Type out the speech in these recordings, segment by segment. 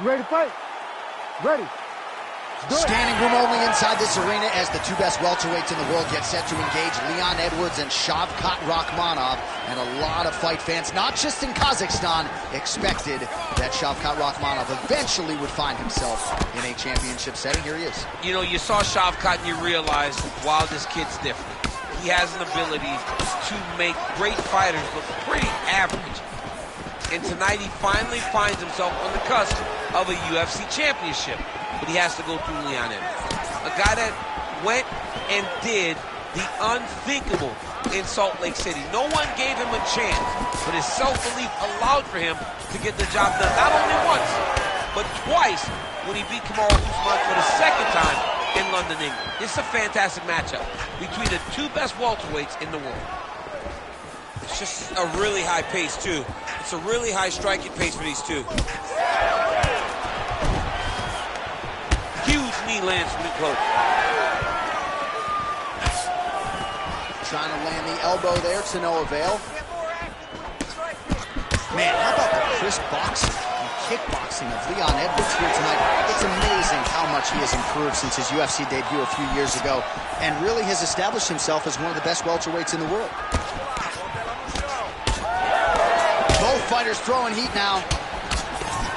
You ready to fight? Ready. Standing room only inside this arena as the two best welterweights in the world get set to engage Leon Edwards and Shavkat Rakhmonov. And a lot of fight fans, not just in Kazakhstan, expected that Shavkat Rakhmonov eventually would find himself in a championship setting. Here he is. You know, you saw Shavkat and you realized, wow, this kid's different. He has an ability to make great fighters look pretty average. And tonight he finally finds himself on the cusp of a UFC championship. But he has to go through Leon Edwards, a guy that went and did the unthinkable in Salt Lake City. No one gave him a chance, but his self-belief allowed for him to get the job done, not only once, but twice when he beat Kamaru Usman for the second time in London, England. It's a fantastic matchup between the two best welterweights in the world. It's just a really high pace, too. It's a really high striking pace for these two. Huge knee lands from close. Trying to land the elbow there to no avail. Man, how about the crisp boxing and kickboxing of Leon Edwards here tonight? It's amazing how much he has improved since his UFC debut a few years ago, and really has established himself as one of the best welterweights in the world. Both fighters throwing heat now.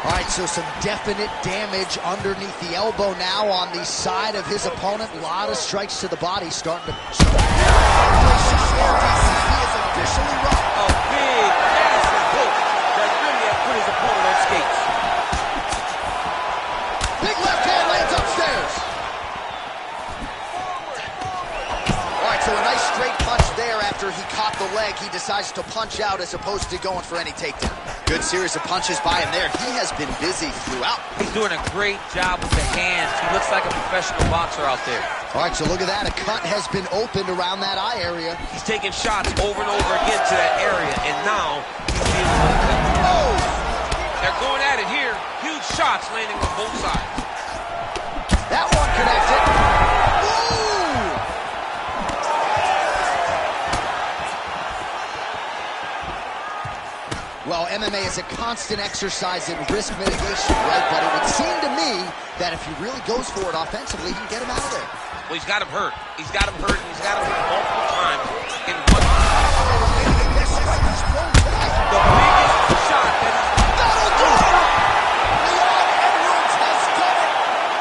All right, so some definite damage underneath the elbow now on the side of his opponent. A lot of strikes to the body starting to... He is officially rocked. A big, massive hook that really has put his opponent on skates. Big left hand lands upstairs. All right, so a nice straight punch there after he caught the leg. He decides to punch out as opposed to going for any takedown. Good series of punches by him there. He has been busy throughout. He's doing a great job with the hands. He looks like a professional boxer out there. All right, so look at that. A cut has been opened around that eye area. He's taking shots over and over again to that area, and now he's dealing with them. Oh! They're going at it here. Huge shots landing on both sides. That one connected. Ooh! Well, MMA is a constant exercise in risk mitigation, right? But it would seem to me that if he really goes for it offensively, he can get him out of there. Well, he's got him hurt. He's got him hurt, and he's got him hurt multiple times. In one... The biggest shot that he's... That'll do it! Leon Edwards has done it!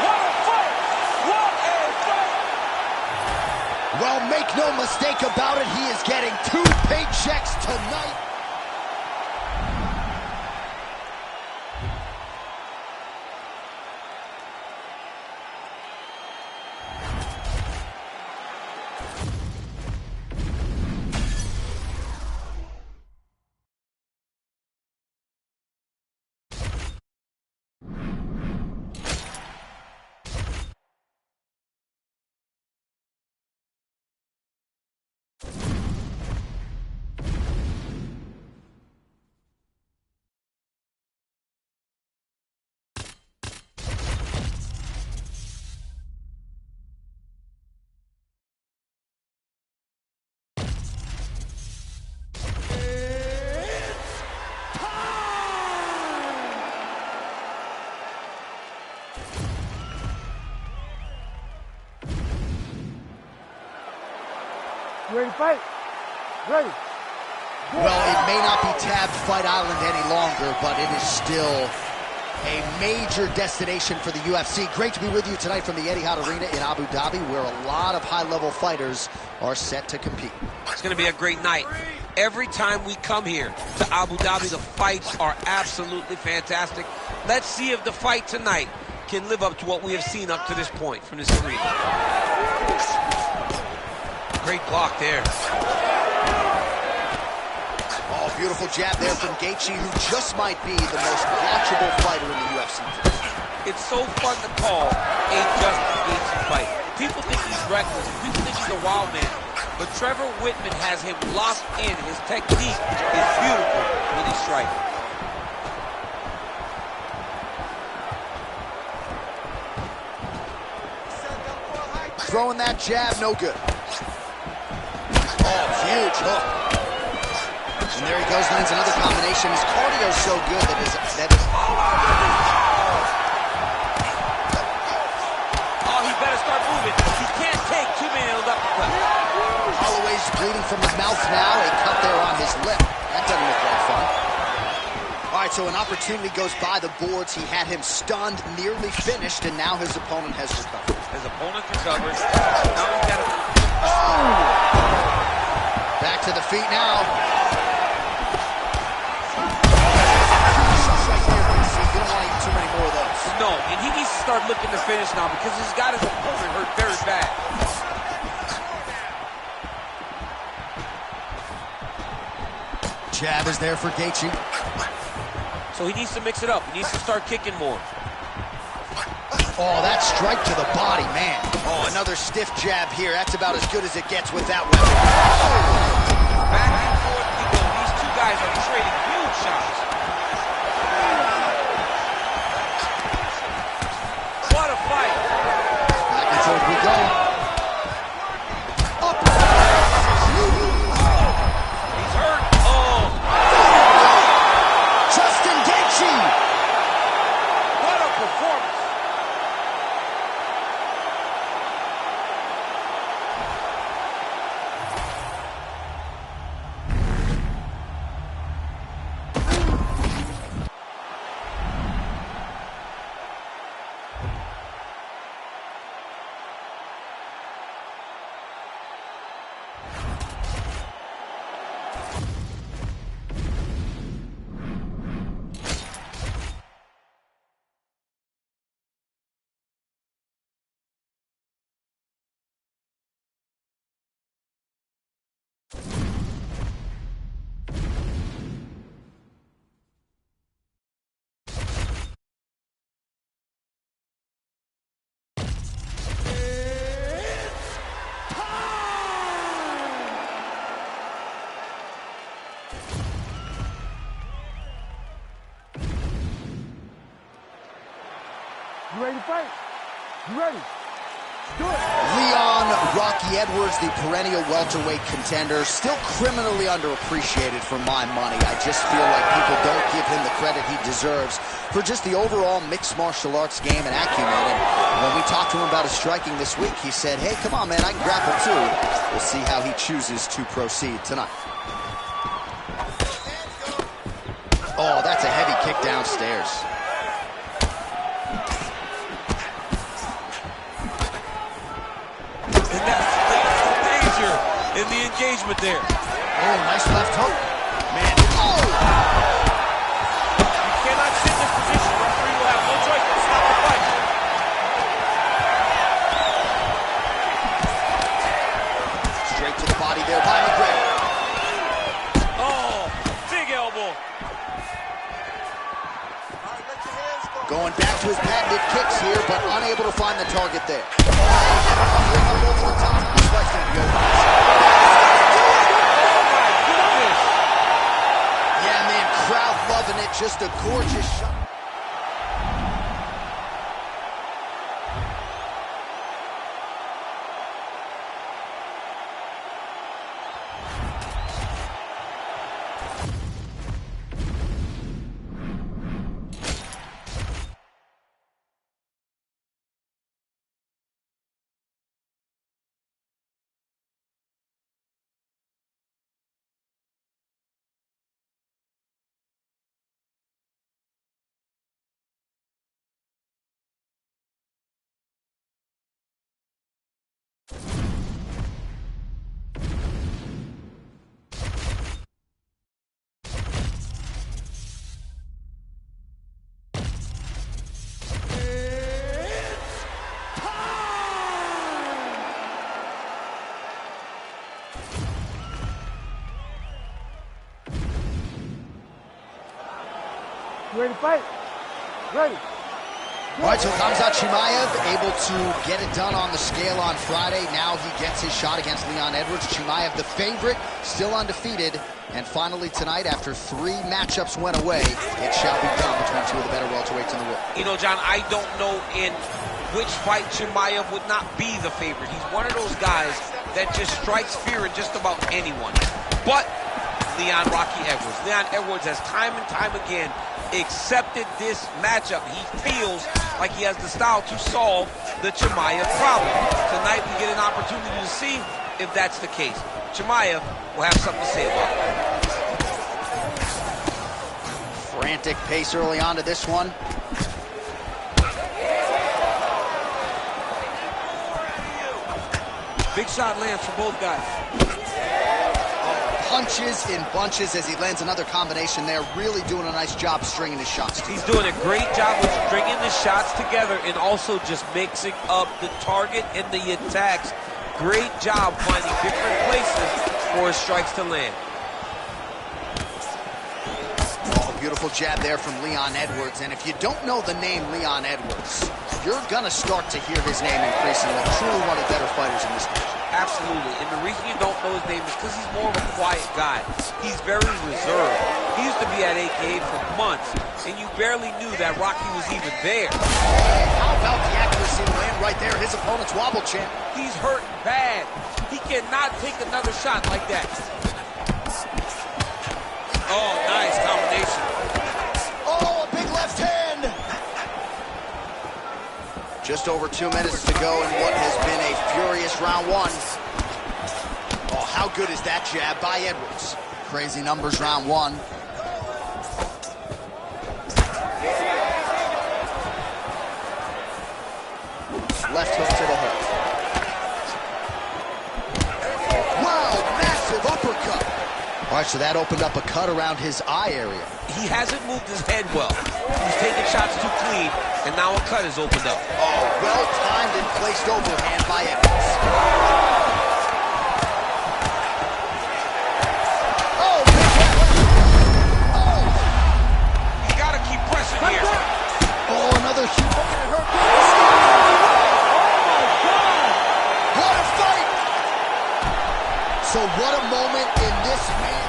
What a fight! What a fight! Well, make no mistake about it, he is getting 2 paychecks tonight. You ready to fight? Ready. Well, it may not be tabbed Fight Island any longer, but it is still a major destination for the UFC. Great to be with you tonight from the Etihad Arena in Abu Dhabi, where a lot of high-level fighters are set to compete. It's going to be a great night. Every time we come here to Abu Dhabi, the fights are absolutely fantastic. Let's see if the fight tonight can live up to what we have seen up to this point from this arena. Great block there. Oh, beautiful jab there from Gaethje, who just might be the most watchable fighter in the UFC. It's so fun to call a Justin Gaethje fight. People think he's reckless. People think he's a wild man. But Trevor Wittman has him locked in. His technique is beautiful when he's striking. Throwing that jab, no good. Oh, huge hook. And there he goes, lands another combination. His cardio is so good that is Holloway's bleeding from his mouth now. A cut there on his lip. That doesn't look like fun. All right, so an opportunity goes by the boards. He had him stunned, nearly finished, and now his opponent has recovered. His opponent recovered. Now he's got to... Oh! Back to the feet now. You don't want to eat too many more of those. No, and he needs to start looking to finish now because he's got his opponent hurt very bad. Jab is there for Gaethje. So he needs to mix it up. He needs to start kicking more. Oh, that strike to the body, man. Oh, another stiff jab here. That's about as good as it gets with that weapon. Back and forth we go. These two guys are trading huge shots. What a fight. Back and forth we go. Up. He's hurt. Oh. Justin Gaethje. What a performance. You ready to fight? You ready? Do it. Leon Rocky Edwards, the perennial welterweight contender, still criminally underappreciated for my money. I just feel like people don't give him the credit he deserves for just the overall mixed martial arts game and acumen. And when we talked to him about his striking this week, he said, hey, come on, man, I can grapple too. We'll see how he chooses to proceed tonight. Oh, that's a heavy kick downstairs. In the engagement there. Oh, nice left hook. Man, oh! You cannot sit in this position. Referee will have no choice but to stop the fight. Straight to the body there by McGregor. Oh, big elbow. Going back to his patented kicks here, but unable to find the target there. Over the top. This fight's gonna be over. Yeah, man, crowd loving it. Just a gorgeous shot. You ready to fight? Ready. All right, so Khamzat Chimaev able to get it done on the scale on Friday. Now he gets his shot against Leon Edwards. Chimaev, the favorite, still undefeated. And finally tonight, after 3 matchups went away, it shall be done between 2 of the better welterweights in the world. You know, John, I don't know in which fight Chimaev would not be the favorite. He's one of those guys that just strikes fear in just about anyone. But Leon Rocky Edwards. Leon Edwards has time and time again accepted this matchup. He feels like he has the style to solve the Chimaev problem. Tonight we get an opportunity to see if that's the case. Chimaev will have something to say about it. Frantic pace early on to this one. Big shot lands for both guys. Punches in bunches as he lands another combination there. Really doing a nice job stringing his shots. He's doing a great job with stringing the shots together and also just mixing up the target and the attacks. Great job finding different places for his strikes to land. Oh, beautiful jab there from Leon Edwards. And if you don't know the name Leon Edwards, you're going to start to hear his name increasingly. Truly one of the better fighters in this division. Absolutely. And the reason you don't know his name is because he's more of a quiet guy. He's very reserved. He used to be at AKA for months, and you barely knew that Rocky was even there. How about the accuracy to land right there? His opponent's wobble champ. He's hurt bad. He cannot take another shot like that. Oh, nice combination. Oh, a big left hand. Just over 2 minutes to go in what has been a furious round one. Oh, how good is that jab by Edwards? Crazy numbers round one. Left hook to the hook. Wow, massive uppercut. All right, so that opened up a cut around his eye area. He hasn't moved his head well. He's taking shots too clean, and now a cut is opened up. Oh, well-timed and placed overhand by Edwards. Oh, oh! You gotta keep pressing here. Oh, another huge... What a fight! So what a moment in this man's...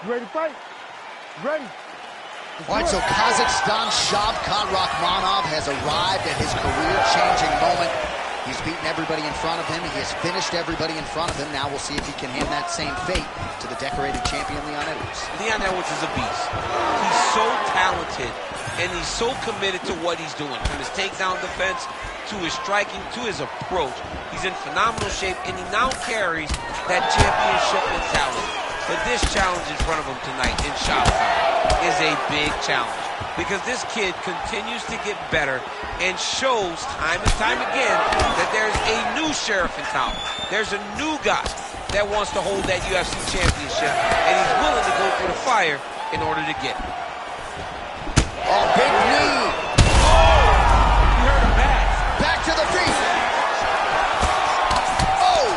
You ready to fight? You ready? All right, so Kazakhstan's Shavkat Rakhmonov has arrived at his career-changing moment. He's beaten everybody in front of him. He has finished everybody in front of him. Now we'll see if he can hand that same fate to the decorated champion, Leon Edwards. Leon Edwards is a beast. He's so talented, and he's so committed to what he's doing. From his takedown defense, to his striking, to his approach. He's in phenomenal shape, and he now carries that championship mentality. But this challenge in front of him tonight in Shavkat is a big challenge, because this kid continues to get better and shows time and time again that there's a new sheriff in town. There's a new guy that wants to hold that UFC championship, and he's willing to go through the fire in order to get it. Oh, big knee. You heard him back. Back to the feet. Oh.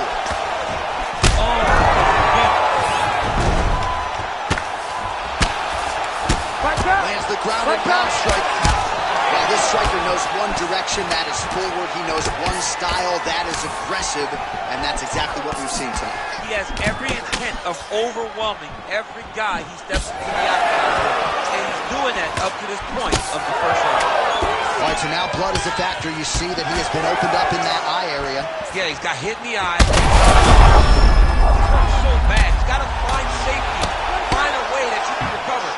Lands the ground and pound strike. Well, this striker knows one direction, that is forward. He knows one style, that is aggressive, and that's exactly what we've seen tonight. He has every intent of overwhelming every guy he steps into the octagon, and he's doing that up to this point of the first round. All right, so now blood is a factor. You see that he has been opened up in that eye area. Yeah, he's got hit in the eye. It's hurt so bad. He's got to find safety, find a way that you can recover.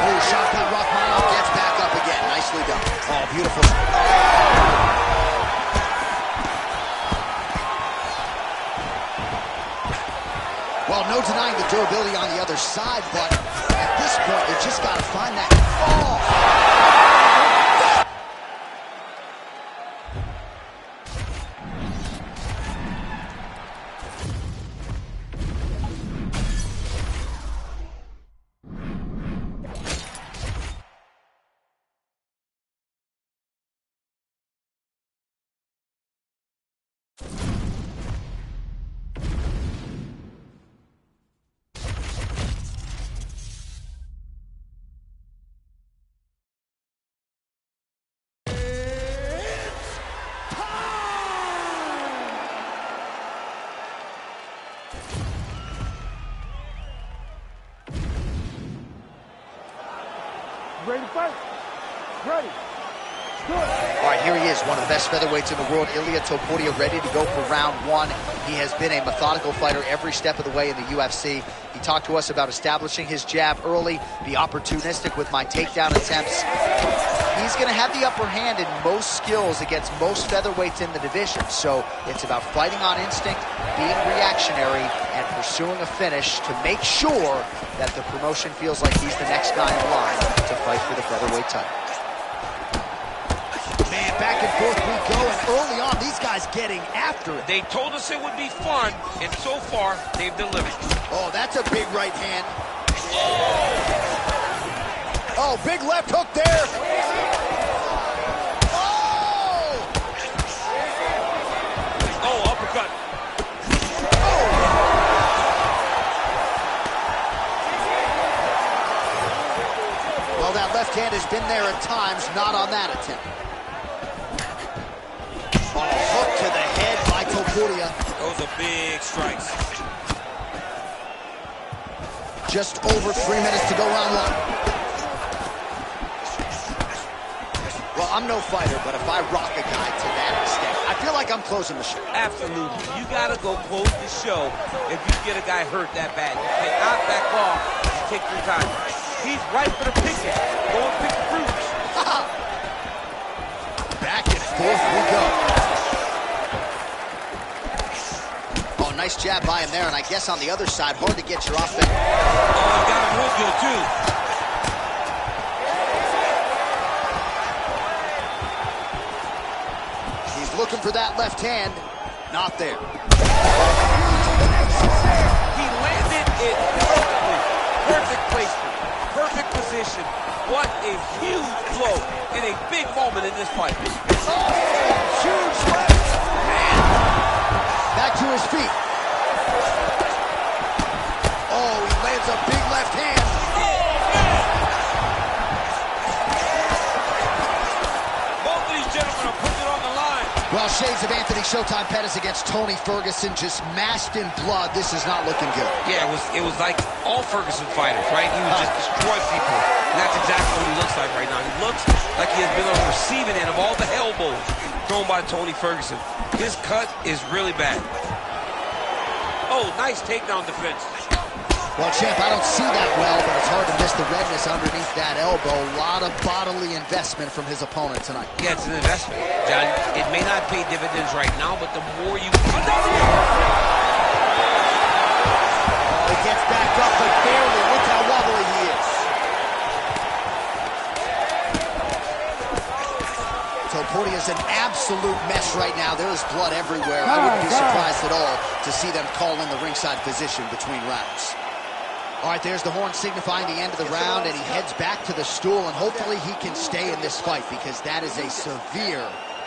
Oh, Shavkat Rakhmonov gets back up again. Nicely done. Oh, beautiful. Well, no denying the durability on the other side, but at this point, you just got to find that fall. Ready to fight? Ready. Good. All right, here he is, one of the best featherweights in the world, Ilia Topuria, ready to go for round one. He has been a methodical fighter every step of the way in the UFC. He talked to us about establishing his jab early, be opportunistic with my takedown attempts. He's going to have the upper hand in most skills against most featherweights in the division, so it's about fighting on instinct, being reactionary, and pursuing a finish to make sure that the promotion feels like he's the next guy in line to fight for the featherweight title. Man, back and forth we go, and early on, these guys getting after it. They told us it would be fun, and so far, they've delivered. Oh, that's a big right hand. Oh, big left hook there. Oh, uppercut. Well, that left hand has been there at times, not on that attempt. Hook to the head by Topuria. Those are big strikes. Just over 3 minutes to go round one. Well, I'm no fighter, but if I rock a guy to that extent, I feel like I'm closing the show. Absolutely. You got to go close the show if you get a guy hurt that bad. You cannot back off and take your time. He's right for the picking. Go and pick the fruits. Back and forth we go. Nice jab by him there, and I guess on the other side, hard to get your offense. Oh, he got him real good, too. He's looking for that left hand. Not there. He landed it perfectly. Perfect placement. Perfect position. What a huge blow in a big moment in this fight. Oh, huge left. Man. Back to his feet. Oh, he lands a big left hand. Both of these gentlemen are putting it on the line. Well, shades of Anthony Showtime Pettis against Tony Ferguson, just masked in blood. This is not looking good. Yeah, it was like all Ferguson fighters, right? He would just destroy people. And that's exactly what he looks like right now. He looks like he has been on the receiving end of all the elbows thrown by Tony Ferguson. His cut is really bad. Oh, nice takedown defense. Well, champ, I don't see that well, but it's hard to miss the redness underneath that elbow. A lot of bodily investment from his opponent tonight. Yeah, it's an investment, John. It may not pay dividends right now, but the more you... Oh, he gets back up, but barely. Look how wobbly he is. Topuria is an absolute mess right now. There is blood everywhere. I wouldn't be surprised at all to see them call in the ringside position between rounds. All right, there's the horn signifying the end of the round, and he heads back to the stool, and hopefully he can stay in this fight because that is a severe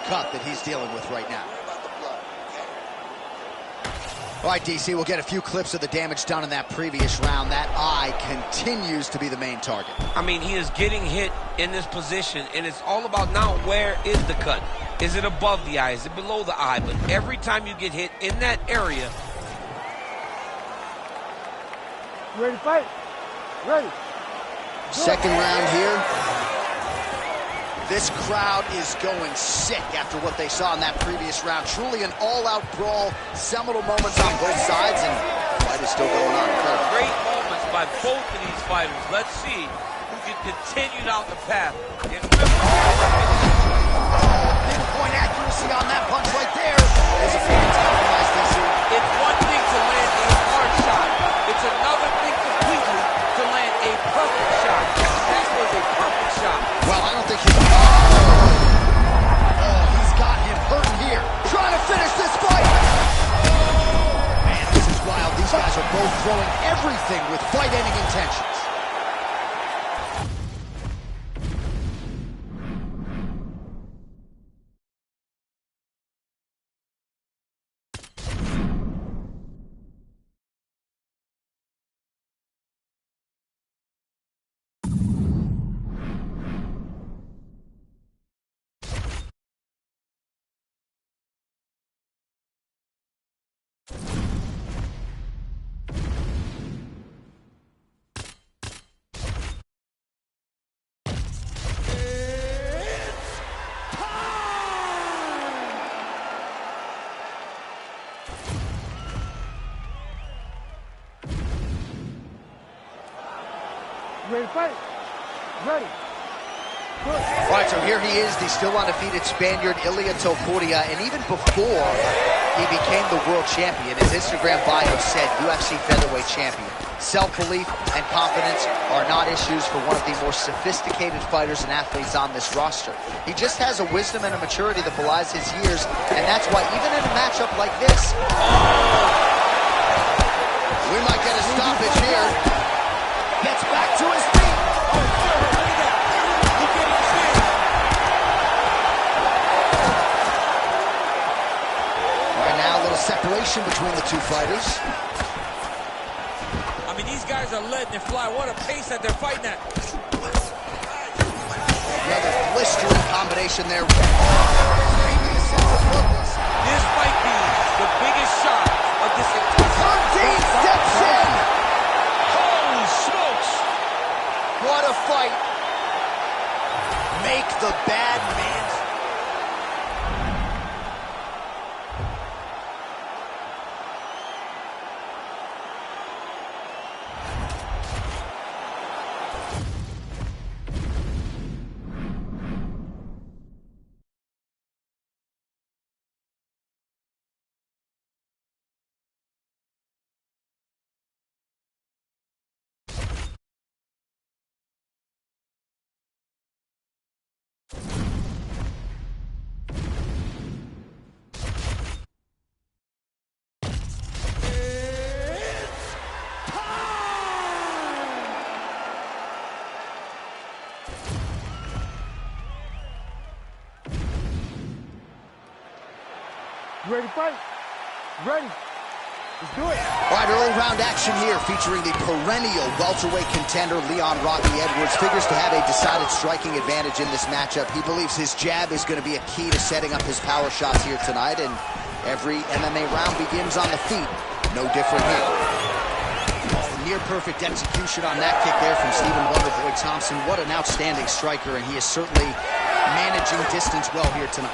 cut that he's dealing with right now. All right, DC, we'll get a few clips of the damage done in that previous round. That eye continues to be the main target. I mean, he is getting hit in this position, and it's all about now where is the cut? Is it above the eye? Is it below the eye? But every time you get hit in that area... Ready to fight? Ready. Second round here. This crowd is going sick after what they saw in that previous round. Truly an all-out brawl, seminal moments on both sides, and the fight is still going on. Great moments by both of these fighters. Let's see who can continue down the path. Pinpoint accuracy on that punch right there. There's a compromise, DC. It's one thing to land a hard shot. It's another thing completely to land a perfect shot. That was a perfect shot. Well, I don't think he's... Oh, he's got him hurting here. Trying to finish this fight. Man, this is wild. These guys are both throwing everything with fight-ending intentions. You ready to fight? Ready. Good. All right, so here he is, the still undefeated Spaniard, Ilia Topuria, and even before he became the world champion, his Instagram bio said UFC featherweight champion. Self-belief and confidence are not issues for one of the more sophisticated fighters and athletes on this roster. He just has a wisdom and a maturity that belies his years, and that's why even in a matchup like this, we might get a stoppage here. Gets back to his feet. Right now, a little separation between the two fighters. I mean, these guys are letting it fly. What a pace that they're fighting at. Another blistering combination there. This might be the biggest shot of this entire... Dean steps in. Holy smokes! What a fight. Make the bad man. You ready to fight? Ready. Let's do it. All right, early round action here featuring the perennial welterweight contender Leon Rocky Edwards. Figures to have a decided striking advantage in this matchup. He believes his jab is going to be a key to setting up his power shots here tonight, and every MMA round begins on the feet. No different here. Near perfect execution on that kick there from Stephen Wonderboy Thompson. What an outstanding striker, and he is certainly managing distance well here tonight.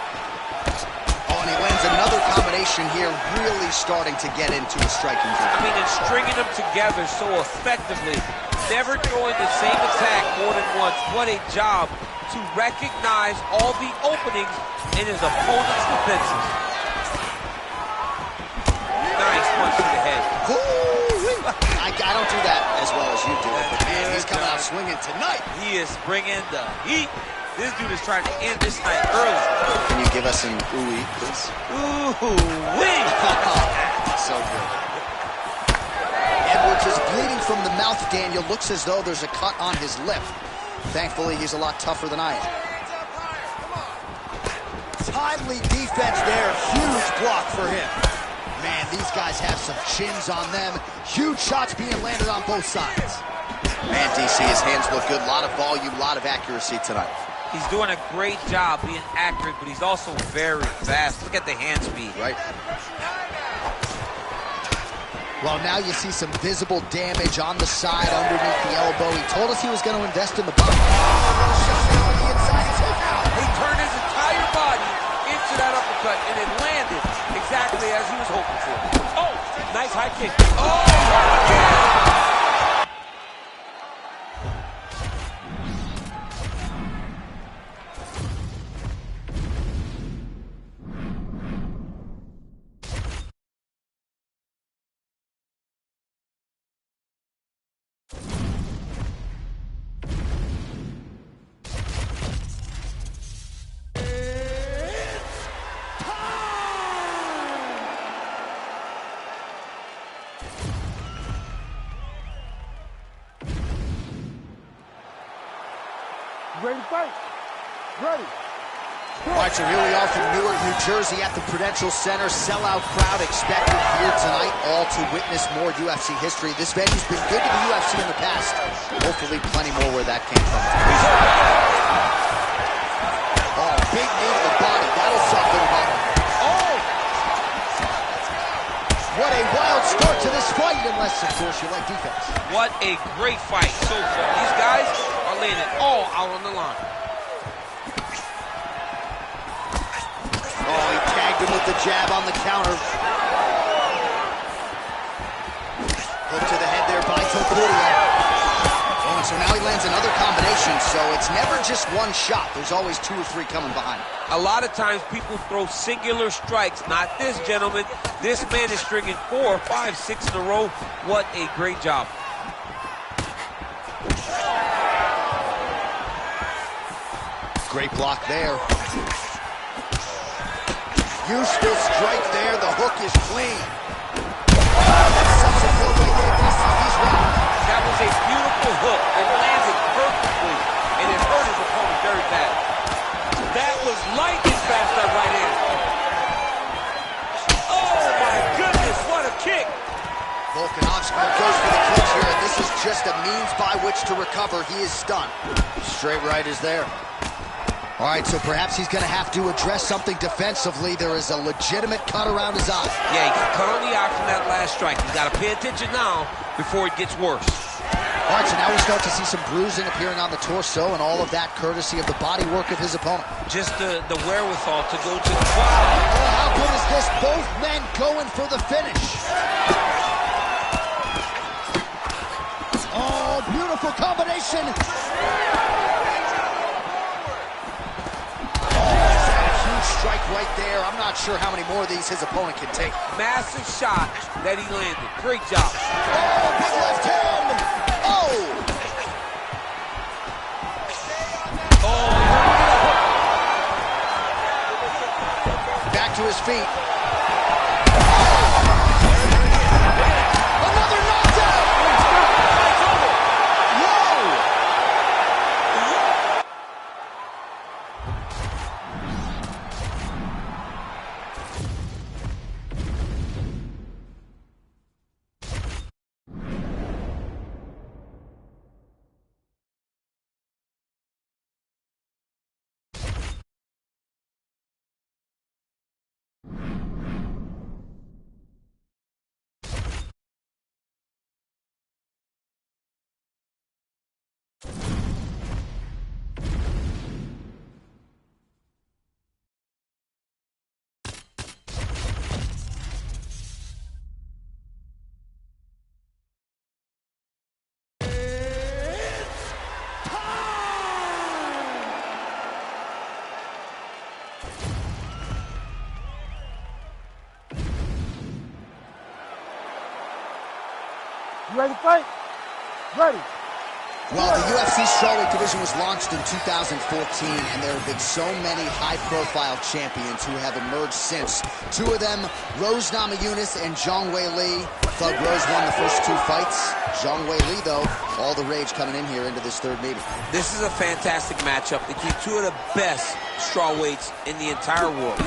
And he lands another combination here, really starting to get into a striking game. I mean, and stringing them together so effectively, never throwing the same attack more than once. What a job to recognize all the openings in his opponent's defenses. Nice punch to the head. I don't do that as well as you do it, but man, he's coming out swinging tonight. He is bringing the heat. This dude is trying to end this night early. Can you give us an ooh-wee, please? Ooh-wee! So good. Edwards is bleeding from the mouth, Daniel. Looks as though there's a cut on his lip. Thankfully, he's a lot tougher than I am. Timely defense there. Huge block for him. Man, these guys have some chins on them. Huge shots being landed on both sides. Man, DC, his hands look good. A lot of volume, a lot of accuracy tonight. He's doing a great job being accurate, but he's also very fast. Look at the hand speed. Right. Well, now you see some visible damage on the side underneath the elbow. He told us he was going to invest in the body. He turned his entire body into that uppercut, and it landed exactly as he was hoping for. Oh, nice high kick. Oh, yeah! You ready to fight? Ready. All right, so here we are from Newark, New Jersey at the Prudential Center. Sellout crowd expected here tonight, all to witness more UFC history. This venue's been good to the UFC in the past. Hopefully plenty more where that came from. Oh, big knee to the body. That'll soften him up. Oh! What a wild start to this fight, unless, of course, you like defense. What a great fight so far. These guys are laying it all out on the line. Oh, he tagged him with the jab on the counter. Hook to the head there by Topuria. Oh, and so now he lands lands another combination, so it's never just one shot. There's always 2 or 3 coming behind. A lot of times people throw singular strikes. Not this gentleman. This man is stringing 4, 5, 6 in a row. What a great job. Great block there. Useless strike there. The hook is clean. That was a beautiful hook. It landed perfectly, and it hurt his opponent very bad. That was lightning fast, that right hand. Oh, my goodness, what a kick. Volkanovski goes for the clinch here, and this is just a means by which to recover. He is stunned. Straight right is there. All right, so perhaps he's going to have to address something defensively. There is a legitimate cut around his eye. Yeah, he cut on the eye from that last strike. He's got to pay attention now before it gets worse. All right, so now we start to see some bruising appearing on the torso, and all of that courtesy of the body work of his opponent. Just the wherewithal to go to the Oh, how good is this? Both men going for the finish. Oh, beautiful combination. Strike right there. I'm not sure how many more of these his opponent can take. Massive shot that he landed. Great job. Oh, big left hand. Oh! Oh! Back to his feet. Another knockdown! Whoa! You ready to fight? Ready. Well, the UFC strawweight division was launched in 2014, and there have been so many high-profile champions who have emerged since. 2 of them, Rose Namajunas and Zhang Weili. Thug Rose won the first 2 fights. Zhang Weili, though, all the rage coming in here into this 3rd meeting. This is a fantastic matchup. They keep 2 of the best strawweights in the entire world.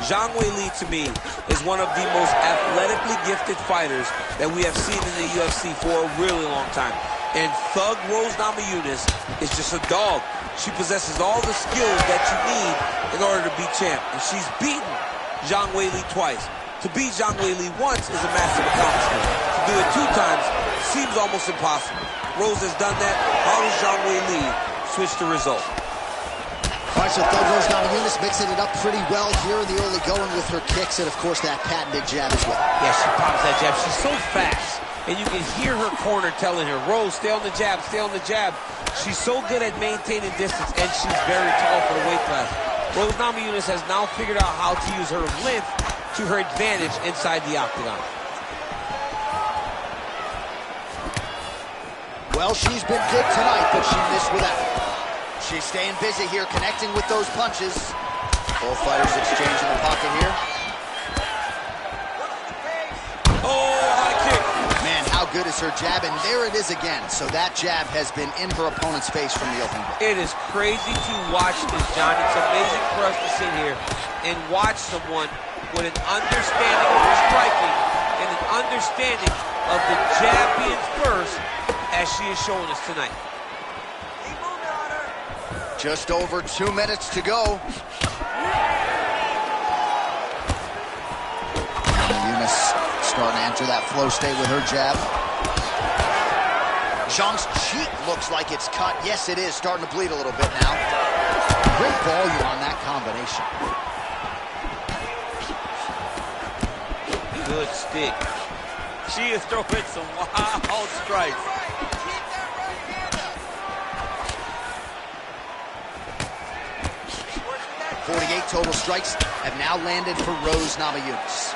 Zhang Weili, to me, is one of the most athletically gifted fighters that we have seen in the UFC for a really long time. And Thug Rose Namajunas is just a dog. She possesses all the skills that you need in order to be champ. And she's beaten Zhang Weili twice. To beat Zhang Weili once is a massive accomplishment. To do it 2 times seems almost impossible. Rose has done that. How does Zhang Weili switch the result? All right, so Thug Rose Namajunas mixing it up pretty well here in the early going with her kicks, and of course that patented jab as well. Yeah, she pops that jab. She's so fast. And you can hear her corner telling her, Rose, stay on the jab, stay on the jab. She's so good at maintaining distance, and she's very tall for the weight class. Rose Namajunas has now figured out how to use her length to her advantage inside the octagon. Well, she's been good tonight, but she missed with that. She's staying busy here, connecting with those punches. Both fighters exchanging the pocket here. Oh, high kick. Man, how good is her jab? And there it is again. So that jab has been in her opponent's face from the opening. It is crazy to watch this, John. It's amazing for us to sit here and watch someone with an understanding of her striking and an understanding of the jab being first, as she is showing us tonight. Just over 2 minutes to go. Eunice starting to enter that flow state with her jab. Zhang's cheek looks like it's cut. Yes, it is. Starting to bleed a little bit now. Great volume on that combination. Good stick. She is throwing some wild strikes. 48 total strikes have now landed for Rose Namajunas.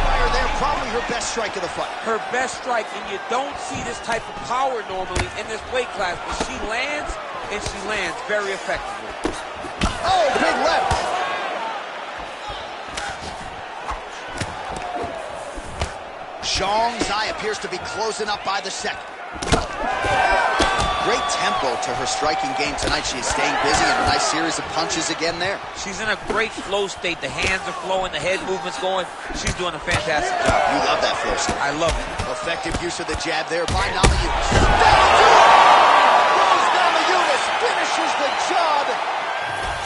Fire there, probably her best strike of the fight. Her best strike, and you don't see this type of power normally in this weight class, but she lands, and she lands very effectively. Oh, big left. Zhang Zai appears to be closing up by the second. Great tempo to her striking game tonight. She is staying busy and a nice series of punches again there. She's in a great flow state. The hands are flowing, the head movement's going. She's doing a fantastic job. You love that flow state. I love it. Effective use of the jab there by Namajunas. Rose Namajunas finishes the job.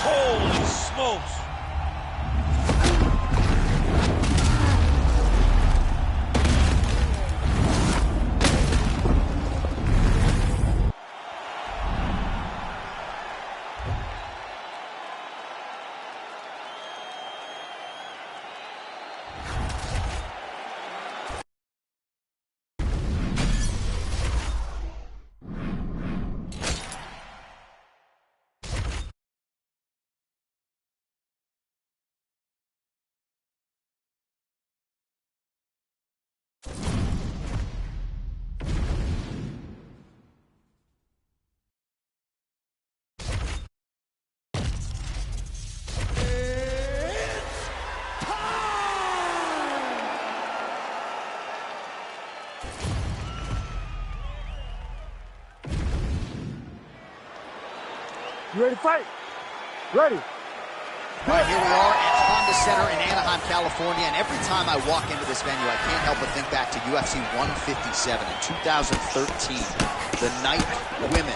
Holy smokes. You ready to fight? Ready. All right, here we are at Honda Center in Anaheim, California, and every time I walk into this venue, I can't help but think back to UFC 157 in 2013. The night women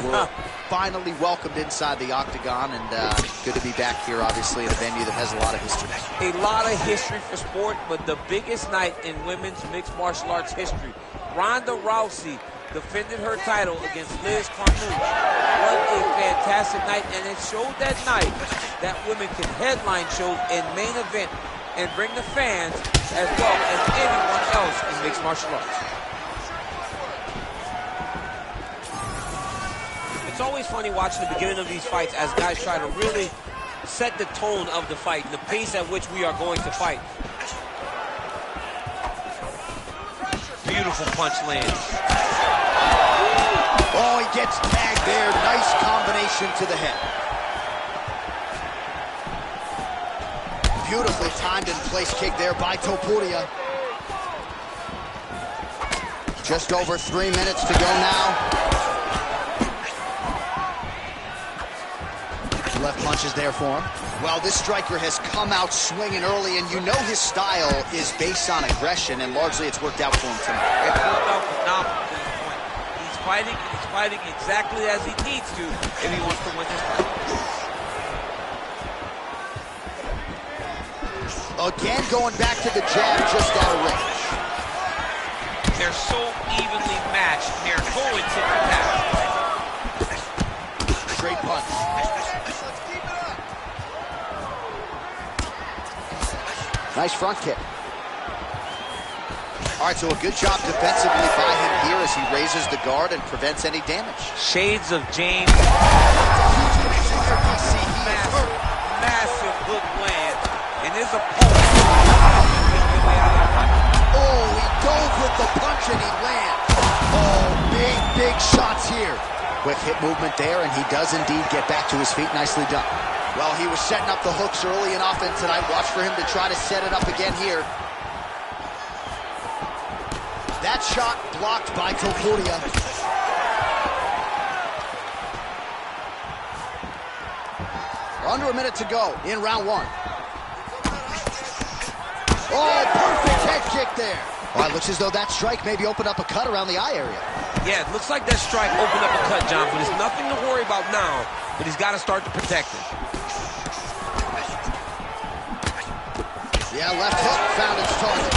were finally welcomed inside the octagon, and good to be back here, obviously, in a venue that has a lot of history. A lot of history for sport, but the biggest night in women's mixed martial arts history. Ronda Rousey defended her title against Liz Carmouche. What a fantastic night, and it showed that night that women can headline shows and main event and bring the fans as well as anyone else in mixed martial arts. It's always funny watching the beginning of these fights as guys try to really set the tone of the fight and the pace at which we are going to fight. Beautiful punch lands. Oh, he gets tagged there. Nice combination to the head. Beautifully timed and place kick there by Topuria. Just over 3 minutes to go now. Left punches there for him. Well, this striker has come out swinging early, and you know his style is based on aggression, and largely it's worked out for him tonight. It's worked out phenomenal to this point. He's fighting exactly as he needs to if he wants to win this fight. Again, going back to the jab just out of range. They're so evenly matched. They're going to attack. Straight punch. Nice front kick. All right, so a good job defensively by him here as he raises the guard and prevents any damage. Shades of James. Massive hook land. And his opponent. Oh, he dove with the punch and he lands. Oh, big shots here. Quick hip movement there, and he does indeed get back to his feet. Nicely done. Well, he was setting up the hooks early and often tonight. Watch for him to try to set it up again here. That shot blocked by Topuria. Under a minute to go in round one. Oh, perfect head kick there. All right, looks as though that strike maybe opened up a cut around the eye area. Yeah, it looks like that strike opened up a cut, John, but there's nothing to worry about now, but he's got to start to protect it. Yeah, left hook found its target.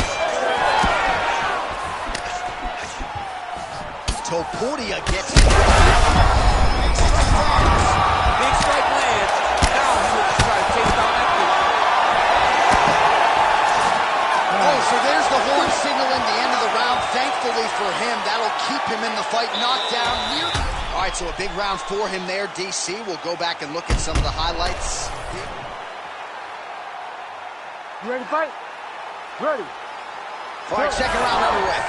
Topuria gets it. Big strike lands. Now he looks to try to take down that kick. Oh, so there's the horn signaling the end of the round. Thankfully for him, that'll keep him in the fight. Knocked down near. All right, so a big round for him there, DC. We'll go back and look at some of the highlights. You ready to fight? Ready. All right, second round underway.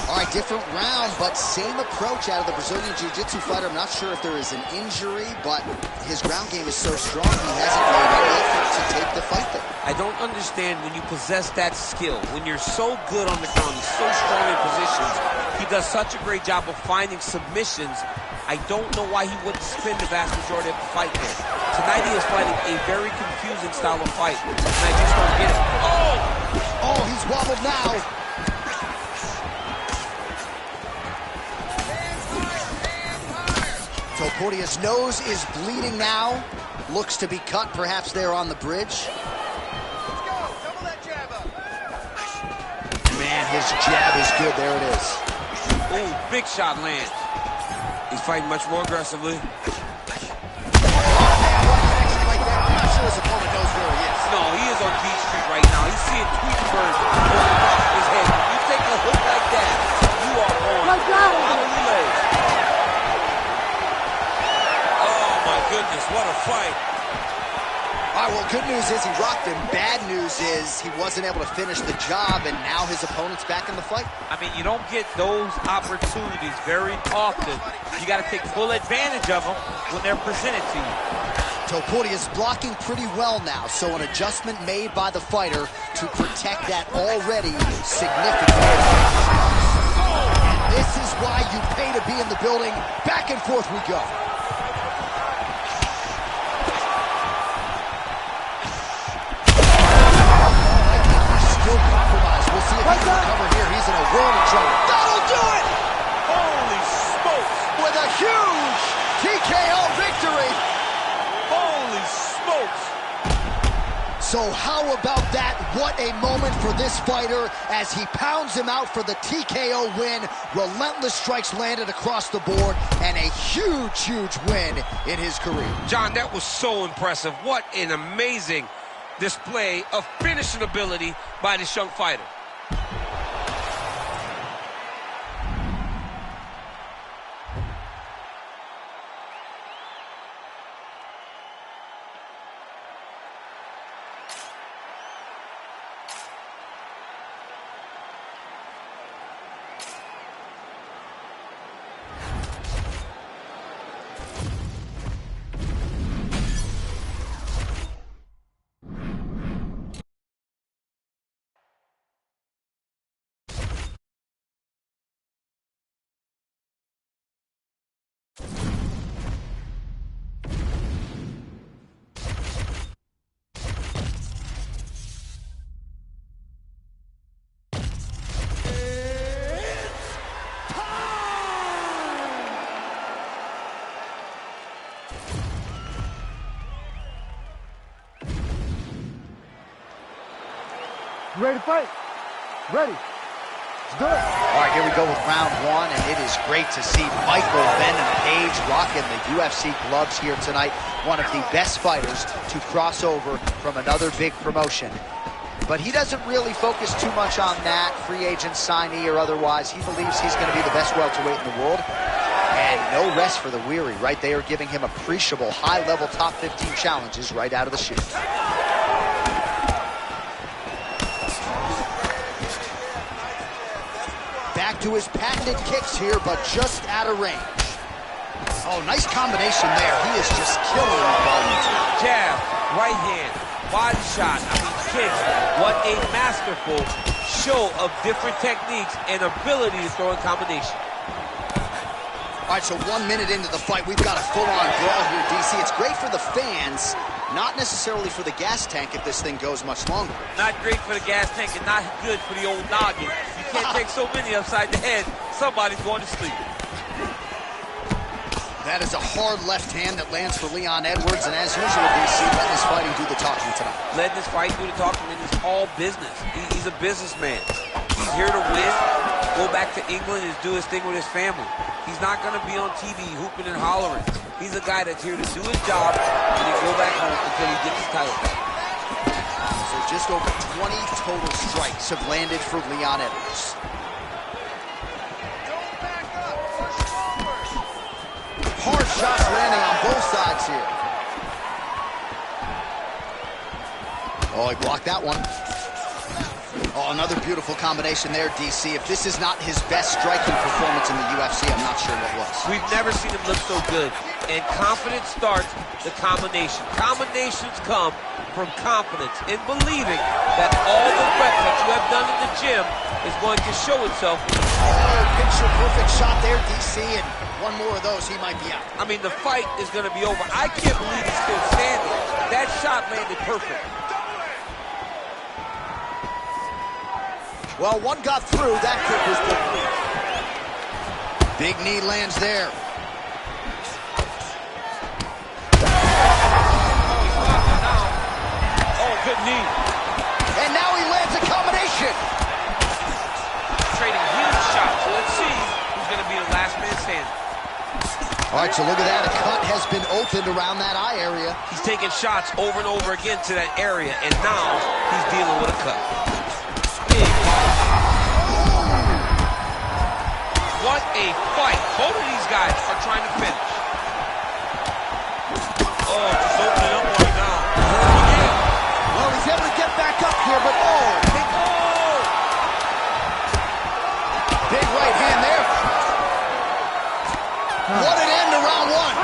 All right, different round, but same approach out of the Brazilian Jiu-Jitsu fighter. I'm not sure if there is an injury, but his ground game is so strong, he hasn't made any effort to take the fight there. I don't understand when you possess that skill, when you're so good on the ground, he's so strong in positions, he does such a great job of finding submissions. I don't know why he wouldn't spin the vast majority of the fight there. Tonight he is fighting a very confusing style of fight, and I just don't get it. Oh, he's wobbled now. Topuria's nose is bleeding now. Looks to be cut, perhaps there on the bridge. Let's go. Double that jab up. Man, his jab is good. There it is. Ooh, big shot lands. He's fighting much more aggressively. I'm not sure his opponent knows where he is. No, he is on Beach Street right now. He's seeing Tweetenberg over the top of his head. When you take a hook like that, you are on out of relay. Oh my goodness, what a fight. All right, well, good news is he rocked him. Bad news is he wasn't able to finish the job, and now his opponent's back in the fight. I mean, you don't get those opportunities very often. You got to take full advantage of them when they're presented to you. Topuria is blocking pretty well now, so an adjustment made by the fighter to protect that already significant advantage. And this is why you pay to be in the building. Back and forth we go. Compromised. We'll see if he can recover here. He's in a world of trouble. That'll do it! Holy smokes! With a huge TKO victory. Holy smokes! So how about that? What a moment for this fighter as he pounds him out for the TKO win. Relentless strikes landed across the board and a huge, huge win in his career. John, that was so impressive. What an amazing display of finishing ability by this young fighter. You ready to fight? Ready. Let's do it. All right, here we go with round one, and it is great to see Michael Venom Page rocking the UFC gloves here tonight. One of the best fighters to cross over from another big promotion. But he doesn't really focus too much on that, free agent signee or otherwise. He believes he's going to be the best welterweight in the world. And no rest for the weary, right? They are giving him appreciable high-level top 15 challenges right out of the chute. Back to his patented kicks here, but just out of range. Oh, nice combination there. He is just killing the volume. Jab, right hand, body shot, kicks. What a masterful show of different techniques and ability to throw in combination. All right, so 1 minute into the fight, we've got a full-on brawl here, DC. It's great for the fans, not necessarily for the gas tank if this thing goes much longer. Not great for the gas tank and not good for the old noggin. You can't take so many upside the head. Somebody's going to sleep. That is a hard left hand that lands for Leon Edwards, and as usual, DC, letting this fighting do the talking tonight. Letting this fight do the talking, and it's all business. He's a businessman. He's here to win. go back to England and do his thing with his family. He's not going to be on TV hooping and hollering. He's a guy that's here to do his job and then go back home until he gets his title back. So just over 20 total strikes have landed for Leon Edwards. Hard shots landing on both sides here. Oh, he blocked that one. Oh, another beautiful combination there, DC. If this is not his best striking performance in the UFC, I'm not sure what was. We've never seen him look so good. And confidence starts the combination. Combinations come from confidence in believing that all the reps that you have done in the gym is going to show itself. Oh, picture perfect shot there, DC, and one more of those, he might be out. I mean, the fight is going to be over. I can't believe he's still standing. That shot landed perfect. Well, one got through. That kick was good. Big knee lands there. Oh, good knee. And now he lands a combination. Trading huge shots. So let's see who's going to be the last man standing. All right, so look at that. A cut has been opened around that eye area. He's taking shots over and over again to that area, and now he's dealing with a cut. What a fight. Both of these guys are trying to finish. Oh, just opening up right now. Well, he's able to get back up here, but big right hand there. What an end to round one.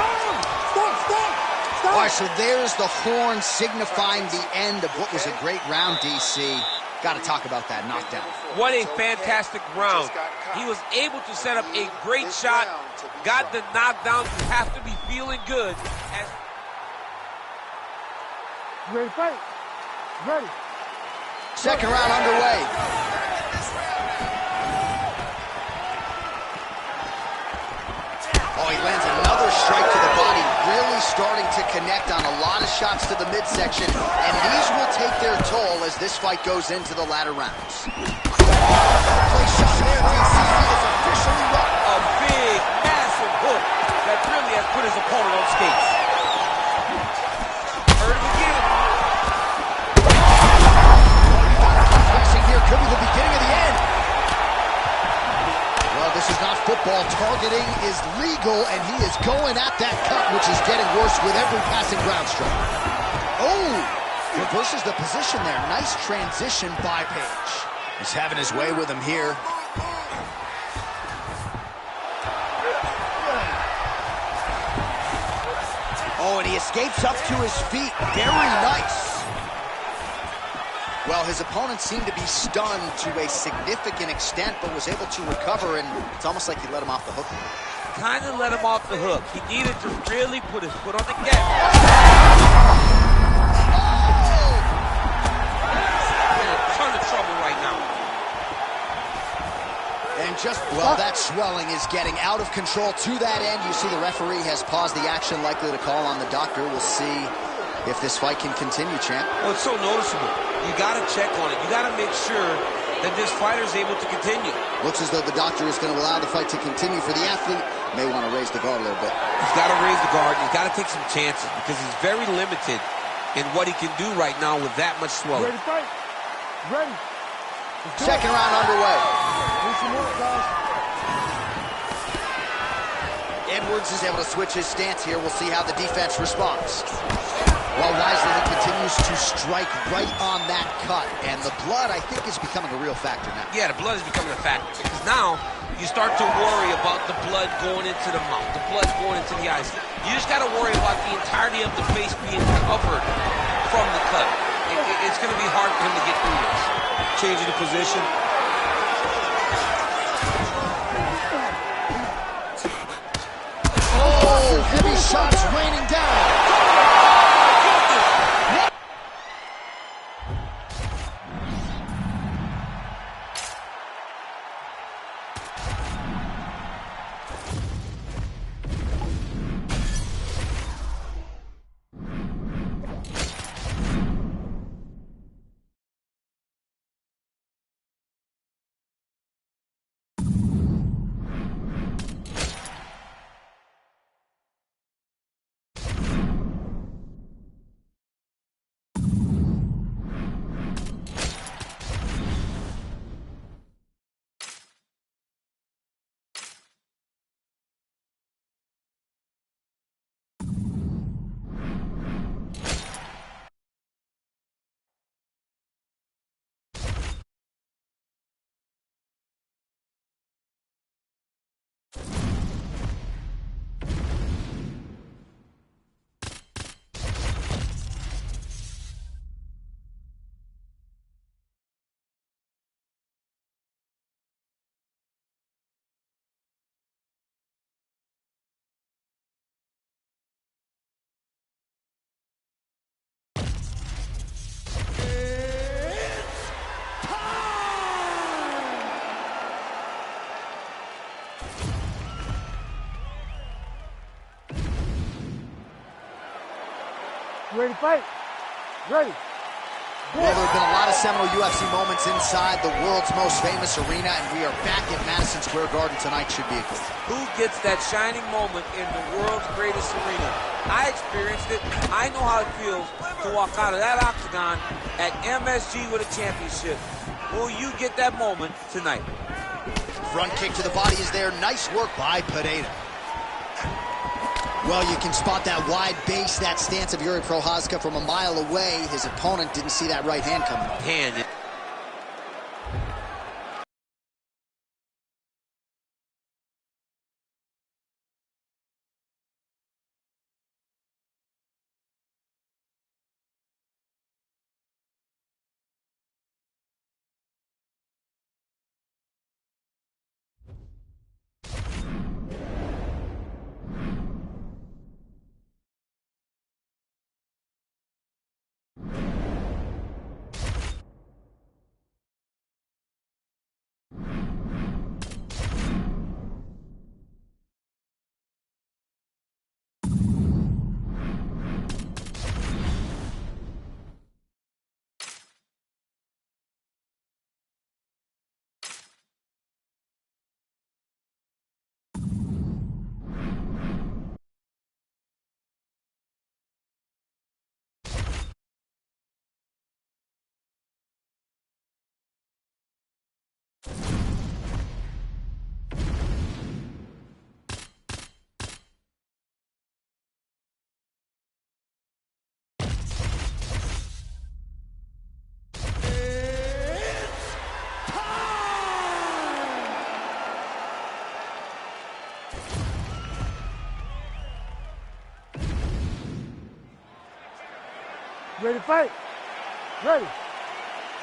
All right, so there's the horn signifying the end of what was a great round, DC. Got to talk about that knockdown. What a fantastic round. He was able to set up a great shot, got the knockdown. You have to be feeling good. You ready to fight? Ready. Second round underway. Oh, he lands another strike to the body, really starting to connect on a lot of shots to the midsection, and these will take their toll as this fight goes into the latter rounds. Play shot there, DC. He is officially up. A big, massive hook that really has put his opponent on skates. Heard him again. Pressing here could be the beginning of the end. Well, this is not football. Targeting is legal, and he is going at that cut, which is getting worse with every passing ground stroke. Oh, reverses the position there. Nice transition by Page. He's having his way with him here. Oh, and he escapes up to his feet. Very nice. Well, his opponent seemed to be stunned to a significant extent, but was able to recover, and it's almost like he let him off the hook. Kind of let him off the hook. He needed to really put his foot on the gas. In a ton of trouble right now. And just, well, that swelling is getting out of control to that end. You see the referee has paused the action, likely to call on the doctor. We'll see if this fight can continue, champ. Well, it's so noticeable. You got to check on it. You got to make sure that this fighter is able to continue. Looks as though the doctor is going to allow the fight to continue for the athlete. May want to raise the guard a little bit. He's got to raise the guard. He's got to take some chances because he's very limited in what he can do right now with that much swelling. Ready to fight? Ready. Second round underway. Need some more, guys. Edwards is able to switch his stance here. We'll see how the defense responds. Well, wisely, he continues to strike right on that cut. And the blood, I think, is becoming a real factor now. Yeah, the blood is becoming a factor because now you start to worry about the blood going into the mouth, the blood going into the eyes. You just got to worry about the entirety of the face being covered from the cut. It's going to be hard for him to get through this. Changing the position. Oh, heavy shots raining down. You ready to fight? Ready. Well, there have been a lot of seminal UFC moments inside the world's most famous arena, and we are back at Madison Square Garden tonight. Should be a good one. Who gets that shining moment in the world's greatest arena? I experienced it. I know how it feels to walk out of that octagon at MSG with a championship. Will you get that moment tonight? Front kick to the body is there. Nice work by Pineda. Well, you can spot that wide base, that stance of Jiri Prochazka from a mile away. His opponent didn't see that right hand coming up. Hand. You ready to fight? Ready.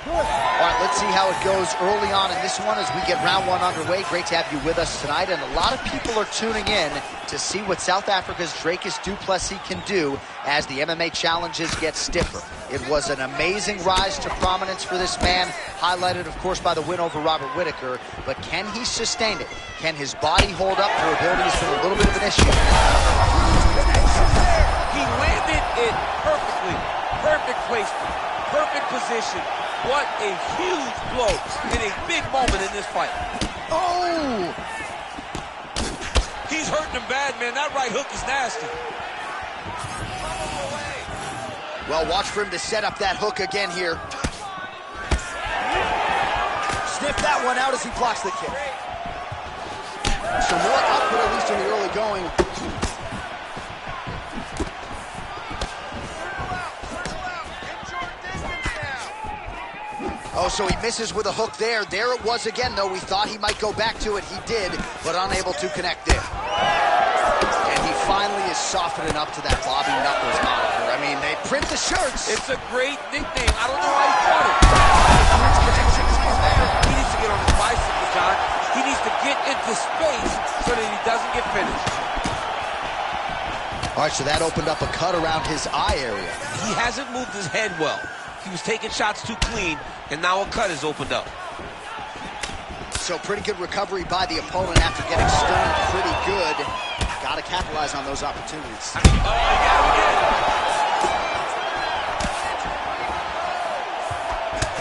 Good. All right, let's see how it goes early on in this one as we get round one underway. Great to have you with us tonight, and a lot of people are tuning in to see what South Africa's Dricus du Plessis can do as the MMA challenges get stiffer. It was an amazing rise to prominence for this man, highlighted, of course, by the win over Robert Whittaker, but can he sustain it? Can his body hold up? Durability has been a little bit of an issue. He landed it perfectly. Perfect placement. Perfect position. What a huge blow in a big moment in this fight. Oh! He's hurting him bad, man. That right hook is nasty. Well, watch for him to set up that hook again here. Sniff that one out as he blocks the kick. So more output, at least in the early going. Oh, so he misses with a hook there. There it was again, though. We thought he might go back to it. He did, but unable to connect there. And he finally is softening up to that Bobby Knuckles moniker. I mean, they print the shirts. It's a great nickname. I don't know why he caught it. He needs to get on his bicycle, John. He needs to get into space so that he doesn't get finished. All right, so that opened up a cut around his eye area. He hasn't moved his head well. He was taking shots too clean, and now a cut has opened up. So pretty good recovery by the opponent after getting stunned pretty good. Got to capitalize on those opportunities. Oh, yeah.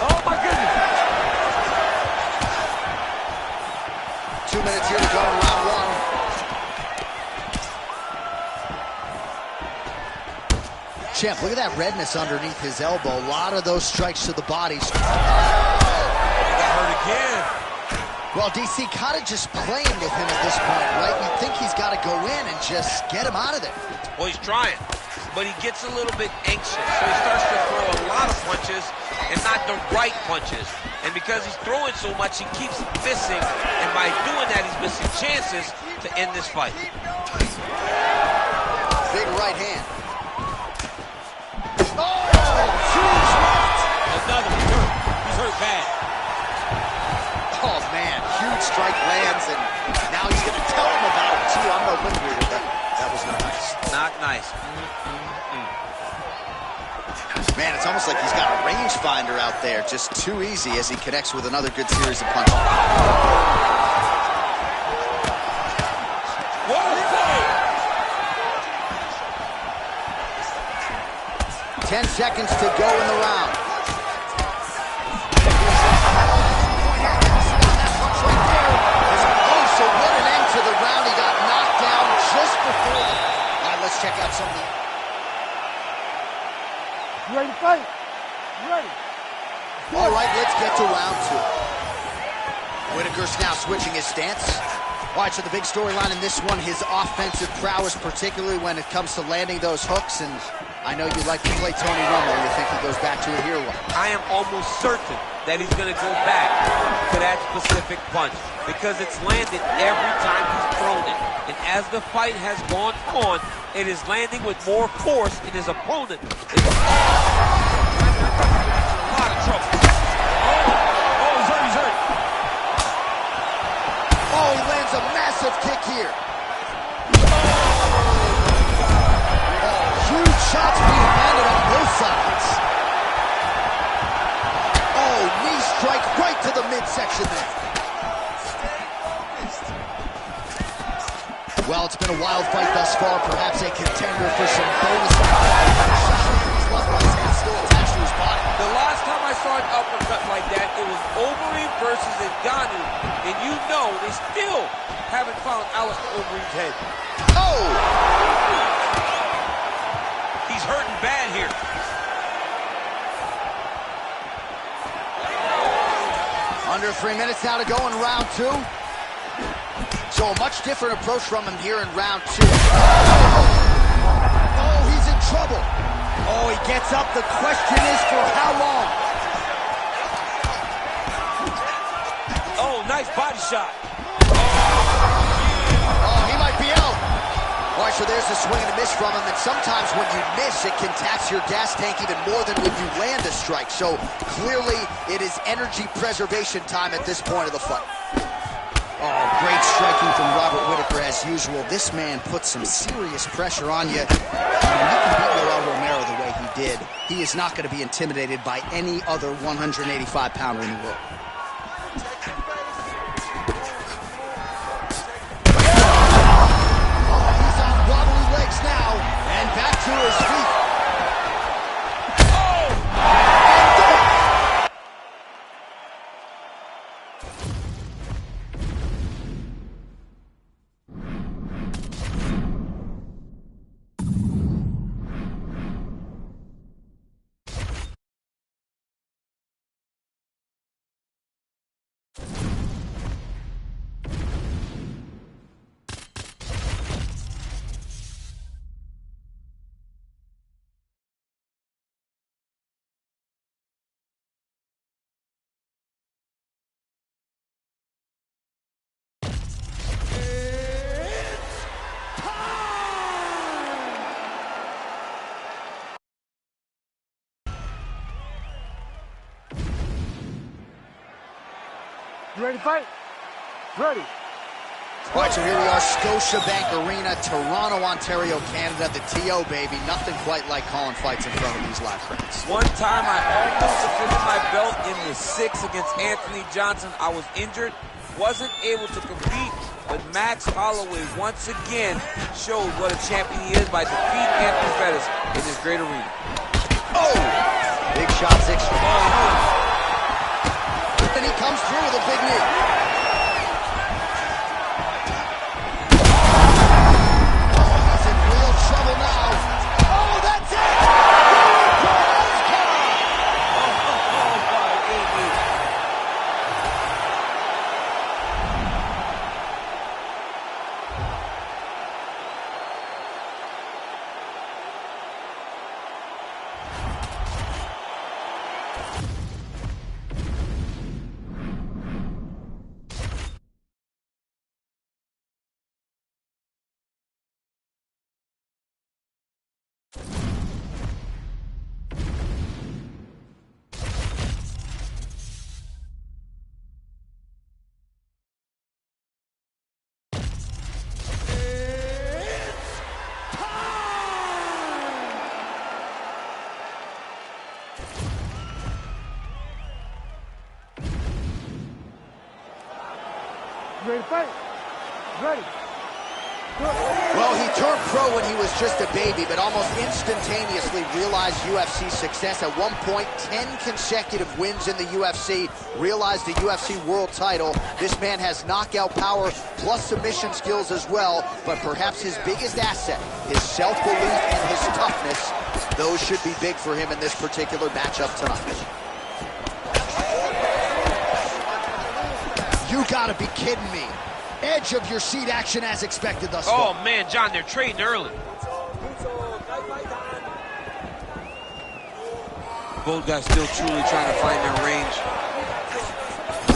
Oh, my goodness. 2 minutes here to go in round one. Champ, look at that redness underneath his elbow. A lot of those strikes to the body. Got hurt again. Well, DC kind of just playing with him at this point, right? You think he's got to go in and just get him out of there. Well, he's trying, but he gets a little bit anxious, so he starts to throw a lot of punches and not the right punches. And because he's throwing so much, he keeps missing, and by doing that, he's missing chances to end this fight. Big right hand. Another. He's hurt bad. Oh, man. Huge strike lands, and now he's going to tell him about it, too. I'm no lip reader, but that was not nice. Not nice. Man, it's almost like he's got a rangefinder out there. Just too easy as he connects with another good series of punches. What a fight! 10 seconds to go in the round. Oh, so what an end to the round. He got knocked down just before. All right, let's check out some of the... You ready to fight? You ready? All right, let's get to round 2. Whitaker's now switching his stance. All right, so the big storyline in this one, his offensive prowess, particularly when it comes to landing those hooks. And I know you like to play Tony Romo. You think he goes back to it here? What? I am almost certain that he's going to go back to that specific punch because it's landed every time he's thrown it. And as the fight has gone on, it is landing with more force in his opponent. It's a lot of trouble. Oh, he's hurt, he's hurt. Oh, he lands a massive kick here. Oh, huge shots being landed on both sides. Oh, knee strike right to the midsection there. Well, it's been a wild fight thus far. Perhaps a contender for some bonus. He's left by his hand still attached to his body. The last time I saw an uppercut like that, it was Overeem versus Ngannou. And you know they still haven't found Alistair Overeem's head. Oh! He's hurting bad here. Under 3 minutes now to go in round 2. So a much different approach from him here in round 2. Oh, he's in trouble. Oh, he gets up. The question is for how long? Oh, nice body shot. Oh, he might be out. All right, so there's the swing and a miss from him. And sometimes when you miss, it can tax your gas tank even more than when you land a strike. So clearly, it is energy preservation time at this point of the fight. Oh, great striking from Robert Whitaker as usual. This man puts some serious pressure on you. When you can beat Yoel Romero the way he did, he is not going to be intimidated by any other 185-pounder in the world. He's on wobbly legs now, and back to his feet. You ready to fight? Ready. All right, so here we are, Scotiabank Arena, Toronto, Ontario, Canada, the TO, baby. Nothing quite like calling fights in front of these live crowds. One time I almost defended my belt in the 6 against Anthony Johnson. I was injured, wasn't able to compete, but Max Holloway once again showed what a champion he is by defeating Anthony Pettis in this great arena. Oh! Big shot, 6. And he comes through with a big knee. You ready to fight? Ready. Good. Well, he turned pro when he was just a baby, but almost instantaneously realized UFC success. At one point, 10 consecutive wins in the UFC, realized the UFC world title. This man has knockout power plus submission skills as well, but perhaps his biggest asset is self-belief and his toughness. Those should be big for him in this particular matchup tonight. You gotta be kidding me. Edge of your seat action as expected thus far. Oh, man, John, they're trading early. Both guys still truly trying to find their range.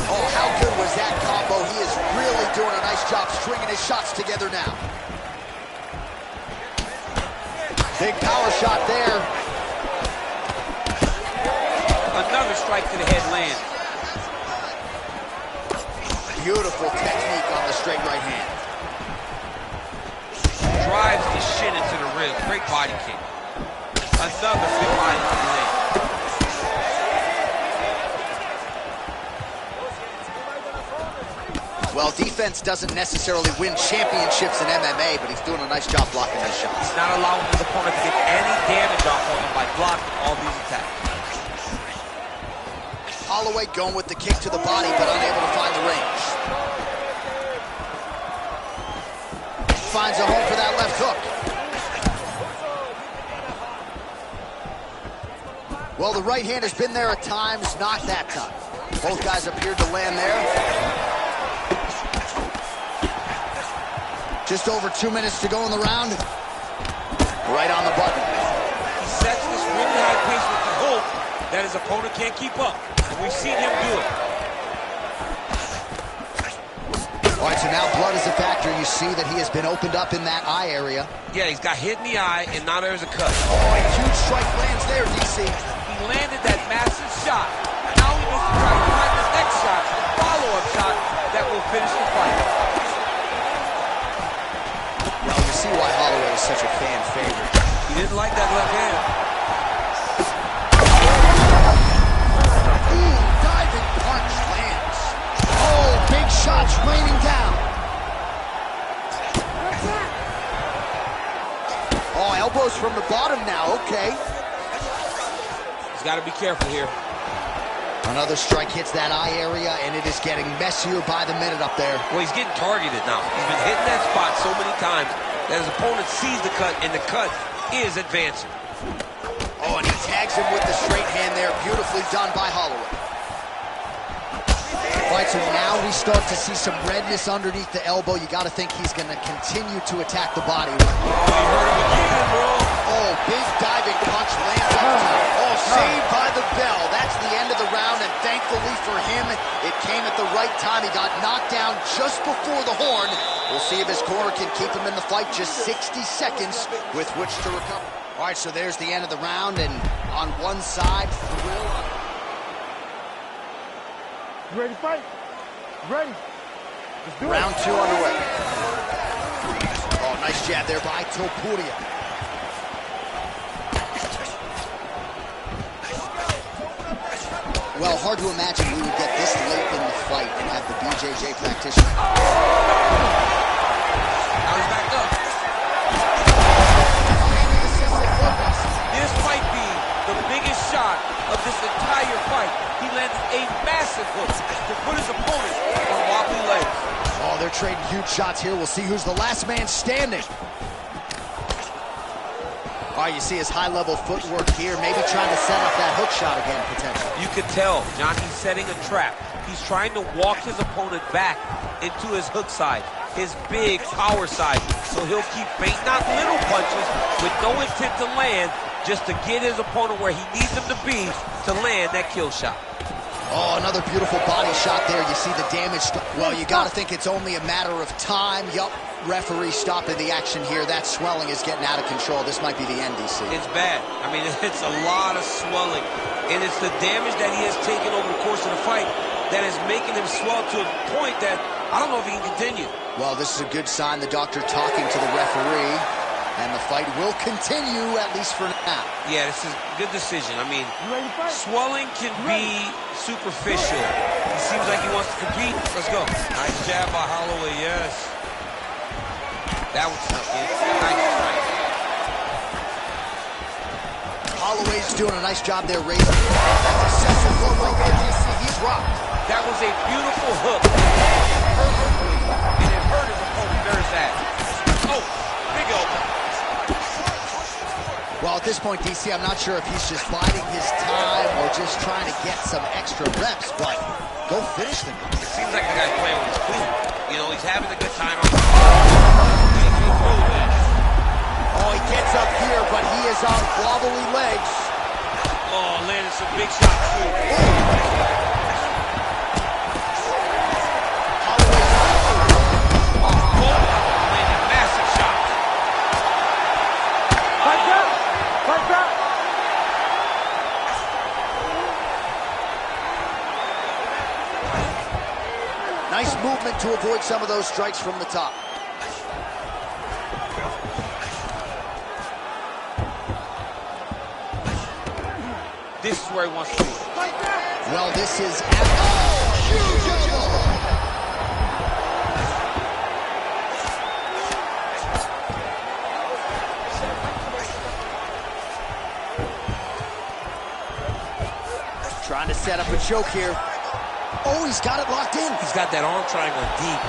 Oh, how good was that combo? He is really doing a nice job stringing his shots together now. Big power shot there. Another strike to the head lands. Beautiful technique on the straight right hand. Drives the shin into the rib. Great body kick. Another big body to the leg. Well, defense doesn't necessarily win championships in MMA, but he's doing a nice job blocking those shots. He's not allowing his opponent to get any damage off of him by blocking all these attacks. Holloway going with the kick to the body, but unable to find the range. Finds a home for that left hook. Well, the right hand has been there at times, not that time. Both guys appeared to land there. Just over 2 minutes to go in the round. Right on the button. He sets this really high pace with the hope that his opponent can't keep up. And we've seen him do it. All right, so now blood is a factor. You see that he has been opened up in that eye area. Yeah, he's got hit in the eye, and now there's a cut. Oh, a huge strike lands there, DC. He landed that massive shot. Now he needs to try to find the next shot, the follow-up shot that will finish the fight. Well, you see why Holloway is such a fan favorite. He didn't like that left hand. Ooh, diving punch lands. Oh, big shots raining down. Oh, elbows from the bottom now, okay. He's got to be careful here. Another strike hits that eye area, and it is getting messier by the minute up there. Well, he's getting targeted now. He's been hitting that spot so many times that his opponent sees the cut, and the cut is advancing. Oh, and he tags him with the straight hand there. Beautifully done by Holloway. All right, so now we start to see some redness underneath the elbow. You got to think he's going to continue to attack the body. Oh, big diving punch lands on top. Oh, saved by the bell. That's the end of the round, and thankfully for him, it came at the right time. He got knocked down just before the horn. We'll see if his corner can keep him in the fight. Just 60 seconds with which to recover. All right, so there's the end of the round, and on one side, thrill. You ready to fight? You ready? Let's do it. Round 2 underway. Oh, nice jab there by Topuria. Well, hard to imagine we would get this late in the fight and have the BJJ practitioner. Now he's back up. This might be the biggest shot of this entire fight. He landed a massive hook to put his opponent on wobbly legs. Oh, they're trading huge shots here. We'll see who's the last man standing. All right, you see his high-level footwork here, maybe trying to set up that hook shot again, potentially. You could tell, John, he's setting a trap. He's trying to walk his opponent back into his hook side, his big power side. So he'll keep baiting out little punches with no intent to land, just to get his opponent where he needs him to be to land that kill shot. Oh, another beautiful body shot there. You see the damage. Well, you got to think it's only a matter of time. Yup, referee stopping the action here. That swelling is getting out of control. This might be the end, DC. It's bad. I mean, it's a lot of swelling. And it's the damage that he has taken over the course of the fight that is making him swell to a point that I don't know if he can continue. Well, this is a good sign. The doctor talking to the referee. And the fight will continue, at least for now. Yeah, this is a good decision. I mean, You ready to fight? swelling can be superficial. He seems like he wants to compete. Let's go. Nice jab by Holloway, yes. That was snuck in. Nice strike. Holloway's doing a nice job there raising. That's a successful blow right there, DC. He's rocked. That was a beautiful hook. Perfectly. And it hurt his opponent. There's that. Oh, big elbow. Well, at this point, DC, I'm not sure if he's just biding his time or just trying to get some extra reps, but go finish them. It seems like the guy's playing with his clean. You know, he's having a good time. Oh, he gets up here, but he is on wobbly legs. Oh, landed some big shots, too. Landed massive shots. Fight back! Fight back! Nice movement to avoid some of those strikes from the top. This is where he wants to be. Well, this is huge elbow. Trying to set up a choke here. Oh, he's got it locked in. He's got that arm triangle deep.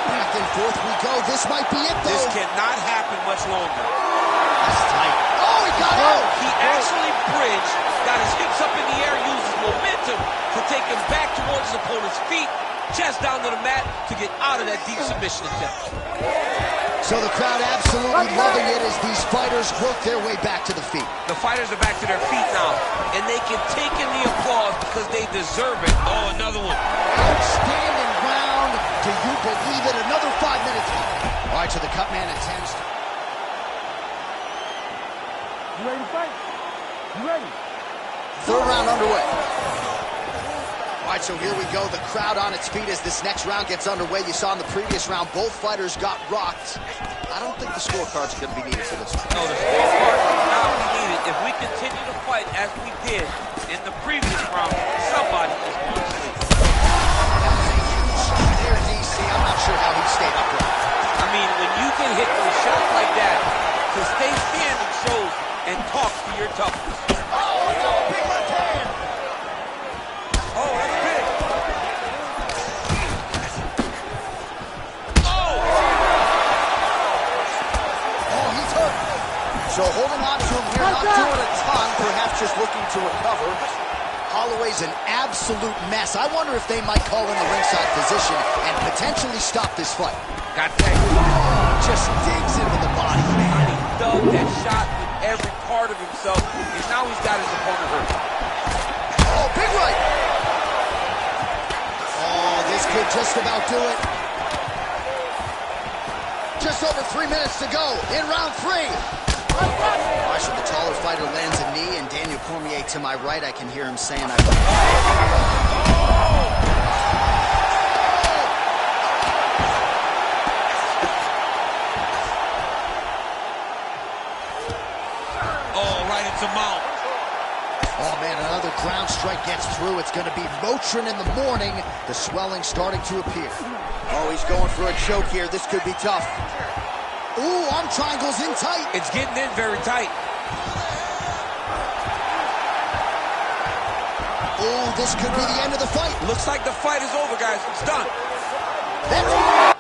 Back and forth we go. This might be it, though. This cannot happen much longer. That's tight. Oh, he got out. He actually bridged, got his hips up in the air, uses momentum to take him back towards his opponent's feet, chest down to the mat to get out of that deep submission attempt. So the crowd absolutely loving it as these fighters work their way back to the feet. The fighters are back to their feet now, and they can take in the applause because they deserve it. Oh, another one. Outstanding round. Do you believe it? Another 5 minutes. All right, so the cut man attempts. You ready to fight? You ready? Third round underway. All right, so here we go. The crowd on its feet as this next round gets underway. You saw in the previous round, both fighters got rocked. I don't think the scorecards are going to be needed for this one. No, the scorecard will not be needed. If we continue to fight as we did in the previous round, somebody is going to sleep. There, DC. I'm not sure how he stayed upright. I mean, when you can hit those shots like that, to stay standing shows and talk to your toughness. Oh, no, big left hand. Oh, that's big. Oh, he's hurt. So holding on to him here, not doing a ton, perhaps just looking to recover. Holloway's an absolute mess. I wonder if they might call in the ringside physician and potentially stop this fight. Got that. Just digs into the body, man. He dug that shot with every part of himself, and now he's got his opponent hurt. Oh, big right. Oh, this could just about do it. Just over 3 minutes to go in round 3. All right, so the taller fighter lands a knee, and Daniel Cormier to my right, I can hear him saying, Oh, right into mount. oh, man, another ground strike gets through. It's going to be Motrin in the morning. The swelling starting to appear. Oh, he's going for a choke here. This could be tough. Ooh, arm triangle's in tight. It's getting in very tight. Ooh, this could be the end of the fight. Looks like the fight is over, guys. It's done. That's...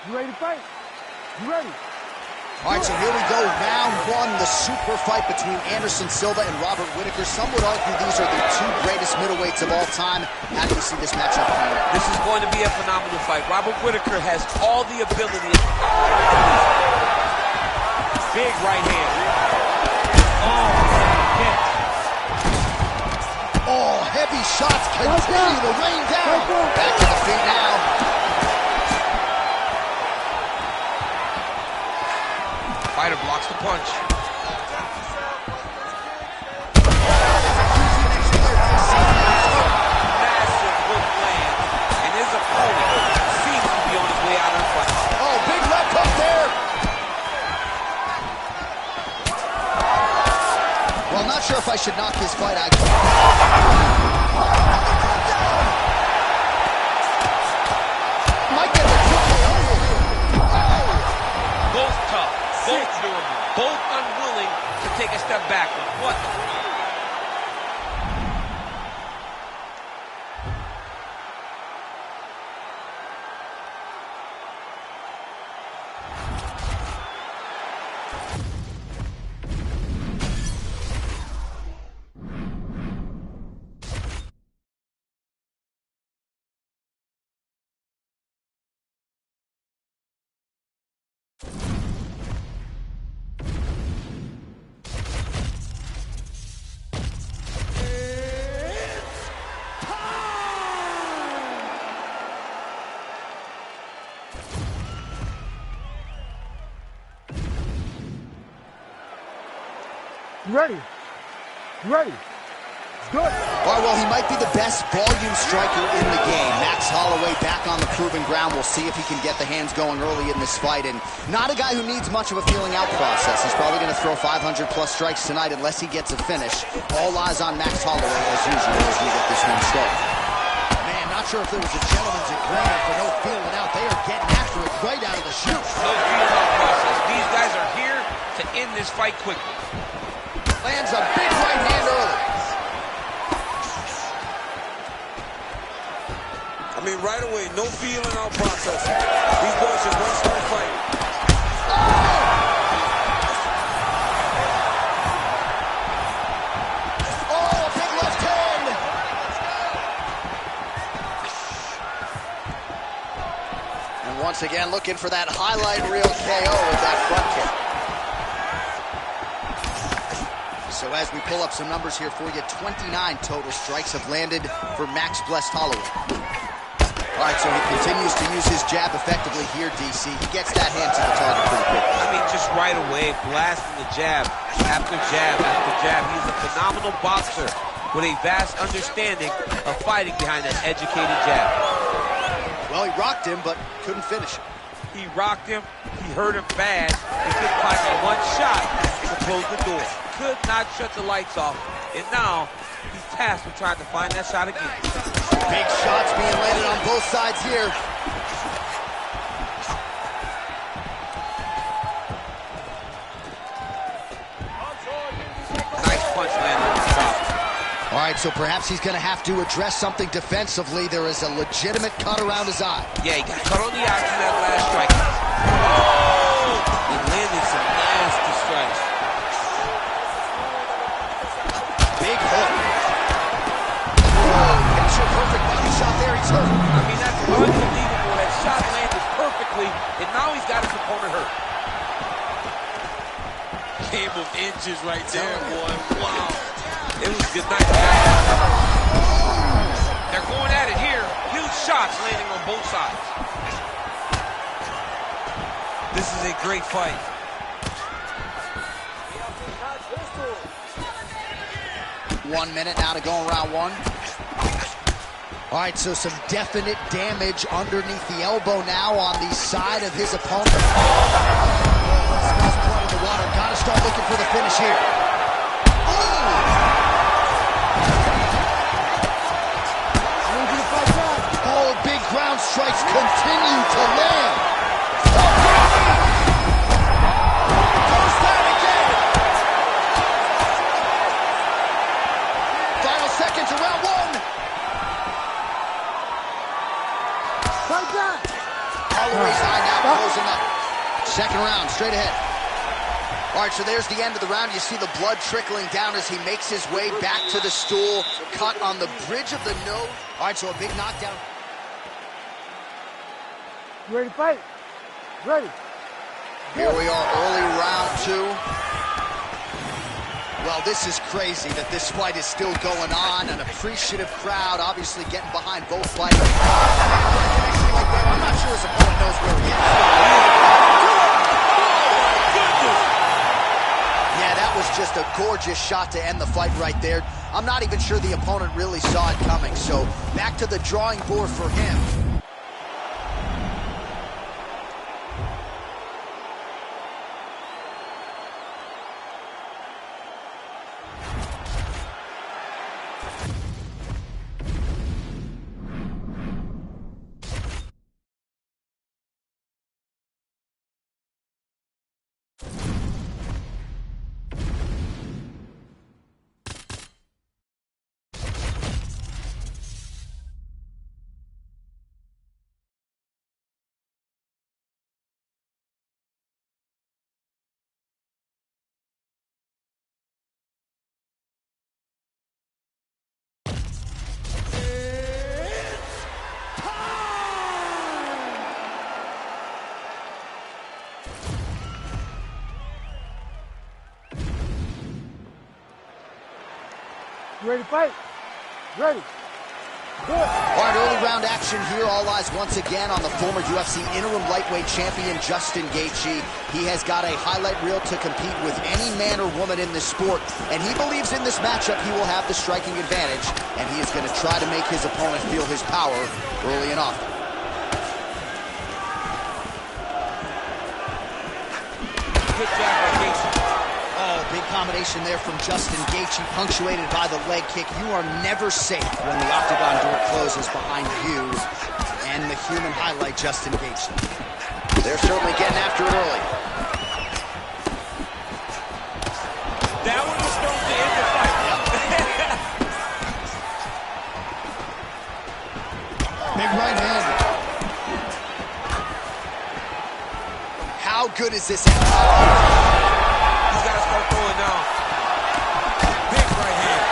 You ready to fight? You ready? All right, so here we go. Round 1, the super fight between Anderson Silva and Robert Whitaker. Some would argue these are the two greatest middleweights of all time. How do you see this matchup playing out? This is going to be a phenomenal fight. Robert Whitaker has all the ability. Big right hand. Heavy shots continue to rain down. Back to the feet now. Fighter blocks the punch. Massive hook land, and his opponent seems to be on his way out of the fight. Oh, big left hook there. Well, not sure if I should knock his fight IQ. Might get the Both tough, both durable, both unwilling to take a step backward. What the fuck? You ready? You ready? Good. All right, well, he might be the best volume striker in the game. Max Holloway back on the proven ground. We'll see if he can get the hands going early in this fight. And not a guy who needs much of a feeling out process. He's probably going to throw 500-plus strikes tonight unless he gets a finish. All eyes on Max Holloway, as usual, as we get this one started. Man, not sure if there was a gentleman's agreement for no feeling out. They are getting after it right out of the chute. No feeling out process. These guys are here to end this fight quickly. Lands a big right hand early. I mean, right away, no feeling out process. These boys just want to start fighting. Oh, a big left hand. And once again, looking for that highlight reel KO with that front kick. So as we pull up some numbers here for you, 29 total strikes have landed for Max Blessed Holloway. All right, so he continues to use his jab effectively here, DC. He gets that hand to the target pretty quick. I mean, just right away, blasting the jab after jab after jab. He's a phenomenal boxer with a vast understanding of fighting behind an educated jab. Well, he rocked him, but couldn't finish him. He rocked him. He hurt him bad. He couldn't find one shot to close the door. Could not shut the lights off. And now he's tasked with trying to find that shot again. Big shots being landed on both sides here. Nice punch landed on the top. All right, so perhaps he's going to have to address something defensively. There is a legitimate cut around his eye. Yeah, he got cut on the eye from that last strike. Oh! He landed some nasty strikes. Big hook. Oh, picture perfect body shot there. He's hurt. I mean, that's unbelievable. That shot landed perfectly, and now he's got his opponent hurt. Game of inches right there, boy. Wow. It was good night. They're going at it here. Huge shots landing on both sides. This is a great fight. 1 minute now to go in round one. All right, so some definite damage underneath the elbow now on the side of his opponent. Smells blood in the water. Got to start looking for the finish here. Oh, big ground strikes continue to land. Goes down again. Final seconds of round one. Holloway's eye now closing up. Second round, straight ahead. All right, so there's the end of the round. You see the blood trickling down as he makes his way back to the stool. Cut on the bridge of the nose. All right, so a big knockdown. You ready to fight? Ready. Here we are, early round two. Well, Well, this is crazy that this fight is still going on. An appreciative crowd, obviously getting behind both fighters. I'm not sure his opponent knows where he is. Yeah, that was just a gorgeous shot to end the fight right there. I'm not even sure the opponent really saw it coming. So back to the drawing board for him. You ready to fight? Ready. Good. All right, early round action here. All eyes once again on the former UFC interim lightweight champion, Justin Gaethje. He has got a highlight reel to compete with any man or woman in this sport, and he believes in this matchup he will have the striking advantage, and he is going to try to make his opponent feel his power early and often. Good job by Gaethje. Oh, big combination there from Justin Gaethje, punctuated by the leg kick. You are never safe when the octagon door closes behind you and the human highlight, Justin Gaethje. They're certainly getting after it early. That one was thrown to end the fight. Big right hand. How good is this? He's got to start throwing now. Big right hand.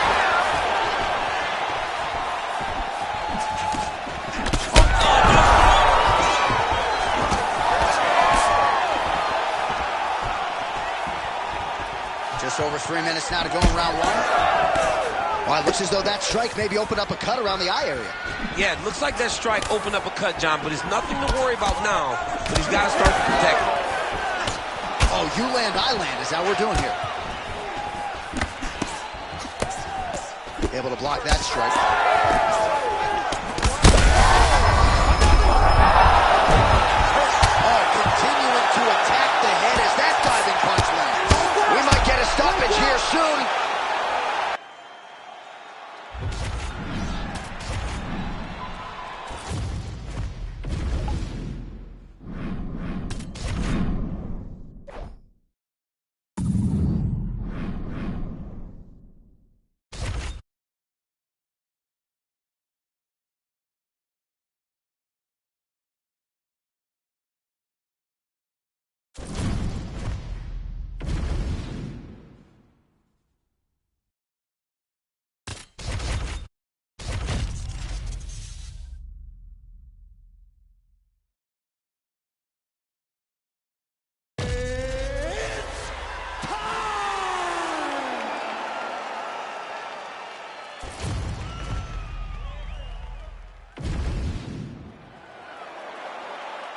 Just over 3 minutes now to go in round one. Well, it looks as though that strike maybe opened up a cut around the eye area. Yeah, it looks like that strike opened up a cut, John, but it's nothing to worry about now. But he's got to start to protect it. Oh, you land, I land is how we're doing here. Able to block that strike. Oh, continuing to attack the head as that diving punch lands. We might get a stoppage here soon.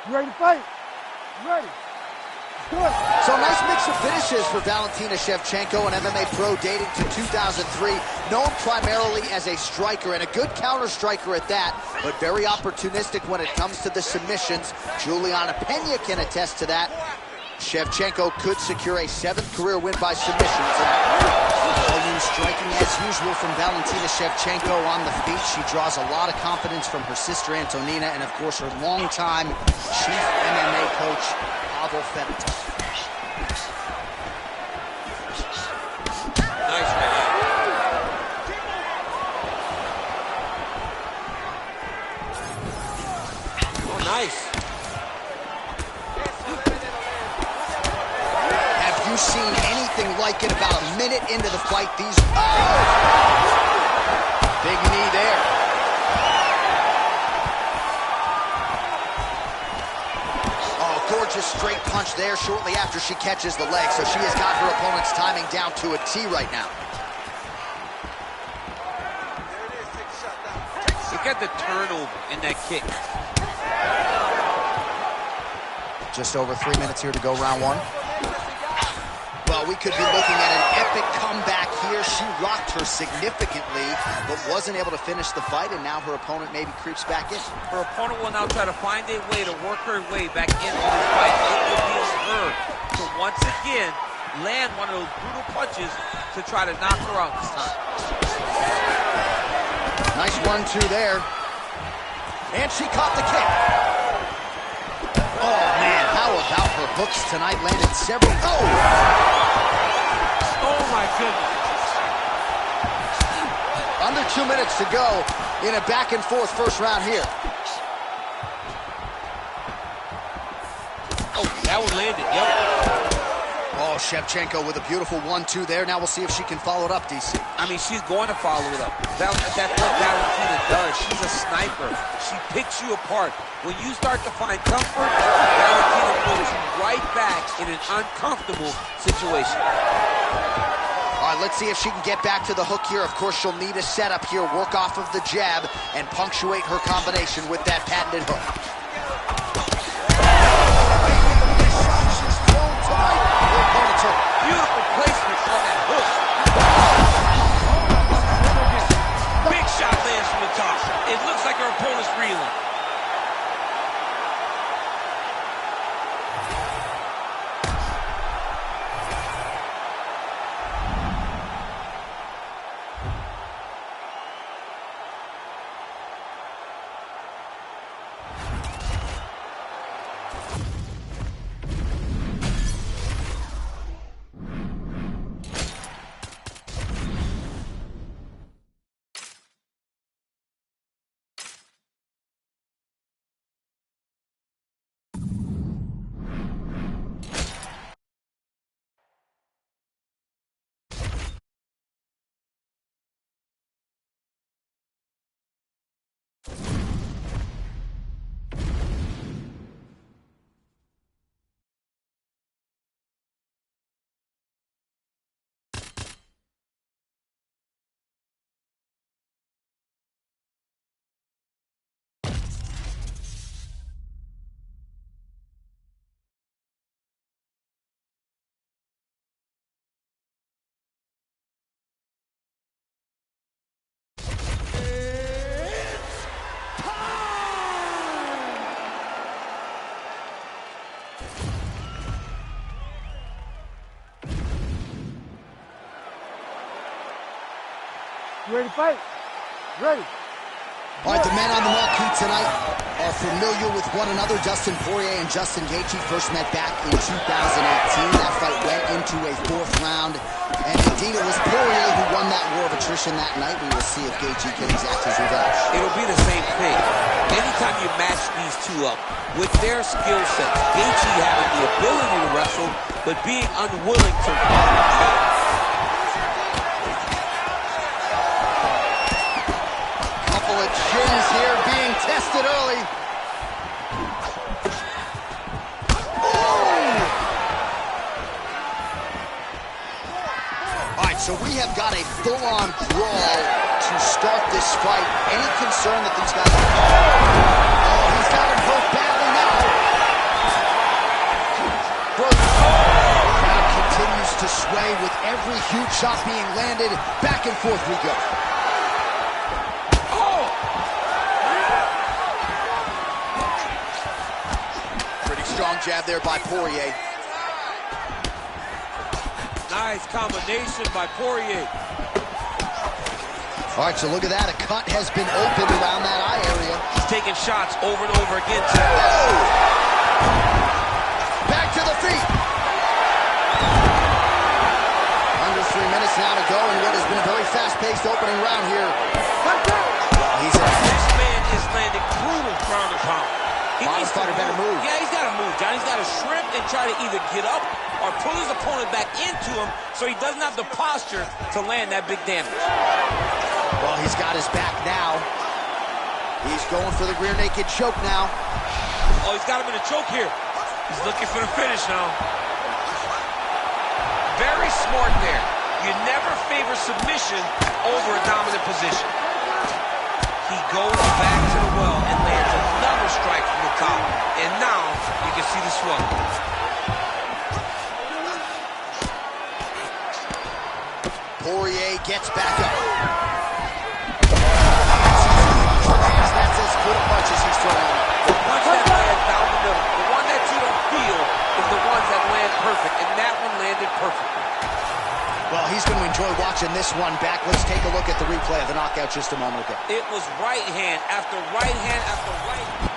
You ready to fight? Ready. Good. So a nice mix of finishes for Valentina Shevchenko, an MMA pro dating to 2003, known primarily as a striker and a good counter striker at that, but very opportunistic when it comes to the submissions. Juliana Pena can attest to that. Shevchenko could secure a 7th career win by submissions. Volume striking as usual from Valentina Shevchenko on the feet. She draws a lot of confidence from her sister Antonina and, of course, her longtime chief MMA coach, Pavel Fedotov. Nice right hand. Oh, nice. Have you seen anything like it about a minute into the fight? These... Oh! Big knee there. Oh, gorgeous straight punch punch there shortly after she catches the leg, so she has got her opponent's timing down to a T right now. Look at the turnover in that kick. Just over 3 minutes here to go, round one. Well, we could be looking at an epic comeback here. She rocked her significantly, but wasn't able to finish the fight, and now her opponent maybe creeps back in. Her opponent will now try to find a way to work her way back into this fight. It will be on her to once again land one of those brutal punches to try to knock her out this time. Nice 1-2 there. And she caught the kick. Oh, man, how about her hooks tonight? Landed several. Oh! Oh, my goodness. Under 2 minutes to go in a back-and-forth first round here. Oh, that one landed, yep. Oh, Shevchenko with a beautiful 1-2 there. Now we'll see if she can follow it up, DC. I mean, she's going to follow it up. That's what Valentina does. She's a sniper. She picks you apart. When you start to find comfort, Valentina puts you right back in an uncomfortable situation. All right, let's see if she can get back to the hook here. Of course, she'll need a setup here, work off of the jab, and punctuate her combination with that patented hook. Beautiful placement on that hook. Big shot lands from the top. It looks like her opponent's reeling. You ready to fight? Ready. All right, the men on the marquee tonight are familiar with one another. Dustin Poirier and Justin Gaethje first met back in 2018. That fight went into a fourth round, and indeed it was Poirier who won that war of attrition that night. We will see if Gaethje can exact his revenge. It'll be the same thing. Anytime you match these two up with their skill sets, Gaethje having the ability to wrestle, but being unwilling to Chins here being tested early. All right, so we have got a full-on brawl to start this fight. Any concern that these guys... Oh, he's got him both badly now. Crowd continues to sway with every huge shot being landed. Back and forth we go. Strong jab there by Poirier. Nice combination by Poirier. All right, so look at that. A cut has been opened around that eye area. He's taking shots over and over again, too. Oh! Back to the feet. Under 3 minutes now to go in what has been a very fast-paced opening round here. This man is landing brutal ground and pound. Modern fighter better move. Yeah, he's got to move, John. He's got to shrimp and try to either get up or pull his opponent back into him so he doesn't have the posture to land that big damage. Well, he's got his back now. He's going for the rear naked choke now. Oh, he's got him in a choke here. He's looking for the finish now. Very smart there. You never favor submission over a dominant position. He goes back to the well and lands another strike from the top. And now you can see the swelling. Poirier gets back up. That's as good a punch as he's throwing. The punch that lands down the middle, the one that you don't feel, is the ones that land perfect, and that one landed perfectly. Well, he's going to enjoy watching this one back. Let's take a look at the replay of the knockout just a moment ago. It was right hand after right hand after right hand.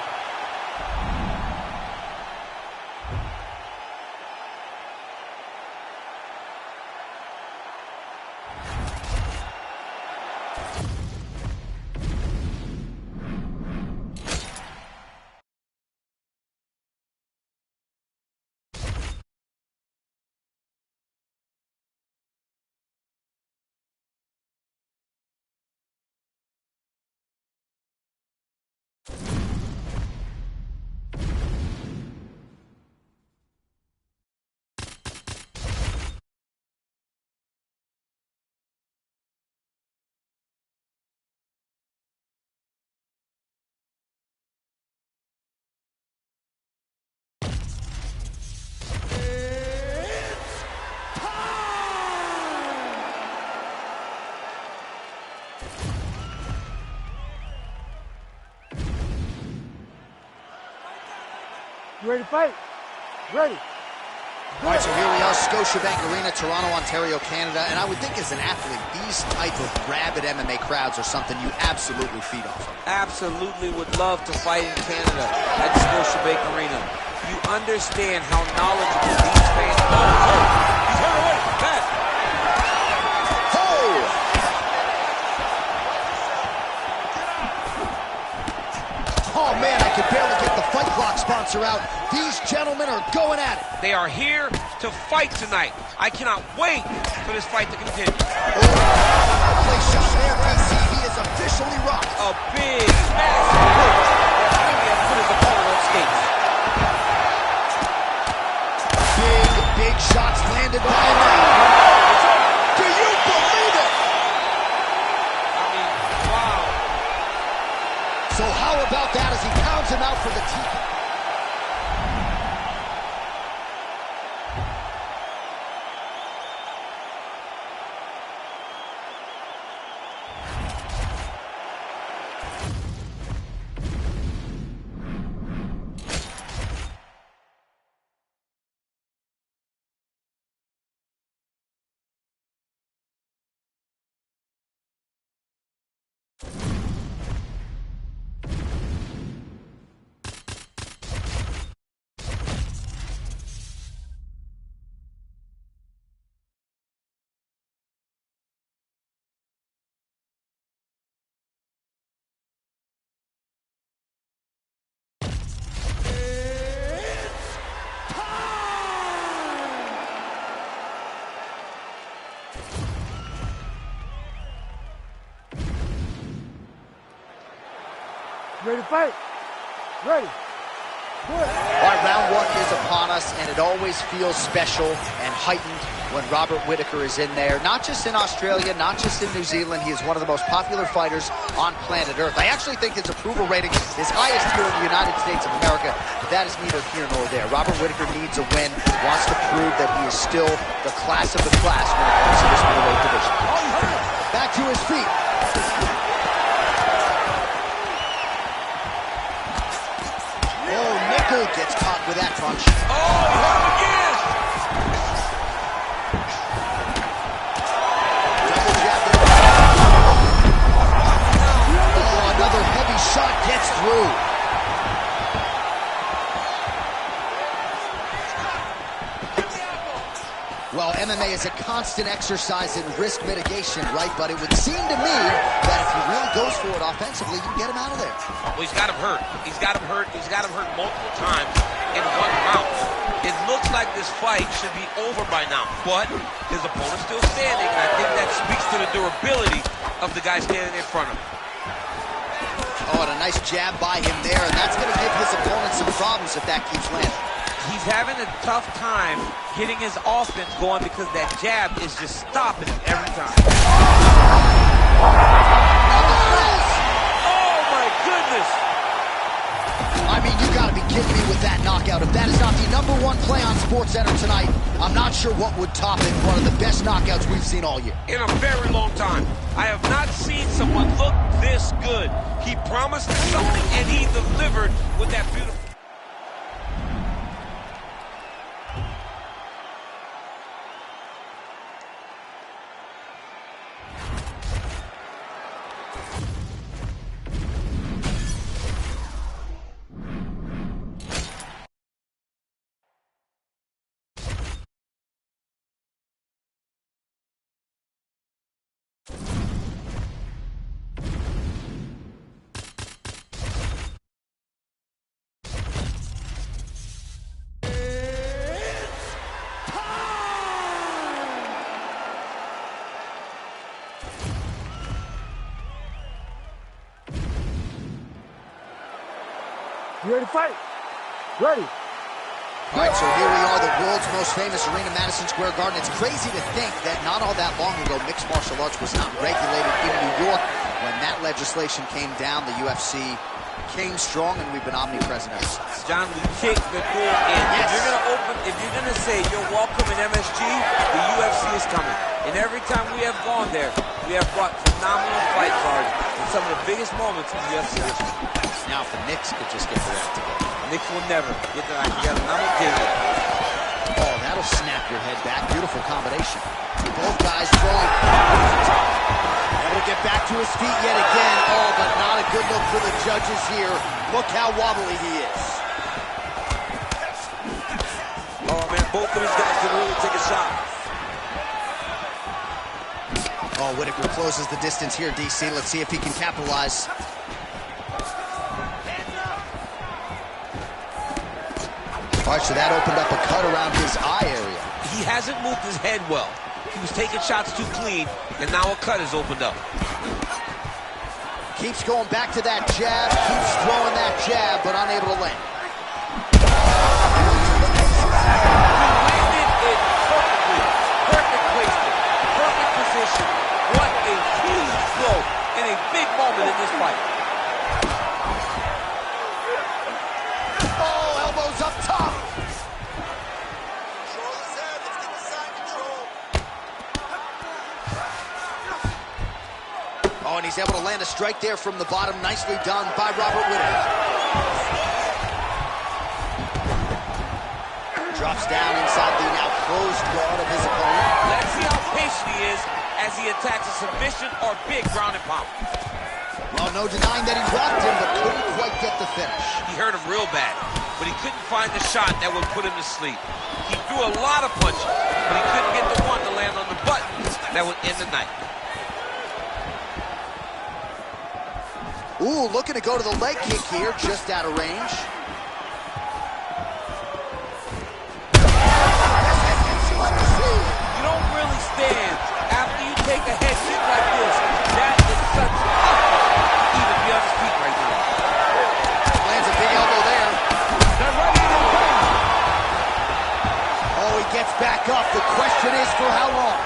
You ready to fight? Ready. All right, so here we are, Scotiabank Arena, Toronto, Ontario, Canada. And I would think as an athlete, these type of rabid MMA crowds are something you absolutely feed off of. Absolutely would love to fight in Canada at Scotiabank Arena. You understand how knowledgeable these fans are. He's hurt away. Back. Oh, man, I could barely get the Fight Block sponsor out. These gentlemen are going at it. They are here to fight tonight. I cannot wait for this fight to continue. Play shot there, DC. He is officially rocked. A big, massive push that really has put his opponent on skates. Big shots landed by him. Do you believe it? I mean, wow. So how about that as he pounds him out for the TK? You ready to fight? Ready. Good. All right, round one is upon us, and it always feels special and heightened when Robert Whittaker is in there. Not just in Australia, not just in New Zealand. He is one of the most popular fighters on planet Earth. I actually think his approval rating is highest here in the United States of America, but that is neither here nor there. Robert Whittaker needs a win, wants to prove that he is still the class of the class when it comes to this middleweight division. Back to his feet. Gets caught with that punch. Oh, he hurt him again! Double jab there. Oh, another heavy shot gets through. Well, MMA is a constant exercise in risk mitigation, right? But it would seem to me that if he really goes for it offensively, you can get him out of there. Well, he's got him hurt. He's got him hurt. He's got him hurt multiple times in one round. It looks like this fight should be over by now, but his opponent's still standing, and I think that speaks to the durability of the guy standing in front of him. Oh, and a nice jab by him there, and that's going to give his opponent some problems if that keeps landing. He's having a tough time getting his offense going because that jab is just stopping him every time. Oh, my goodness. I mean, you gotta be kidding me with that knockout. If that is not the #1 play on SportsCenter tonight, I'm not sure what would top it. One of the best knockouts we've seen all year. In a very long time. I have not seen someone look this good. He promised something and he delivered with that beautiful. You ready to fight? Ready. All right, so here we are, the world's most famous arena, Madison Square Garden. It's crazy to think that not all that long ago, mixed martial arts was not regulated in New York. When that legislation came down, the UFC came strong, and we've been omnipresent ever since. John, we kicked the door in. Yes. If you're gonna say you're welcome in MSG, the UFC is coming. And every time we have gone there, we have brought phenomenal fight cards and some of the biggest moments in UFC history. Now, if the Knicks could just get their act together. Knicks will never get their act together. Not with David. Oh, that'll snap your head back. Beautiful combination. Both guys throwing. Able to get back to his feet yet again. Oh, but not a good look for the judges here. Look how wobbly he is. Oh, man, both of these guys can really take a shot. Oh, Whittaker closes the distance here, DC. Let's see if he can capitalize. All right, so that opened up a cut around his eye area. He hasn't moved his head well. He was taking shots too clean, and now a cut has opened up. Keeps going back to that jab, keeps throwing that jab, but unable to land. Landed it perfectly. Perfect placement. Perfect position. What a huge blow and a big moment in this fight. Oh, elbows up top. Oh, and he's able to land a strike there from the bottom. Nicely done by Robert Whittaker. Drops down inside the now closed guard of his opponent. Let's see how patient he is as he attacks a submission or big ground and pound. Well, no denying that he rocked him, but couldn't quite get the finish. He hurt him real bad, but he couldn't find the shot that would put him to sleep. He threw a lot of punches, but he couldn't get the one to land on the button that would end the night. Ooh, looking to go to the leg kick here, just out of range. You don't really stand after you take a head kick like this. That is such even be on his feet right now. Lands a big elbow there. They're ready to fight. Oh, he gets back up. The question is for how long?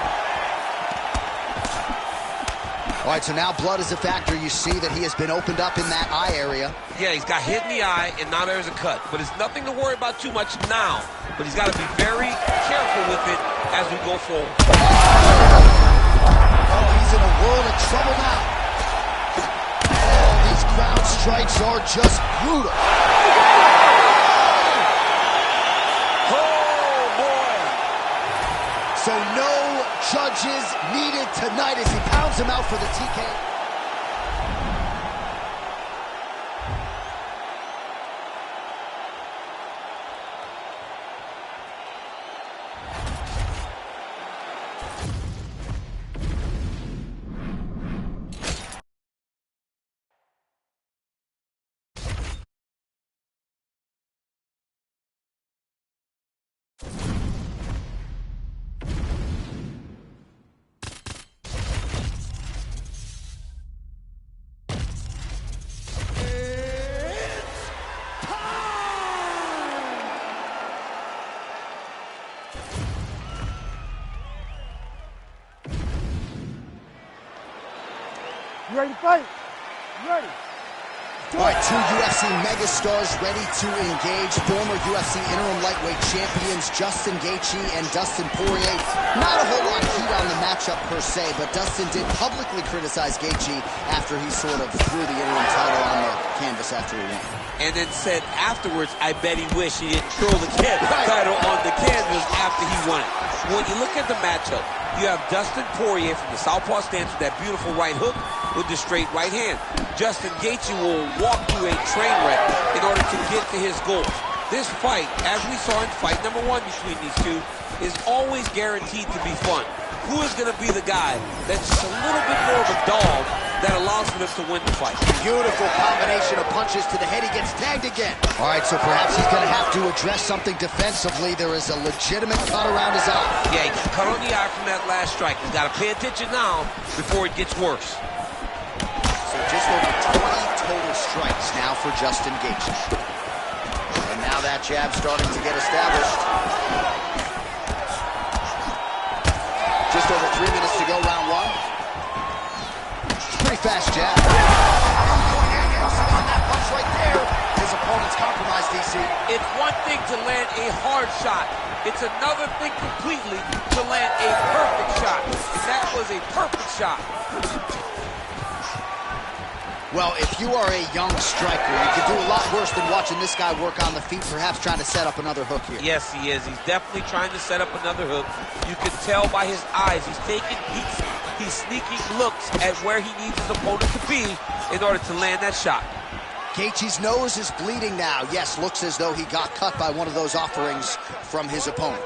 All right, so now blood is a factor. You see that he has been opened up in that eye area. Yeah, he's got hit in the eye, and now there's a cut. But it's nothing to worry about too much now. But he's got to be very careful with it as we go forward. Oh, he's in a world of trouble now. Oh, these ground strikes are just brutal. Oh, boy. So no judges needed tonight as he pounds him out for the TK. ready to fight? Ready. All right, two UFC megastars ready to engage. Former UFC interim lightweight champions Justin Gaethje and Dustin Poirier. Not a whole lot of heat on the matchup per se, but Dustin did publicly criticize Gaethje after he sort of threw the interim title on the canvas after he won. And then said afterwards, I bet he wished he didn't throw the title on the canvas after he won it. When you look at the matchup, you have Dustin Poirier from the southpaw stance with that beautiful right hook with the straight right hand. Justin Gaethje will walk through a train wreck in order to get to his goal. This fight, as we saw in fight number 1 between these two, is always guaranteed to be fun. Who is going to be the guy that's just a little bit more of a dog that allows for them to win the fight? Beautiful combination of punches to the head. He gets tagged again. All right, so perhaps he's going to have to address something defensively. There is a legitimate cut around his eye. Yeah, he got cut on the eye from that last strike. He's got to pay attention now before it gets worse. So just over 20 total strikes now for Justin Gaethje. And now that jab starting to get established. Just over 3 minutes to go, round 1. Pretty fast jab. On that punch right there, his opponent's compromised, DC. It's one thing to land a hard shot. It's another thing completely to land a perfect shot. And that was a perfect shot. Well, if you are a young striker, you could do a lot worse than watching this guy work on the feet, perhaps trying to set up another hook here. Yes, he is. He's definitely trying to set up another hook. You can tell by his eyes. He's taking peeks. He's sneaking looks at where he needs his opponent to be in order to land that shot. Gaethje's nose is bleeding now. Yes, looks as though he got cut by one of those offerings from his opponent.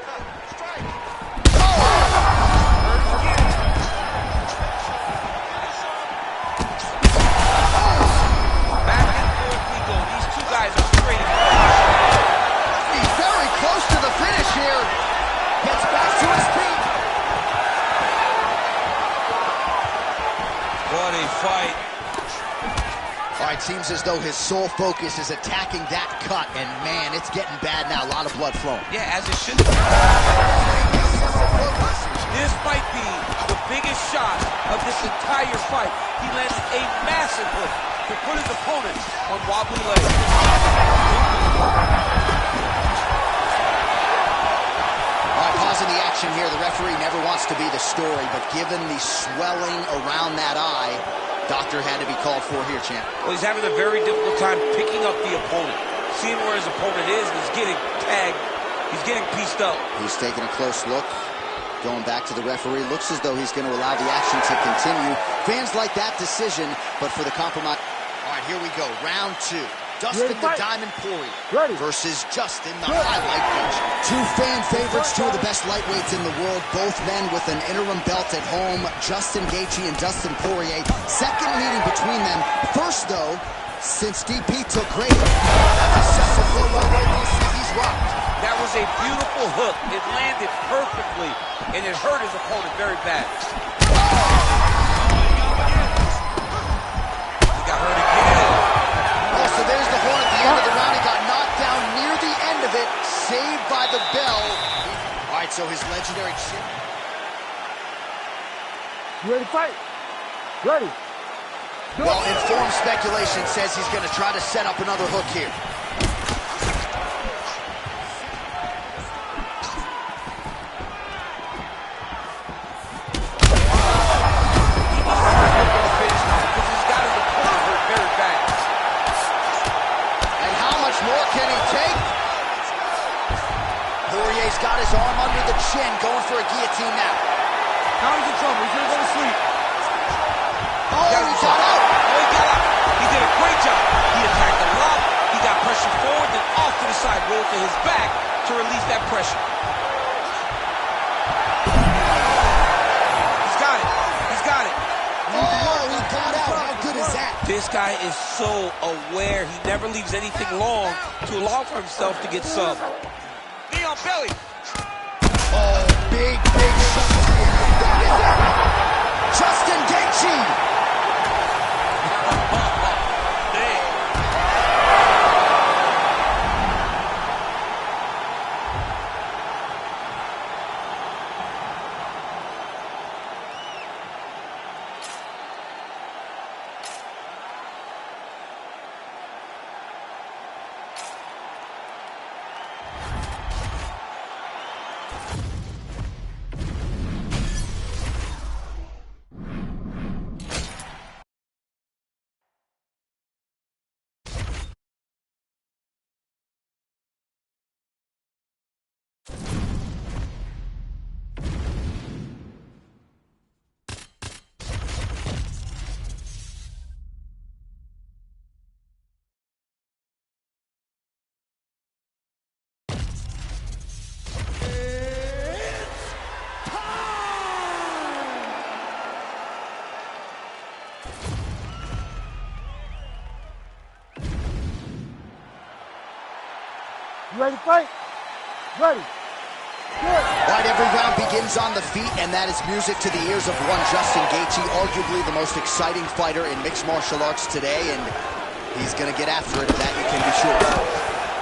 Fight. All right, seems as though his sole focus is attacking that cut, and man, it's getting bad now. A lot of blood flowing. Yeah, as it should be. This might be the biggest shot of this entire fight. He landed a massive hook to put his opponent on wobbly legs. All right, pausing the action here. The referee never wants to be the story, but given the swelling around that eye, doctor had to be called for here, champ. Well, he's having a very difficult time picking up the opponent, seeing where his opponent is, and he's getting tagged. He's getting pieced up. He's taking a close look, going back to the referee. Looks as though he's going to allow the action to continue. Fans like that decision, but for the compromise. All right, here we go. Round 2. Dustin the Diamond Poirier versus Justin the Highlight Gaethje. Two fan favorites, two of the best lightweights in the world, both men with an interim belt at home. Justin Gaethje and Dustin Poirier. Second meeting between them. First, though, since DP took great. He's rocked. That was a beautiful hook. It landed perfectly, and it hurt his opponent very bad. He got hurt again. So there's the horn at the end of the round. He got knocked down near the end of it, saved by the bell. All right, so his legendary chin. You ready to fight? Ready. Go. Well, informed speculation says he's going to try to set up another hook here. Poirier's got his arm under the chin, going for a guillotine now. Now he's in trouble. He's gonna go to sleep. Oh, he got out. He got out. He did a great job. He attacked the lock. He got pressure forward, then off to the side, rolled to his back to release that pressure. He's got it. He's got it. Oh, he got out. How good is that? This guy is so aware. He never leaves anything long to allow for himself to get subbed. Knee on belly. Oh, big shot. That is it. Justin Gaethje. You ready to fight? Ready. Good. All right, every round begins on the feet, and that is music to the ears of one Justin Gaethje, arguably the most exciting fighter in mixed martial arts today, and he's going to get after it, that you can be sure.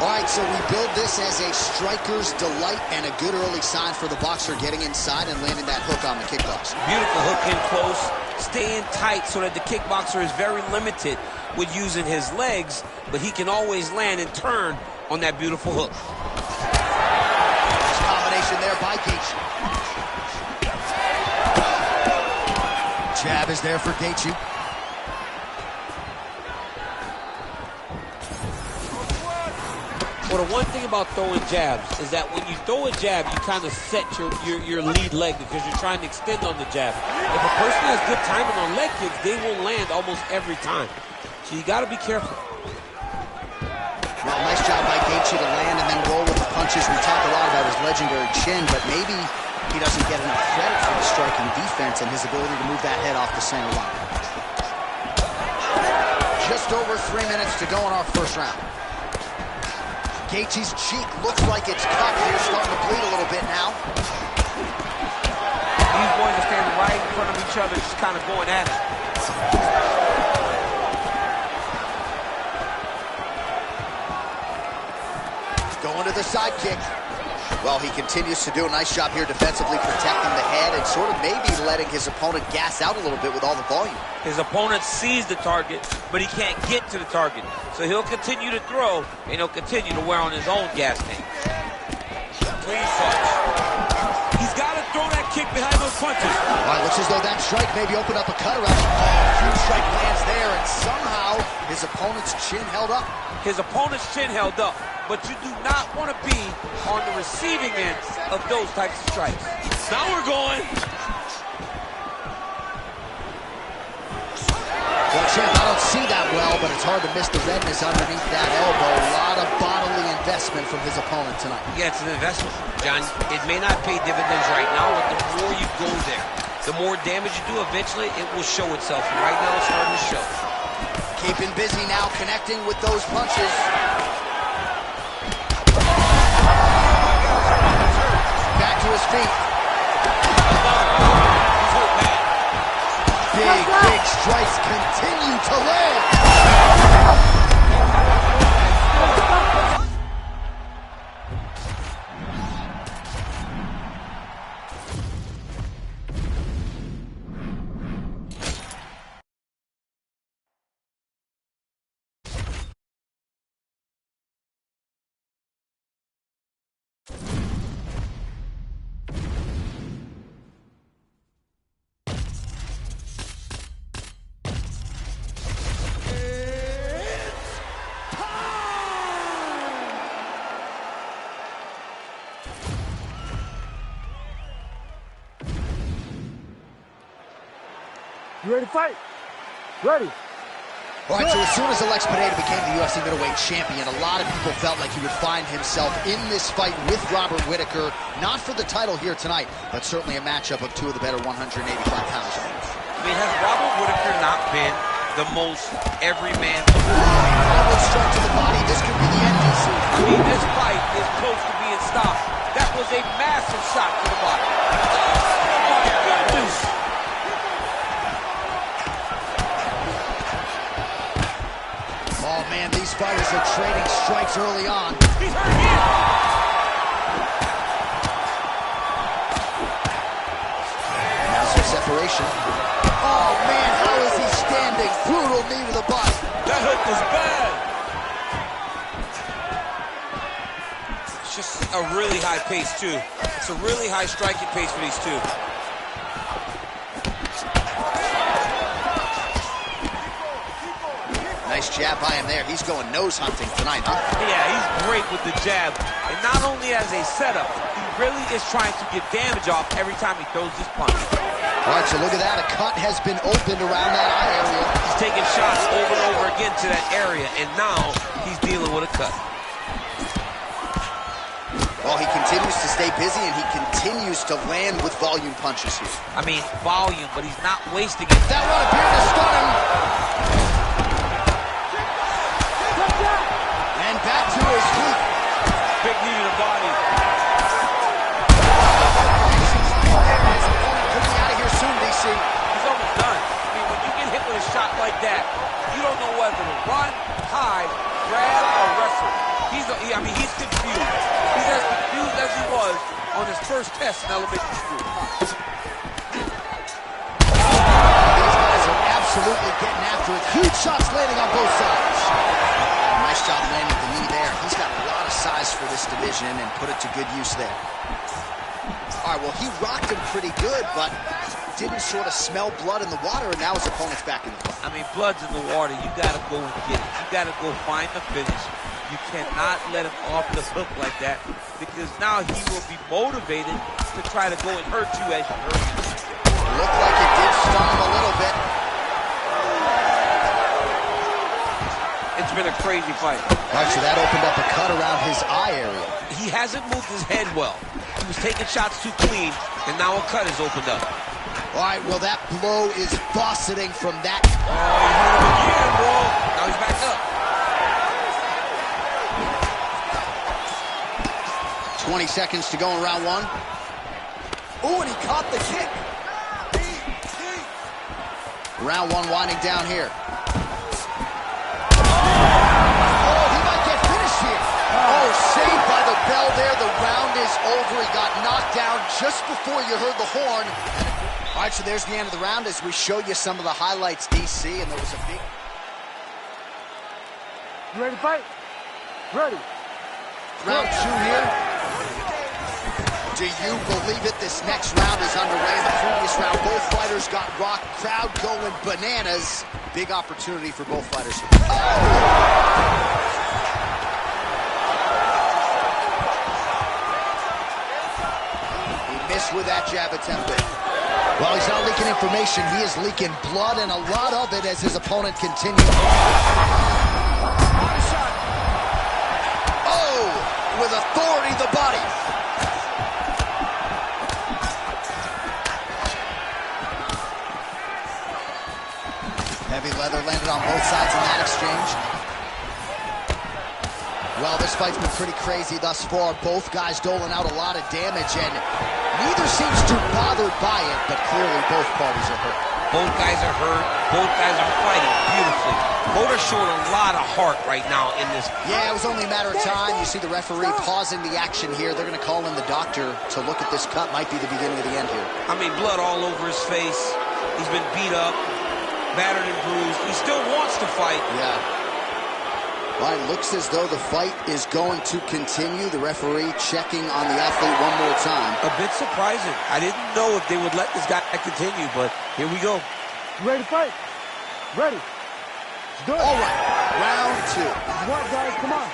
All right, so we build this as a striker's delight and a good early sign for the boxer getting inside and landing that hook on the kickboxer. Beautiful hook in close, staying tight so that the kickboxer is very limited with using his legs, but he can always land and turn on that beautiful hook. Nice combination there by Gaethje. Jab is there for Gaethje. Well, the one thing about throwing jabs is that when you throw a jab, you kind of set your lead leg because you're trying to extend on the jab. If a person has good timing on leg kicks, they will land almost every time. So you got to be careful. Well, nice job by Gaethje to land and then roll with the punches. We talk a lot about his legendary chin, but maybe he doesn't get enough credit for the striking defense and his ability to move that head off the center line. Just over 3 minutes to go in our first round. Gaethje's cheek looks like it's cut here, starting to bleed a little bit now. These boys are standing right in front of each other, just kind of going at it. Going to the side kick. Well, he continues to do a nice job here defensively, protecting the head and sort of maybe letting his opponent gas out a little bit with all the volume. His opponent sees the target, but he can't get to the target. So he'll continue to throw, and he'll continue to wear on his own gas tank. Clean punch. He's got to throw that kick behind those punches. All right, looks as though that strike maybe opened up a cut around. Oh, huge strike lands there, and somehow his opponent's chin held up. His opponent's chin held up, but you do not want to be on the receiving end of those types of strikes. Now we're going. Well, champ, I don't see that well, but it's hard to miss the redness underneath that elbow. A lot of bodily investment from his opponent tonight. Yeah, it's an investment, John. It may not pay dividends right now, but the more you go there, the more damage you do, eventually it will show itself. And right now it's starting to show. Keeping busy now, connecting with those punches. Back to his feet. Big strikes continue to land. You ready to fight? Ready. All right, so as soon as Alex Pineda became the UFC middleweight champion, a lot of people felt like he would find himself in this fight with Robert Whittaker, not for the title here tonight, but certainly a matchup of two of the better 185 pounds. I mean, has Robert Whittaker not been the most everyman? Forward strike to the body. This could be the end, DC. I mean, this fight is close to being stopped. That was a massive shot to the body. Oh, my goodness. Oh, man, these fighters are trading strikes early on. He's hurt again. Now some separation. Oh, man, how is he standing? Brutal knee to the body. That hook was bad. It's just a really high pace, too. It's a really high striking pace for these two. Nice jab by him there. He's going nose hunting tonight, huh? Yeah, he's great with the jab. And not only as a setup, he really is trying to get damage off every time he throws this punch. All right, so look at that. A cut has been opened around that eye area. He's taking shots over and over again to that area, and now he's dealing with a cut. Well, he continues to stay busy, and he continues to land with volume punches here. I mean, volume, but he's not wasting it. That one appeared to stun him. And back to his feet. like that, you don't know whether to run, hide, grab, or wrestle. He's confused. He's as confused as he was on his first test in elementary school. These guys are absolutely getting after it. Huge shots landing on both sides. Nice job landing the knee there. He's got a lot of size for this division and put it to good use there. All right, well, he rocked him pretty good, but didn't sort of smell blood in the water, and now his opponent's back in the fight. I mean, blood's in the water. You got to go and get it. You got to go find the finish. You cannot let him off the hook like that, because now he will be motivated to try to go and hurt you as you hurt him. Looked like it did stun him a little bit. It's been a crazy fight. All right, so that opened up a cut around his eye area. He hasn't moved his head well. He was taking shots too clean, and now a cut has opened up. All right, well, that blow is fauceting from that. Oh, he hurt him again, bro. Now he's back up. 20 seconds to go in round one. Oh, and he caught the kick. Round one winding down here. Oh, he might get finished here. Oh, saved by the bell there. The round is over. He got knocked down just before you heard the horn. All right, so there's the end of the round as we show you some of the highlights, DC, and there was a big... You ready to fight? Ready. Round two here. Do you believe it? This next round is underway. In the previous round, both fighters got rocked. Crowd going bananas. Big opportunity for both fighters. Oh! He missed with that jab attempt. Well, he's not leaking information. He is leaking blood, and a lot of it as his opponent continues. Oh! With authority, the body. Heavy leather landed on both sides in that exchange. Well, this fight's been pretty crazy thus far. Both guys doling out a lot of damage, and neither seems too bothered by it, but clearly both parties are hurt. Both guys are hurt. Both guys are fighting beautifully. Both are showing a lot of heart right now in this. Yeah, it was only a matter of time. You see the referee pausing the action here. They're going to call in the doctor to look at this cut. Might be the beginning of the end here. I mean, blood all over his face. He's been beat up, battered and bruised. He still wants to fight. Yeah. Well, it looks as though the fight is going to continue. The referee checking on the athlete one more time. A bit surprising. I didn't know if they would let this guy continue, but here we go. You ready to fight? Ready. Let's do it. All right, round two. What, guys? Come on.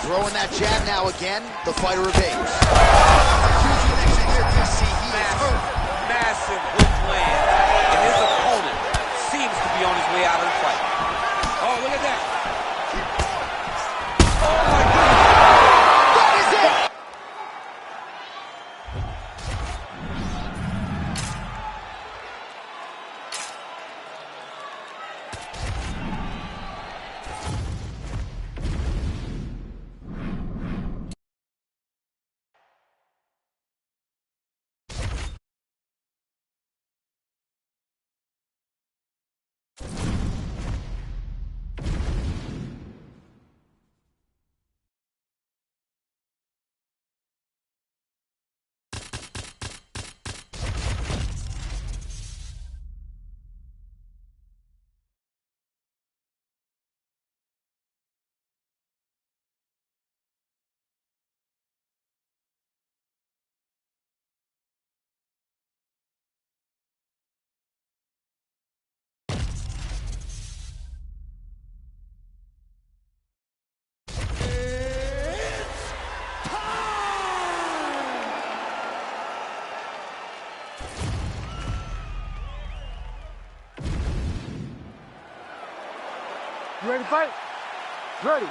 Throwing that jab now again. The fighter evades. Huge connection here, DC. He is hurt. Massive hook land, and his opponent seems to be on his way out of the fight. Oh, look at that. Oh, my goodness. That is it. You ready to fight? Ready.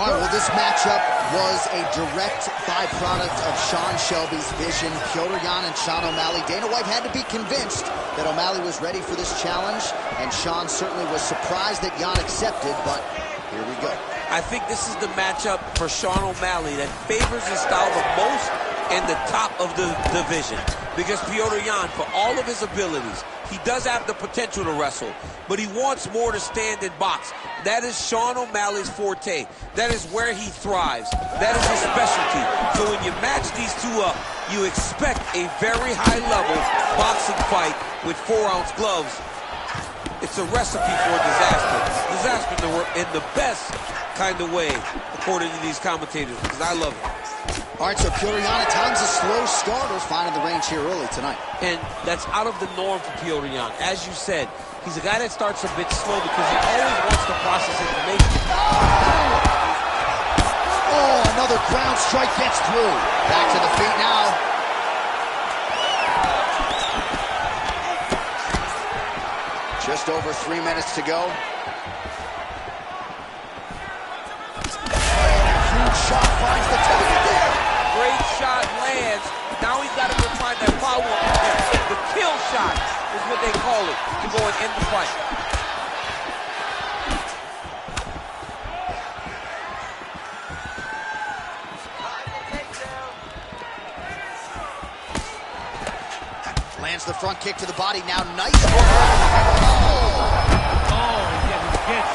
All right, well, this matchup was a direct byproduct of Sean Shelby's vision. Petr Yan and Sean O'Malley. Dana White had to be convinced that O'Malley was ready for this challenge, and Sean certainly was surprised that Yan accepted, but here we go. I think this is the matchup for Sean O'Malley that favors his style the most in the top of the division. because Petr Yan, for all of his abilities, he does have the potential to wrestle, but he wants more to stand and box. That is Sean O'Malley's forte. That is where he thrives. That is his specialty. So when you match these two up, you expect a very high-level boxing fight with 4-ounce gloves. It's a recipe for disaster. Disaster in the best kind of way, according to these commentators, because I love it. All right, so Petr Yan at times a slow starter, finding the range here early tonight. And that's out of the norm for Petr Yan. As you said, he's a guy that starts a bit slow because he always wants to process information. Oh, another ground strike gets through. Back to the feet now. Just over 3 minutes to go. Huge shot finds the target there. Great shot lands. Now he's got to go find that follow-up. The kill shot is what they call it to go and end the fight. Lands the front kick to the body. Now nice. Oh, he's getting his hits.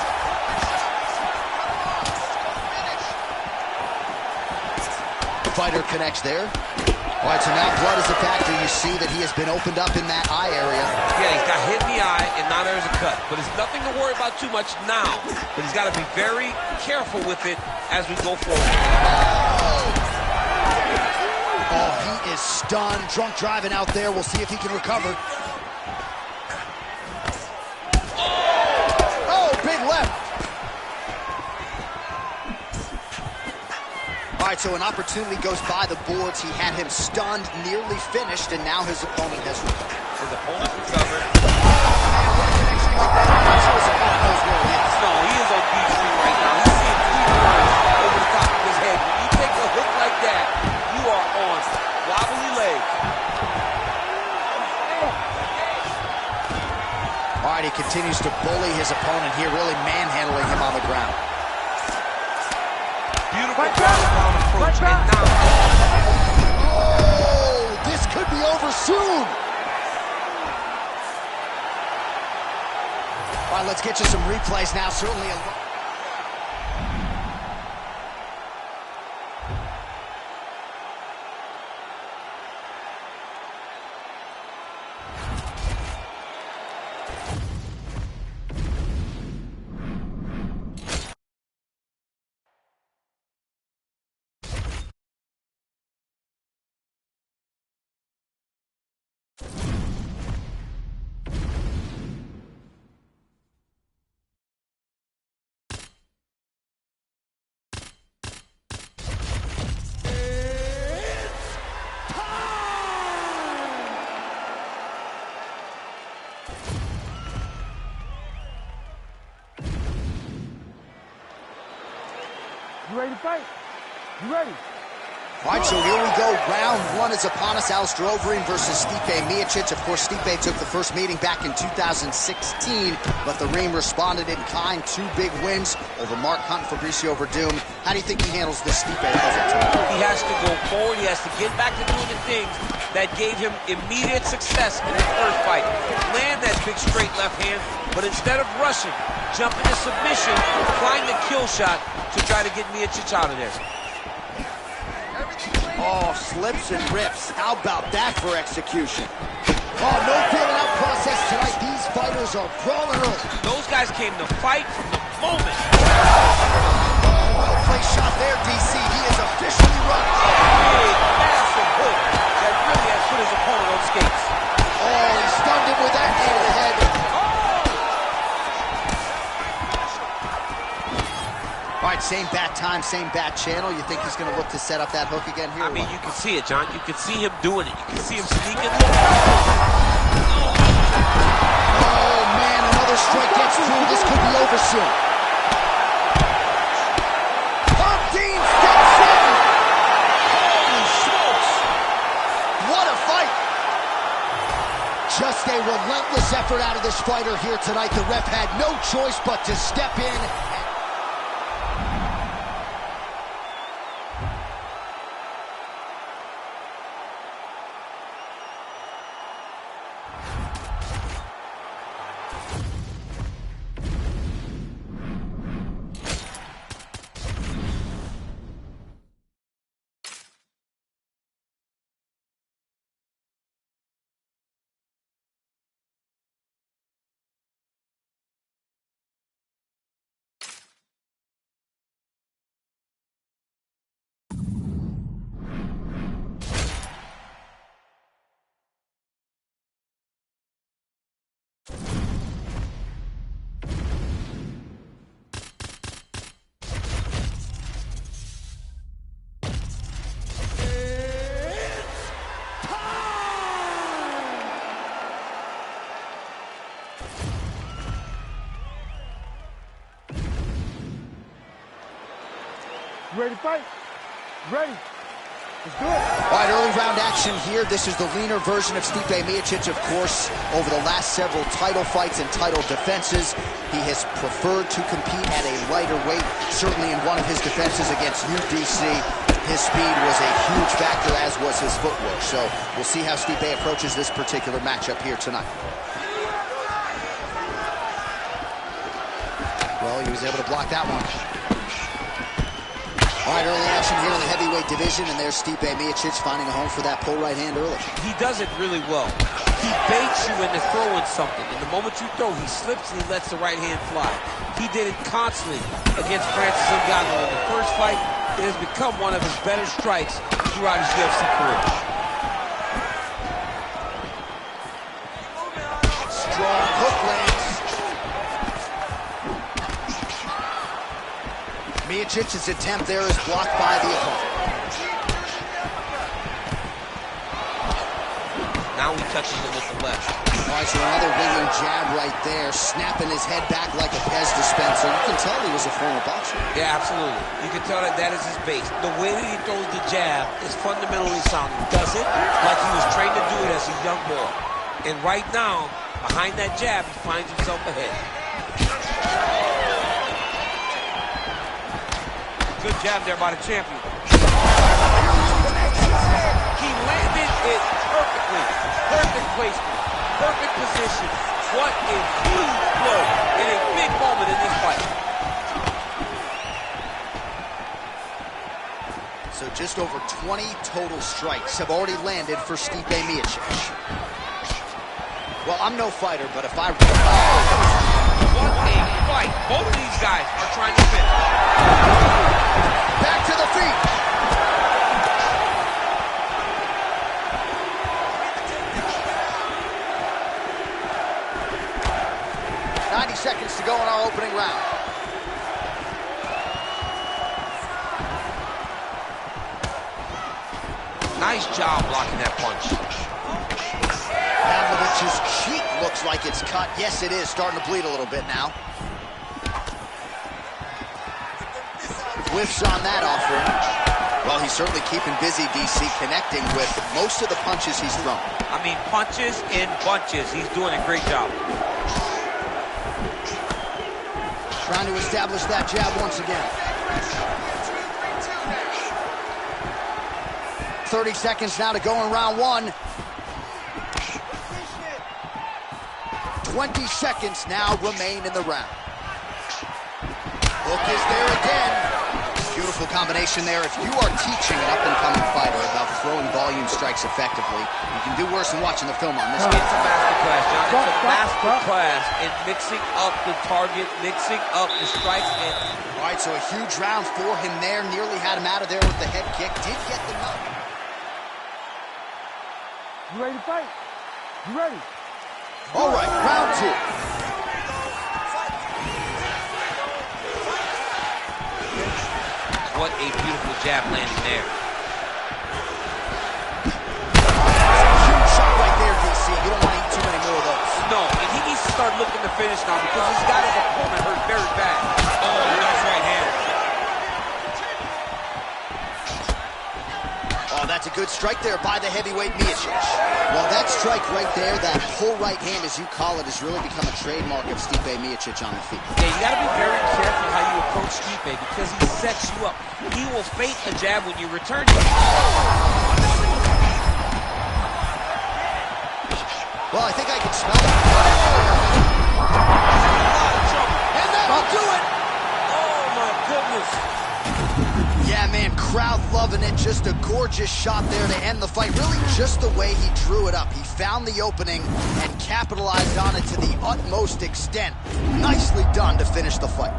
Fighter connects there. All right, so now blood is a factor. You see that he has been opened up in that eye area. Yeah, he's got hit in the eye, and now there's a cut. But it's nothing to worry about too much now. But he's got to be very careful with it as we go forward. Oh, he is stunned. Drunk driving out there. We'll see if he can recover. Oh, big left. All right, so an opportunity goes by the boards. He had him stunned, nearly finished, and now his opponent has recovered. His opponent recovered. No, he is on beat street right now. He's seeing 3 points over the top of his head. When you take a hook like that, you are on wobbly legs. All right, he continues to bully his opponent here, really manhandling him on the ground. Beautiful ground approach, and now... Oh, this could be over soon. All right, let's get you some replays now. Certainly a... You ready to fight? You ready? All right, so here we go. Round 1 is upon us. Alistair Overeem versus Stipe Miocic. Of course, Stipe took the first meeting back in 2016, but the Reem responded in kind. 2 big wins over Mark Hunt and Fabricio Verdum. How do you think he handles this Stipe puzzle? He has to go forward. He has to get back to doing the things that gave him immediate success in his first fight. Land that big straight left hand, but instead of rushing, jump into submission, find the kill shot to try to get Miocic out of there. Oh, slips and rips. How about that for execution? Oh, no feeling out process tonight. These fighters are brawling early. Those guys came to fight from the moment. Well-placed shot there, DC. He is officially running. Big, massive hook that really has put his opponent on skates. Oh, he stunned him with that knee to the head. All right, same bat time, same bat channel. You think he's going to look to set up that hook again here? I mean, you can see it, John. You can see him doing it. You can see him sneaking. Oh, man, another strike gets through. This could be over soon. Herb Dean steps in. Holy smokes. What a fight. Just a relentless effort out of this fighter here tonight. The ref had no choice but to step in. You ready to fight? You ready? Let's do it. All right, early round action here. This is the leaner version of Stipe Miocic, of course. Over the last several title fights and title defenses, he has preferred to compete at a lighter weight. Certainly in one of his defenses against UDC, his speed was a huge factor, as was his footwork. So we'll see how Stipe approaches this particular matchup here tonight. Well, he was able to block that one. All right, early action here in the heavyweight division, and there's Stipe Miocic finding a home for that pull right hand early. He does it really well. He baits you into throwing something, and the moment you throw, he slips and he lets the right hand fly. He did it constantly against Francis Ngannou in the first fight. It has become one of his better strikes throughout his UFC career. Strong hook lands. Miocic's attempt there is blocked by the opponent. Now he touches it with the left. All right, so another winging jab right there, snapping his head back like a Pez dispenser. You can tell he was a former boxer. Yeah, absolutely. You can tell that that is his base. The way that he throws the jab is fundamentally sound. He does it like he was trained to do it as a young boy. And right now, behind that jab, he finds himself ahead. Good jab there by the champion. He landed it perfectly. Perfect placement. Perfect position. What a huge blow in a big moment in this fight. So just over 20 total strikes have already landed for Stipe Miocic. Well, I'm no fighter, but if I... What a fight. Both of these guys are trying to finish. Back to the feet. 90 seconds to go in our opening round. Nice job blocking that punch. Pavlovic's cheek looks like it's cut. Yes, it is. Starting to bleed a little bit now. Whiffs on that offering. Well, he's certainly keeping busy, DC, connecting with most of the punches he's thrown. I mean, punches in bunches. He's doing a great job. Trying to establish that jab once again. 30 seconds now to go in round one. 20 seconds now remain in the round. Hook is there again. Beautiful combination there. If you are teaching an up-and-coming fighter about throwing volume strikes effectively, you can do worse than watching the film on this. It's a masterclass, John. It's a masterclass in mixing up the target, mixing up the strikes. All right, so a huge round for him there. Nearly had him out of there with the head kick. Did get the knock. You ready to fight? You ready? All right, round two. What a beautiful jab landing there. Huge shot right there, DC. You don't want to eat too many more of those. No, and he needs to start looking to finish now because he's got his opponent hurt very bad. Oh, nice right hand. Oh, that's a good strike there by the heavyweight Miocic. Well, that strike right there, that full right hand, as you call it, has really become a trademark of Stipe Miocic on the feet. Yeah, you got to be very careful how you approach Stipe because he sets you up. He will feint a jab when you return it. Well, I think I can smell it. And that'll do it! Oh, my goodness. Yeah, man, crowd loving it. Just a gorgeous shot there to end the fight. Really just the way he drew it up. He found the opening and capitalized on it to the utmost extent. Nicely done to finish the fight.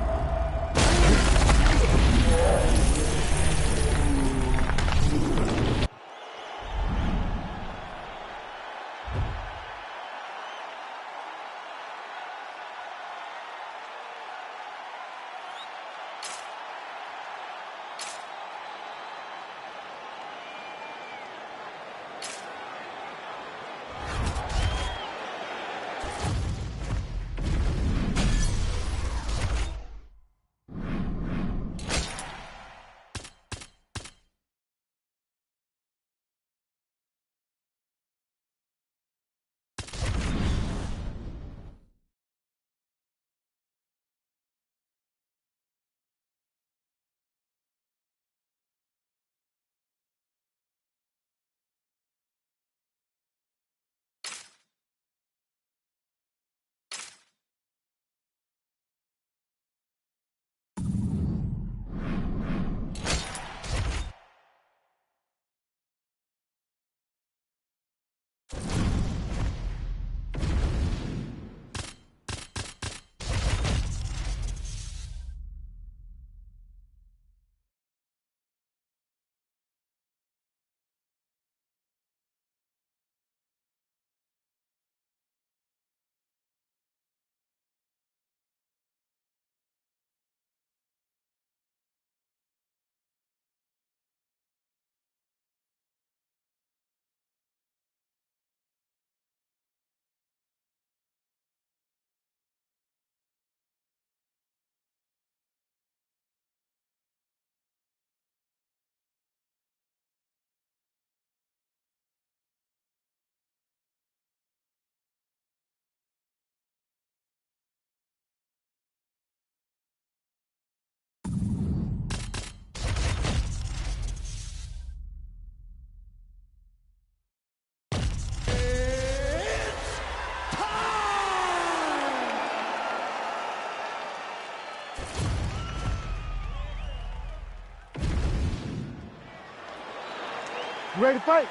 You ready to fight?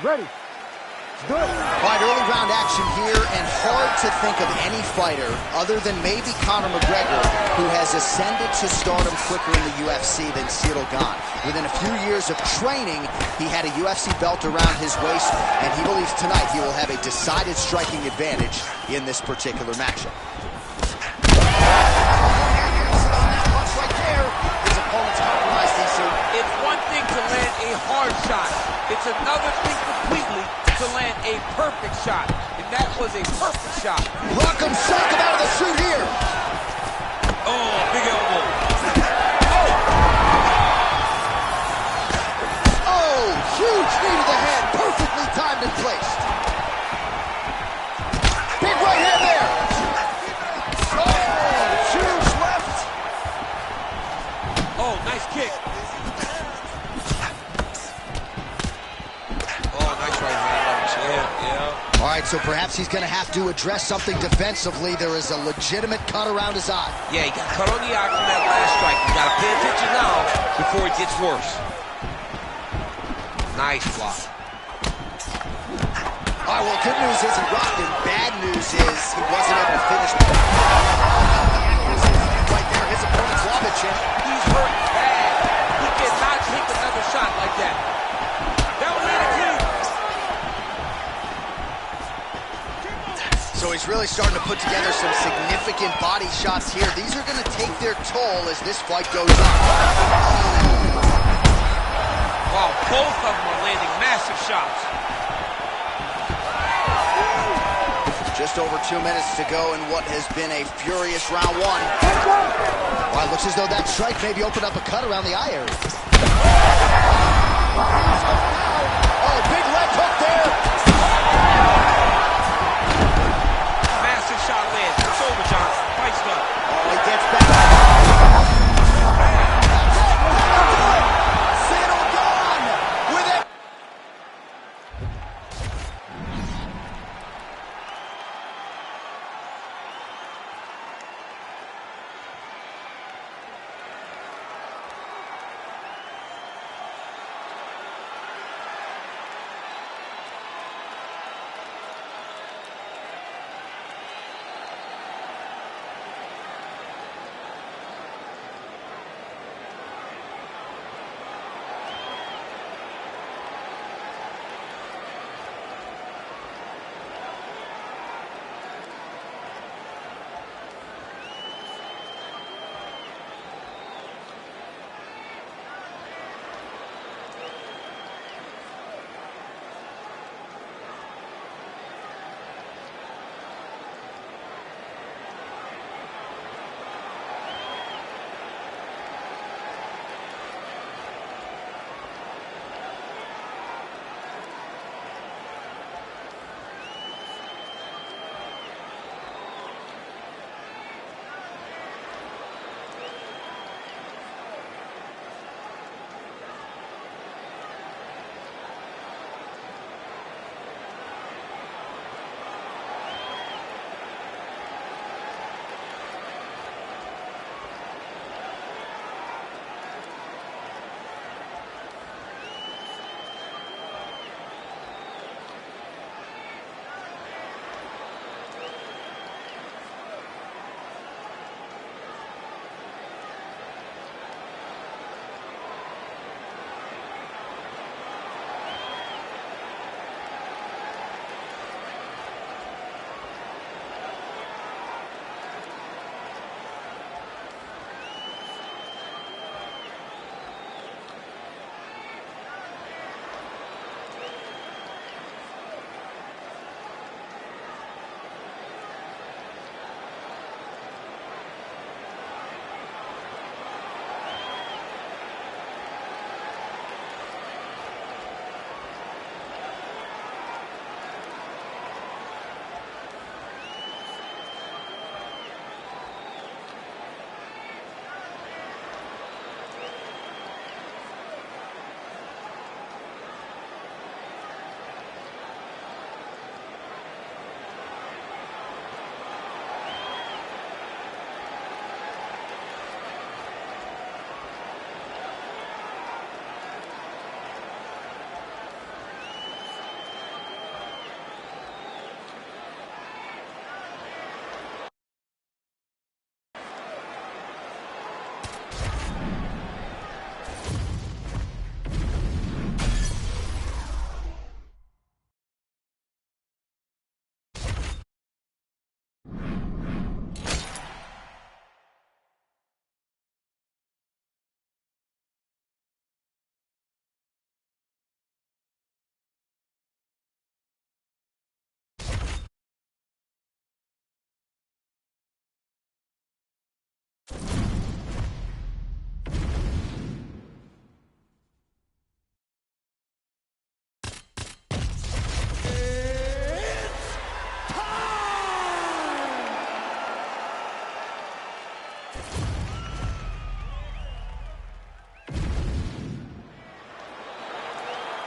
Ready. Let's do it. All right, early round action here, and hard to think of any fighter other than maybe Conor McGregor who has ascended to stardom quicker in the UFC than Ciryl Gane. Within a few years of training, he had a UFC belt around his waist, and he believes tonight he will have a decided striking advantage in this particular matchup. It's one thing to land a hard shot. It's another thing completely to land a perfect shot. And that was a perfect shot. Rock'em sock him out of the chute here. Oh, big elbow. Oh, huge knee to the head. Perfectly timed and placed. Big right hand there. Oh, huge left. Oh, nice kick. All right, so perhaps he's going to have to address something defensively. There is a legitimate cut around his eye. Yeah, he got cut on the eye from that last strike. You got to pay attention now before it gets worse. Nice block. All right, well, good news is he rocked him. Bad news is he wasn't able to finish. Right there, his opponent's lobbing chin. He's hurt bad. He cannot take another shot like that. That was really clean. So he's really starting to put together some significant body shots here. These are going to take their toll as this fight goes on. Wow, both of them are landing massive shots. Just over 2 minutes to go in what has been a furious round one. Well, it looks as though that strike maybe opened up a cut around the eye area. Oh, big leg hook there. Massive shot lands. It's over, John. Fight's done. Oh, he gets back. Ciryl Gane with it.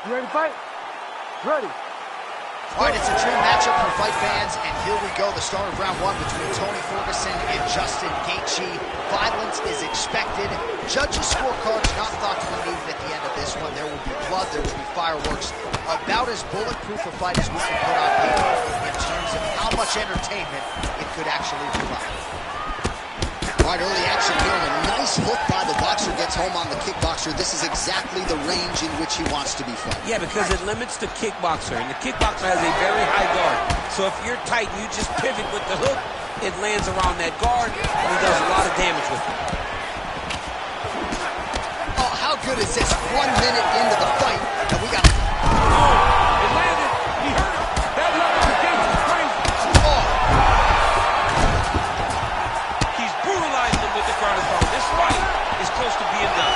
You ready to fight? Ready. All right, it's a dream matchup for fight fans, and here we go, the start of round one between Tony Ferguson and Justin Gaethje. Violence is expected. Judges' scorecards not thought to be needed at the end of this one. There will be blood, there will be fireworks. About as bulletproof a fight as we can put on paper in terms of how much entertainment it could actually provide. All right, early action here, and a nice hook by the boxer gets home on the kickboxer. This is exactly the range in which he wants to be fighting. Yeah, because it limits the kickboxer, and the kickboxer has a very high guard. So if you're tight and you just pivot with the hook, it lands around that guard, and he does a lot of damage with it. Oh, how good is this? 1 minute into the fight, and we got... Oh, it landed. He hurt him. That level of Gaethje is crazy. Oh. He's brutalizing him with the ground and pound. This fight is close to being done.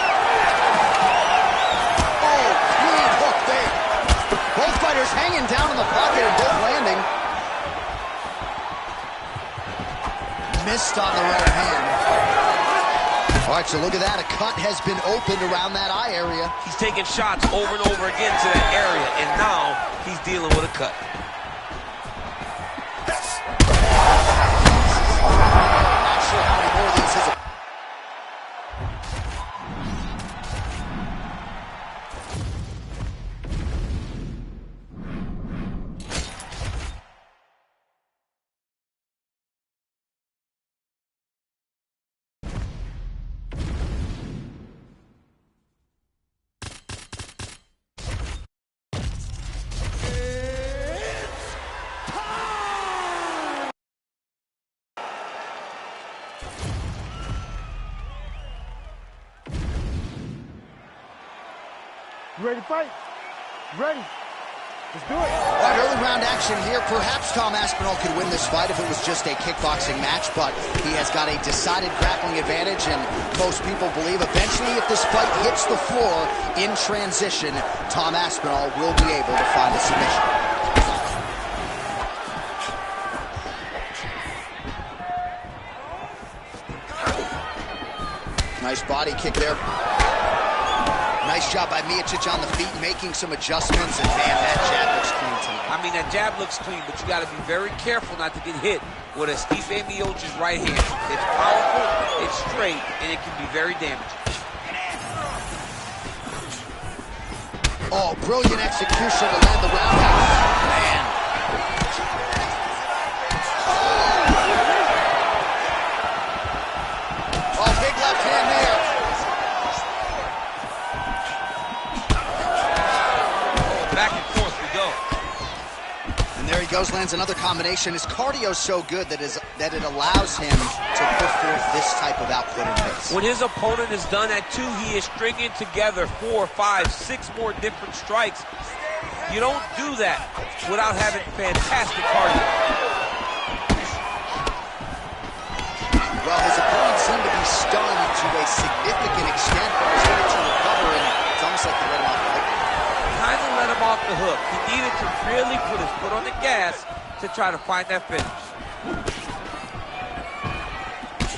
Oh, clean hook there. Both fighters hanging down in the pocket and both landing. Missed on the right hand. All right, so look at that. A cut has been opened around that eye area. He's taking shots over and over again to that area, and now he's dealing with a cut. Not sure how many more of these is. You ready to fight? Ready. Let's do it. All right, early round action here. Perhaps Tom Aspinall could win this fight if it was just a kickboxing match, but he has got a decided grappling advantage, and most people believe eventually if this fight hits the floor in transition, Tom Aspinall will be able to find a submission. Nice body kick there. Nice job by Miocic on the feet, making some adjustments, and man, that jab looks clean tonight. I mean, that jab looks clean, but you got to be very careful not to get hit with a Stipe Miocic's right hand. It's powerful, it's straight, and it can be very damaging. Oh, brilliant execution to land the roundhouse. Man. Oh, big left hand there. Back and forth we go. And there he goes, lands another combination. His cardio's so good that it allows him to put forth this type of output and pace. When his opponent is done at 2, he is stringing together 4, 5, 6 more different strikes. You don't do that without having fantastic cardio. Well, his opponent seemed to be stunned to a significant extent, but was able to recover, and it's almost like they let him off the hook. Kind of let him off the hook. He needed to really put his foot on the gas to try to find that finish.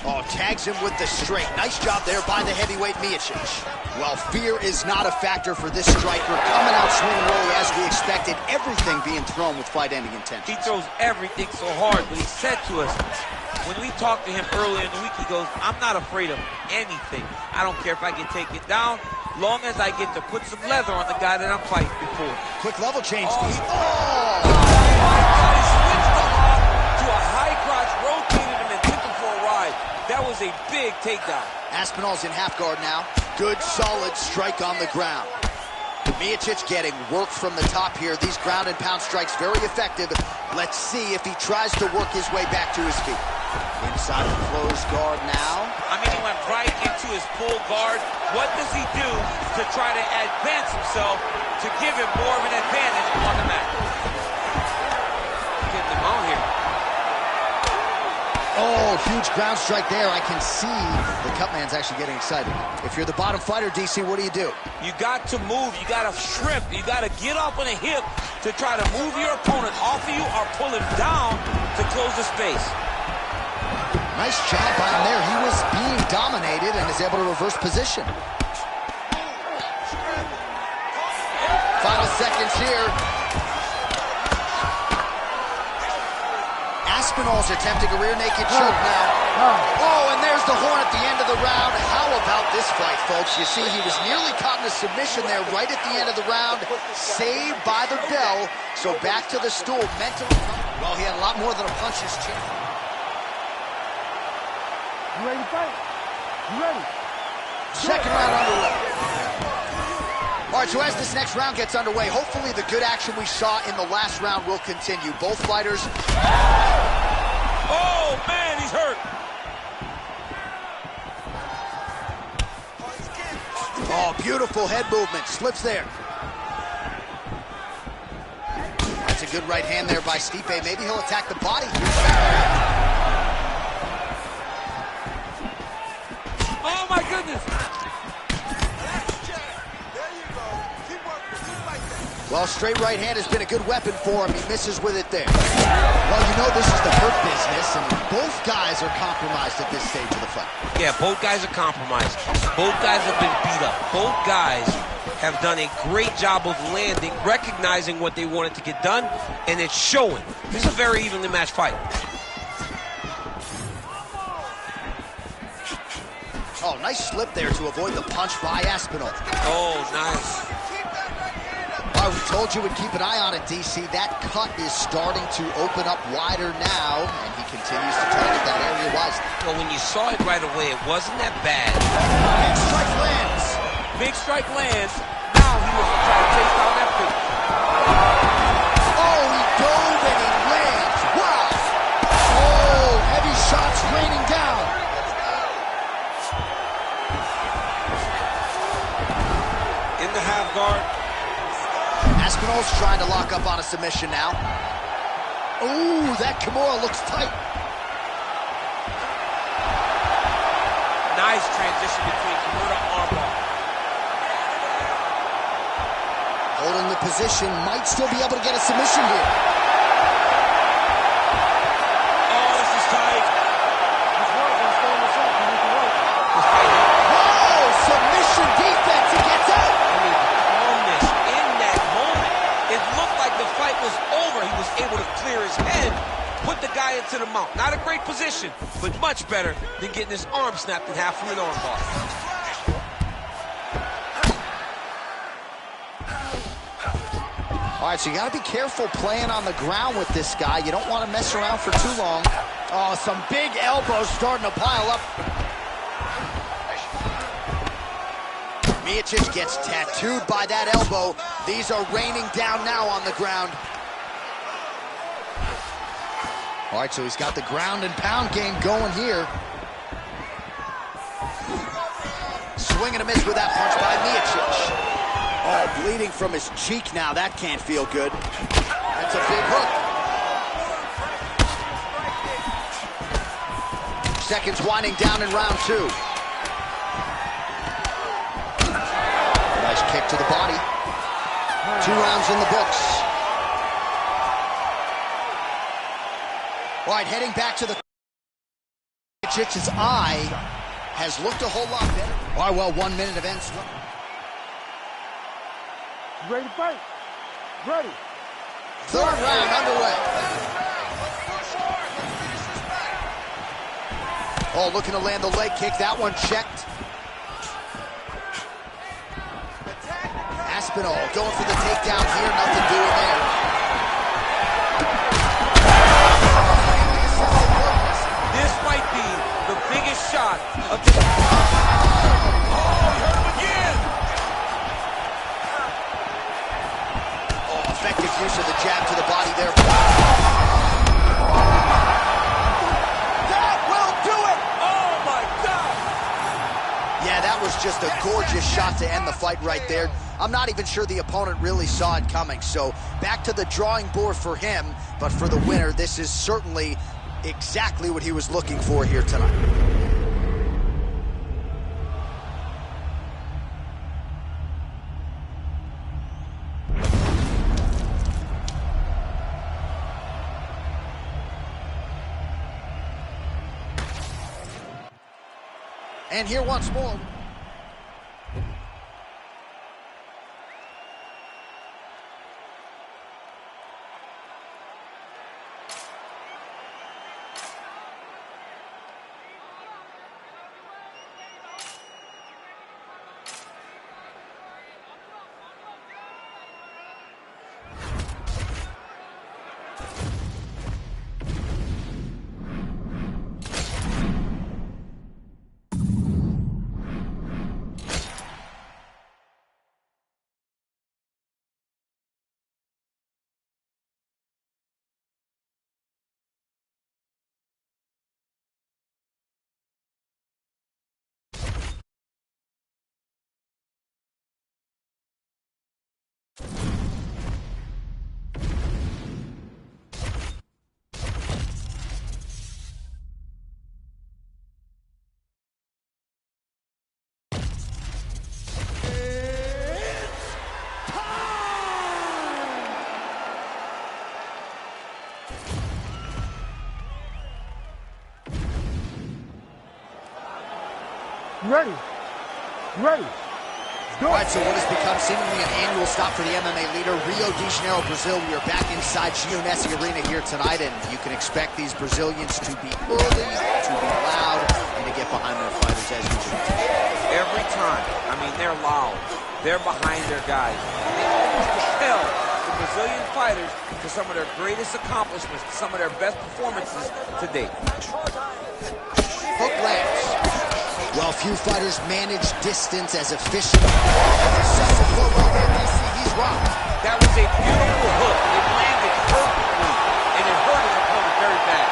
Oh, tags him with the straight. Nice job there by the heavyweight Miocic. Well, fear is not a factor for this striker. Coming out swinging early as we expected. Everything being thrown with fight-ending intention. He throws everything so hard, but he said to us, when we talked to him earlier in the week, he goes, I'm not afraid of anything. I don't care if I get taken down, long as I get to put some leather on the guy that I'm fighting before. Quick level change. Oh, Oh! My God, he switched him off to a high crotch, rotated him and took him for a ride. That was a big takedown. Aspinall's in half guard now. Good, solid strike on the ground. Miocic getting work from the top here. These ground and pound strikes very effective. Let's see if he tries to work his way back to his feet. Inside the closed guard now. I mean, he went right into his full guard. What does he do to try to advance himself to give him more of an advantage on the mat? Getting him out here. Oh, huge ground strike there. I can see the Cutman's actually getting excited. If you're the bottom fighter, DC, what do? You got to move. You got to shrimp. You got to get up on a hip to try to move your opponent off of you or pull him down to close the space. Nice job by him there. He was being dominated and is able to reverse position. Final seconds here. Aspinall's attempting a rear naked choke now. Oh, and there's the horn at the end of the round. How about this fight, folks? You see, he was nearly caught in a submission there right at the end of the round. Saved by the bell. So back to the stool. Mentally, well, he had a lot more than a puncher's chance. You ready to fight? You ready? Second round underway. All right, so as this next round gets underway, hopefully the good action we saw in the last round will continue. Both fighters... Oh, man, he's hurt. Oh, beautiful head movement. Slips there. That's a good right hand there by Stipe. Maybe he'll attack the body. Oh, my goodness. Well, straight right hand has been a good weapon for him. He misses with it there. Well, you know this is the hurt business, and both guys are compromised at this stage of the fight. Yeah, both guys are compromised. Both guys have been beat up. Both guys have done a great job of landing, recognizing what they wanted to get done, and it's showing. This is a very evenly matched fight. Oh, nice slip there to avoid the punch by Aspinall. Oh, nice. We told you we'd keep an eye on it, DC. That cut is starting to open up wider now, and he continues to target that area wisely. Well, when you saw it right away, it wasn't that bad. Big strike lands. Big strike lands. Now he was trying to chase down that pick. Oh, he dove and he lands. Wow. Oh, heavy shots raining down. In the half guard. Aspinall's trying to lock up on a submission now. Ooh, that Kimura looks tight. Nice transition between Kimura and armbar. Holding the position, might still be able to get a submission here. Oh, this is tight. Let's work. Let's stay in the shot. You need to work. Whoa, submission defense. He gets out. Calmness in that moment. It looked like the fight was over. He was able to clear his head, put the guy into the mount. Not a great position, but much better than getting his arm snapped in half from an armbar. All right, so you got to be careful playing on the ground with this guy. You don't want to mess around for too long. Oh, some big elbows starting to pile up. Miocic gets tattooed by that elbow. These are raining down now on the ground. All right, so he's got the ground and pound game going here. Swing and a miss with that punch by Miocic. Oh, bleeding from his cheek now. That can't feel good. That's a big hook. Seconds winding down in round two. Nice kick to the body. 2 rounds in the books. All right, heading back to the... Miocic's eye has looked a whole lot better. All right, well, 1 minute of end. You ready to fight? Ready. Third round underway. Oh, looking to land the leg kick. That one checked. Aspinall going for the takedown here. Nothing doing there. This might be the biggest shot of the... Oh, he hurt him again. Oh, effective use of the jab to the body there. That will do it! Oh, my God. Yeah, that was just a gorgeous shot to end the fight right there. I'm not even sure the opponent really saw it coming. So back to the drawing board for him. But for the winner, this is certainly exactly what he was looking for here tonight. And here once more. Ready. Ready. All right, so what has become seemingly an annual stop for the MMA leader, Rio de Janeiro, Brazil. We are back inside Geonesse Arena here tonight, and you can expect these Brazilians to be early, to be loud, and to get behind their fighters as usual. Every time. I mean, they're loud. They're behind their guys. They almost propel the Brazilian fighters to some of their greatest accomplishments, to some of their best performances to date. Hook lands. Well, few fighters manage distance as efficiently as Cesar Polo there. He's rocked. That was a beautiful hook. It landed perfectly, and it hurt his opponent very bad.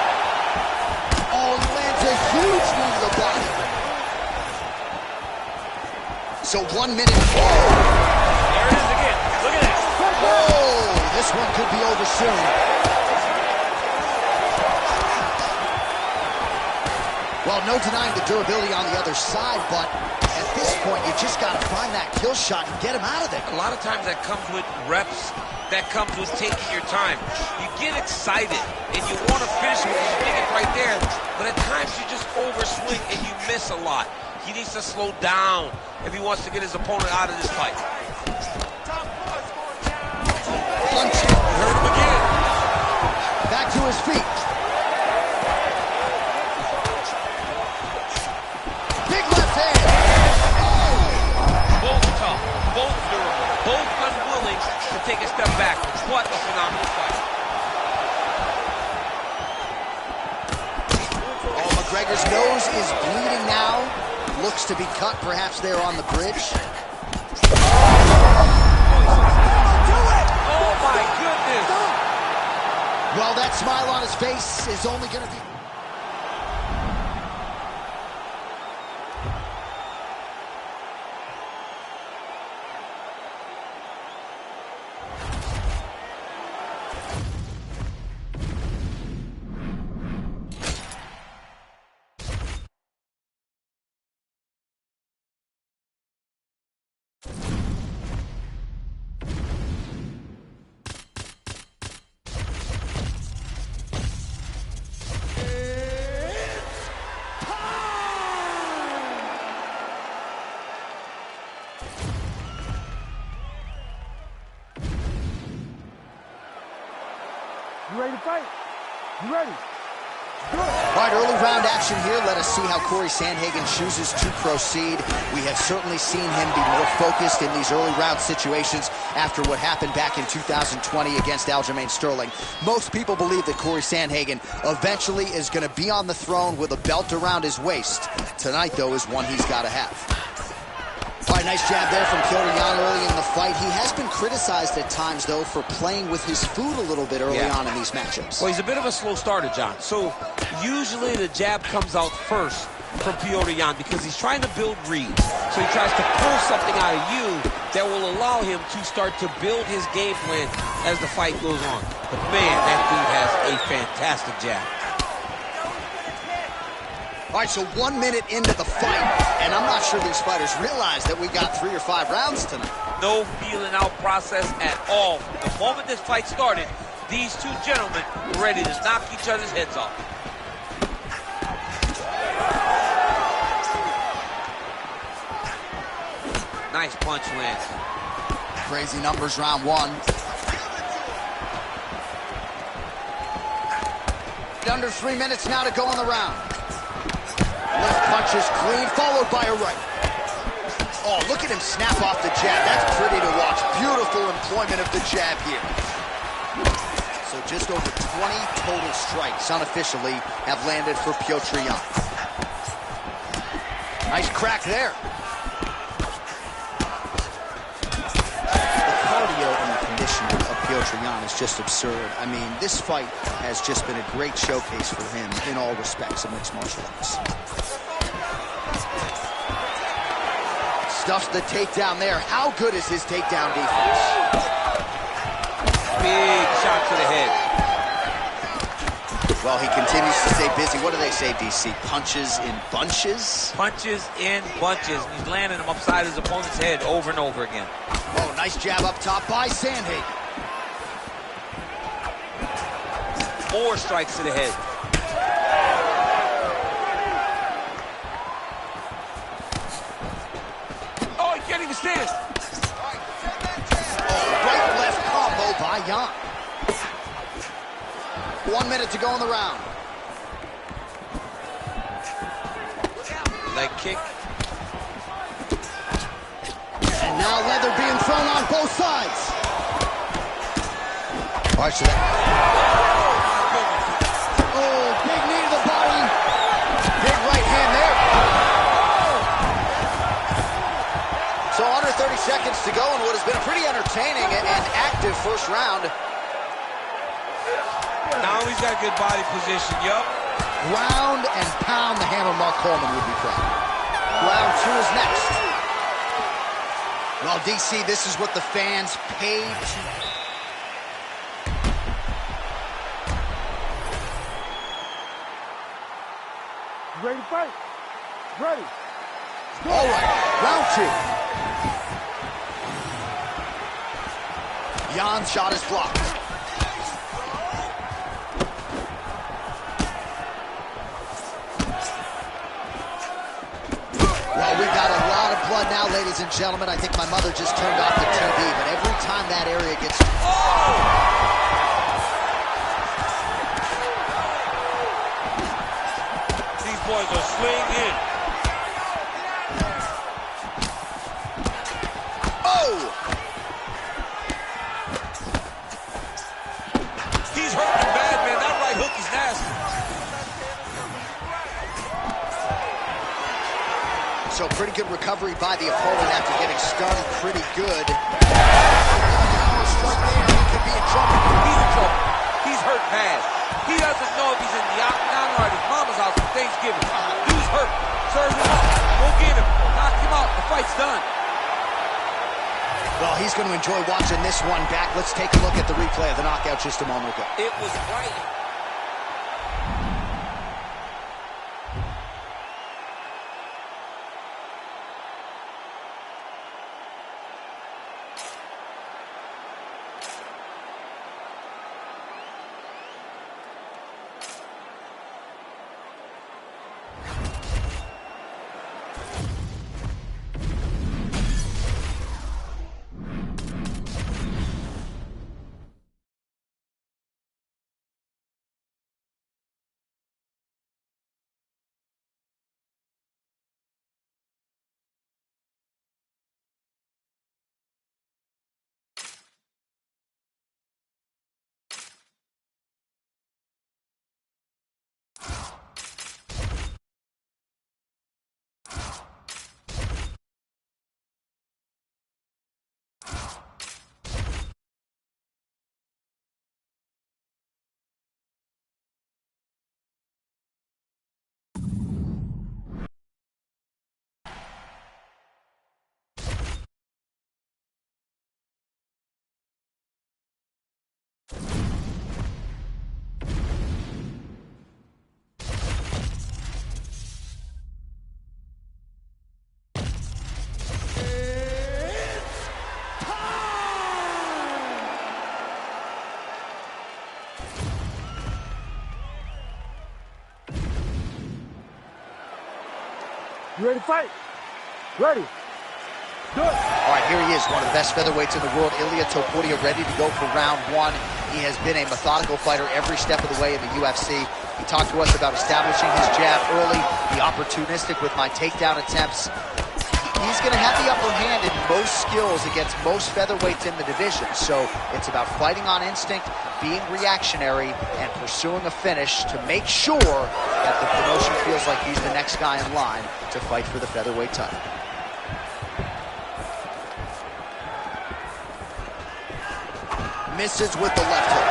Oh, he lands a huge knee to the body. So 1 minute. Oh. There it is again. Look at that. Oh, this one could be over soon. Well, no denying the durability on the other side, but at this point, you just got to find that kill shot and get him out of there. A lot of times that comes with reps. That comes with taking your time. You get excited, and you want to finish because you think it's right there, but at times you just overswing and you miss a lot. He needs to slow down if he wants to get his opponent out of this fight. Punching. Hurt him again. Back to his feet. Big left hand. Both tough, both durable, both unwilling to take a step back. What a phenomenal fight. Oh, McGregor's nose is bleeding now. Looks to be cut, perhaps there on the bridge. Oh, my goodness. Well, that smile on his face is only going to be... You ready to fight? You ready? Good. All right, early round action here. Let us see how Corey Sandhagen chooses to proceed. We have certainly seen him be more focused in these early round situations after what happened back in 2020 against Aljamain Sterling. Most people believe that Corey Sandhagen eventually is going to be on the throne with a belt around his waist. Tonight, though, is one he's got to have. All right, nice jab there from Petr Yan early in the fight. He has been criticized at times, though, for playing with his food a little bit early on in these matchups. Well, he's a bit of a slow starter, John. So usually the jab comes out first from Petr Yan because he's trying to build reads. So he tries to pull something out of you that will allow him to start to build his game plan as the fight goes on. But man, that dude has a fantastic jab. All right, so 1 minute into the fight, and I'm not sure these fighters realize that we got 3 or 5 rounds tonight. No feeling out process at all. The moment this fight started, these two gentlemen were ready to knock each other's heads off. Nice punch lands. Crazy numbers round one. Under 3 minutes now to go in the round. Left punch is clean, followed by a right. Oh, look at him snap off the jab. That's pretty to watch. Beautiful employment of the jab here. So just over 20 total strikes unofficially have landed for Petr Yan. Nice crack there. The cardio and the conditioning of Petr Yan is just absurd. I mean, this fight has just been a great showcase for him in all respects of mixed martial arts. Stuffs the takedown there. How good is his takedown defense? Big shot to the head. Well, he continues to stay busy. What do they say, DC? Punches in bunches? Punches in bunches. He's landing them upside his opponent's head over and over again. Oh, nice jab up top by Sandhagen. More strikes to the head. Oh, he can't even stand. Right-left combo by Yan. 1 minute to go in the round. Leg kick. And now leather being thrown on both sides. Watch that. Oh, big knee to the body. Big right hand there. So under 30 seconds to go in what has been a pretty entertaining and active first round. Now he's got a good body position, yup. Ground and pound, the hammer Mark Coleman would be proud. Round two is next. Well, DC, this is what the fans paid to... Ready to fight? Ready. All right, round two. Yan's shot is blocked. Well, we've got a lot of blood now, ladies and gentlemen. I think my mother just turned off the TV, but every time that area gets... These boys are slinging. Oh! He's hurting bad, man. That right hook is nasty. So pretty good recovery by the opponent after getting stunned pretty good. Strike there, he could be in trouble. He's in trouble. He's hurt bad. He doesn't know if he's in the octagon or at his mama's house for Thanksgiving. Dude's hurt. Serve him up. Go get him. Knock him out. The fight's done. Well, he's going to enjoy watching this one back. Let's take a look at the replay of the knockout just a moment ago. It was right. You ready to fight? Ready. Good. All right, here he is, one of the best featherweights in the world, Ilia Topuria, ready to go for round one. He has been a methodical fighter every step of the way in the UFC. He talked to us about establishing his jab early, be opportunistic with my takedown attempts. He's going to have the upper hand in most skills against most featherweights in the division. So it's about fighting on instinct, being reactionary, and pursuing a finish to make sure that the promotion feels like he's the next guy in line to fight for the featherweight title. Misses with the left hook.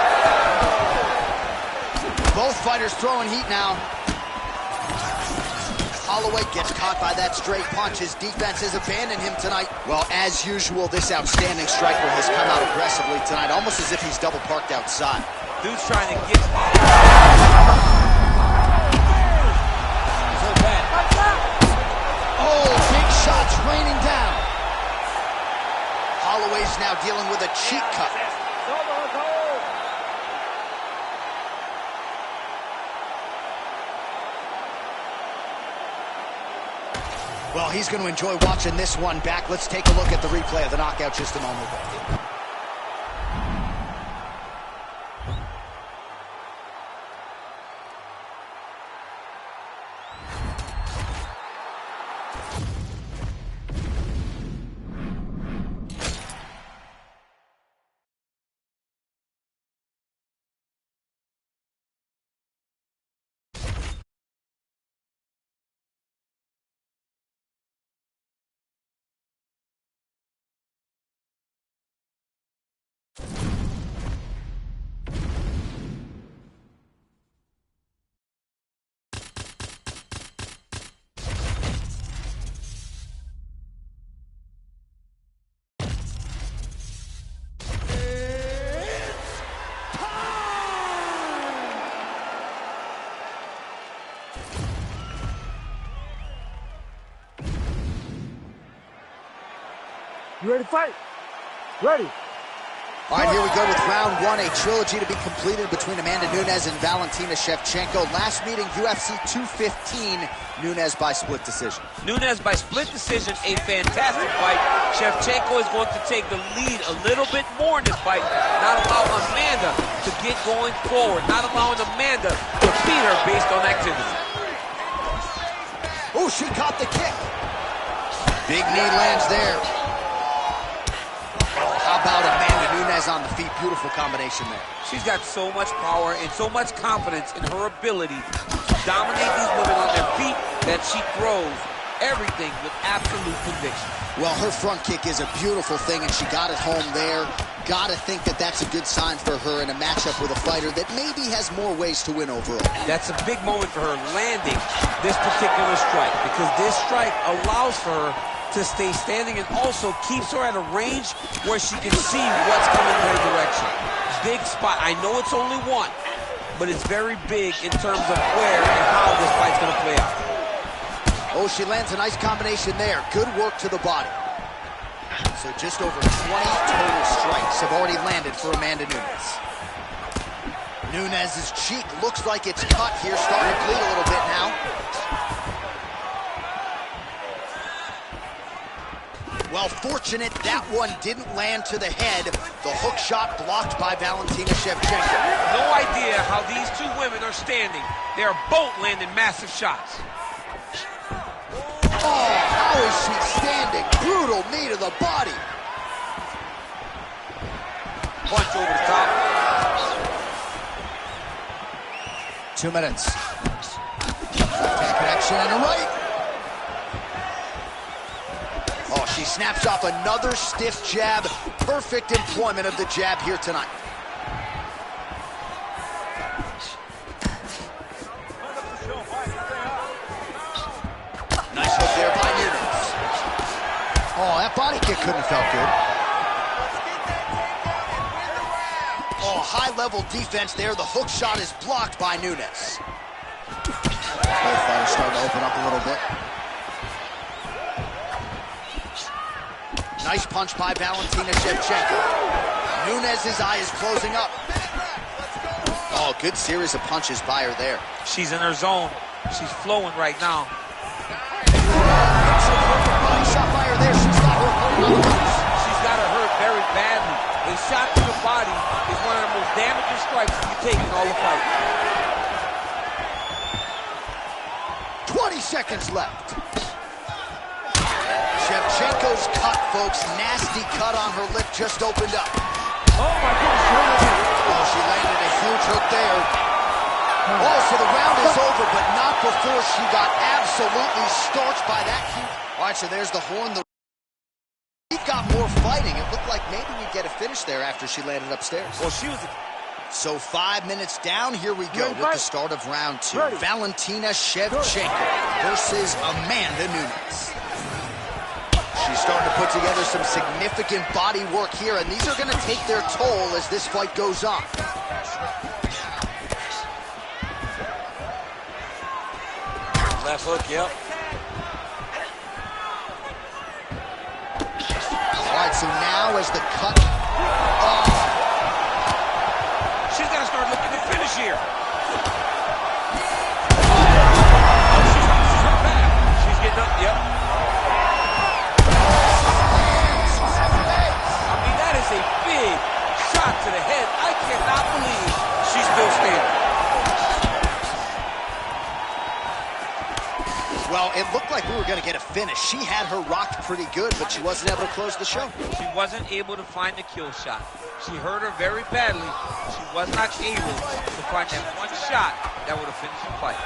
Both fighters throwing heat now. Holloway gets caught by that straight punch. His defense has abandoned him tonight. Well, as usual, this outstanding striker has come out aggressively tonight, almost as if he's double parked outside. Dude's trying to get... So bad. Oh, big shots raining down. Holloway's now dealing with a cheek cut. Well, he's going to enjoy watching this one back. Let's take a look at the replay of the knockout just a moment ago. You ready to fight? Ready. All right, here we go with round one, a trilogy to be completed between Amanda Nunes and Valentina Shevchenko. Last meeting, UFC 215, Nunes by split decision. Nunes by split decision, a fantastic fight. Shevchenko is going to take the lead a little bit more in this fight, not allow Amanda to get going forward, not allowing Amanda to beat her based on activity. Oh, she caught the kick. Big knee lands there. How about Amanda Nunes on the feet? Beautiful combination there. She's got so much power and so much confidence in her ability to dominate these women on their feet that she throws everything with absolute conviction. Well, her front kick is a beautiful thing, and she got it home there. Got to think that that's a good sign for her in a matchup with a fighter that maybe has more ways to win overall. That's a big moment for her, landing this particular strike, because this strike allows for her to stay standing and also keeps her at a range where she can see what's coming in her direction. Big spot. I know it's only one, but it's very big in terms of where and how this fight's going to play out. Oh, she lands a nice combination there. Good work to the body. So just over 20 total strikes have already landed for Amanda Nunes. Nunes' cheek looks like it's cut here, starting to bleed a little bit now. Well, fortunate that one didn't land to the head. The hook shot blocked by Valentina Shevchenko. No idea how these two women are standing. They are both landing massive shots. Oh, how is she standing? Brutal knee to the body. Punch over the top. 2 minutes. Left hand connection and a right. Oh, she snaps off another stiff jab. Perfect employment of the jab here tonight. Nice hook there by Nunes. Oh, that body kick couldn't have felt good. Oh, high-level defense there. The hook shot is blocked by Nunes. Both fighters starting to open up a little bit. Nice punch by Valentina Shevchenko. Nunes' eye is closing up. Oh, good series of punches by her there. She's in her zone. She's flowing right now. Body shot by her there. She's got her opponent body is one of the most damaging strikes you can take in all the fight. 20 seconds left. Shevchenko's cut, folks. Nasty cut on her lip just opened up. Oh, my goodness. Oh, she landed a huge hook there. Oh, so the round is over, but not before she got absolutely starched by that cue. All right, so there's the horn. We've got more fighting. It looked like maybe we'd get a finish there after she landed upstairs. Well, she was... So 5 minutes down, here we go with the start of round 2. Ready. Valentina Shevchenko versus Amanda Nunes. She's starting to put together some significant body work here, and these are going to take their toll as this fight goes on. Left hook, yep. All right, so now as the cut... Oh. She's got to start looking to finish here. She's getting up, yep. I mean, that is a big shot to the head. I cannot believe she's still standing. Well, it looked like we were going to get a finish. She had her rocked pretty good, but she wasn't able to close the show. She wasn't able to find the kill shot. She hurt her very badly. She was not able to find that one shot that would have finished the fight.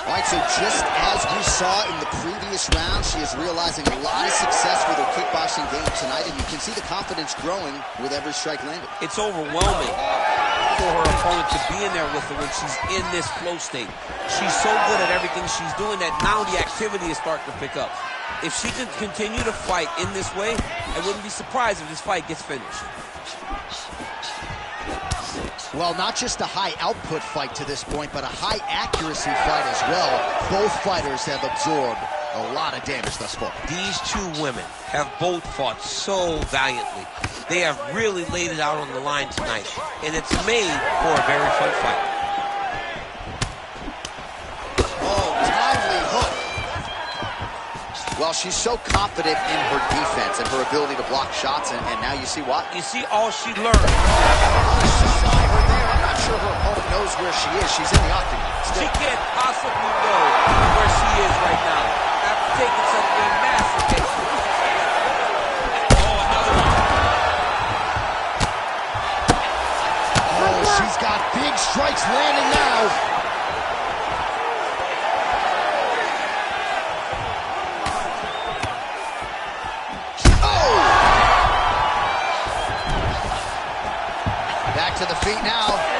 All right, so just as we saw in the previous round, she is realizing a lot of success with her kickboxing game tonight, and you can see the confidence growing with every strike landed. It's overwhelming for her opponent to be in there with her when she's in this flow state. She's so good at everything she's doing that now the activity is starting to pick up. If she can continue to fight in this way, I wouldn't be surprised if this fight gets finished. Well, not just a high output fight to this point, but a high accuracy fight as well. Both fighters have absorbed a lot of damage thus far. These two women have both fought so valiantly. They have really laid it out on the line tonight, and it's made for a very fun fight. Oh, timely hook. Well, she's so confident in her defense and her ability to block shots, and now you see why. You see all she learned. I'm not sure her opponent knows where she is. She's in the octagon. She can't possibly know where she is right now after taking such a massive hit. Oh, another one. Oh, she's got big strikes landing now. Oh! Back to the feet now.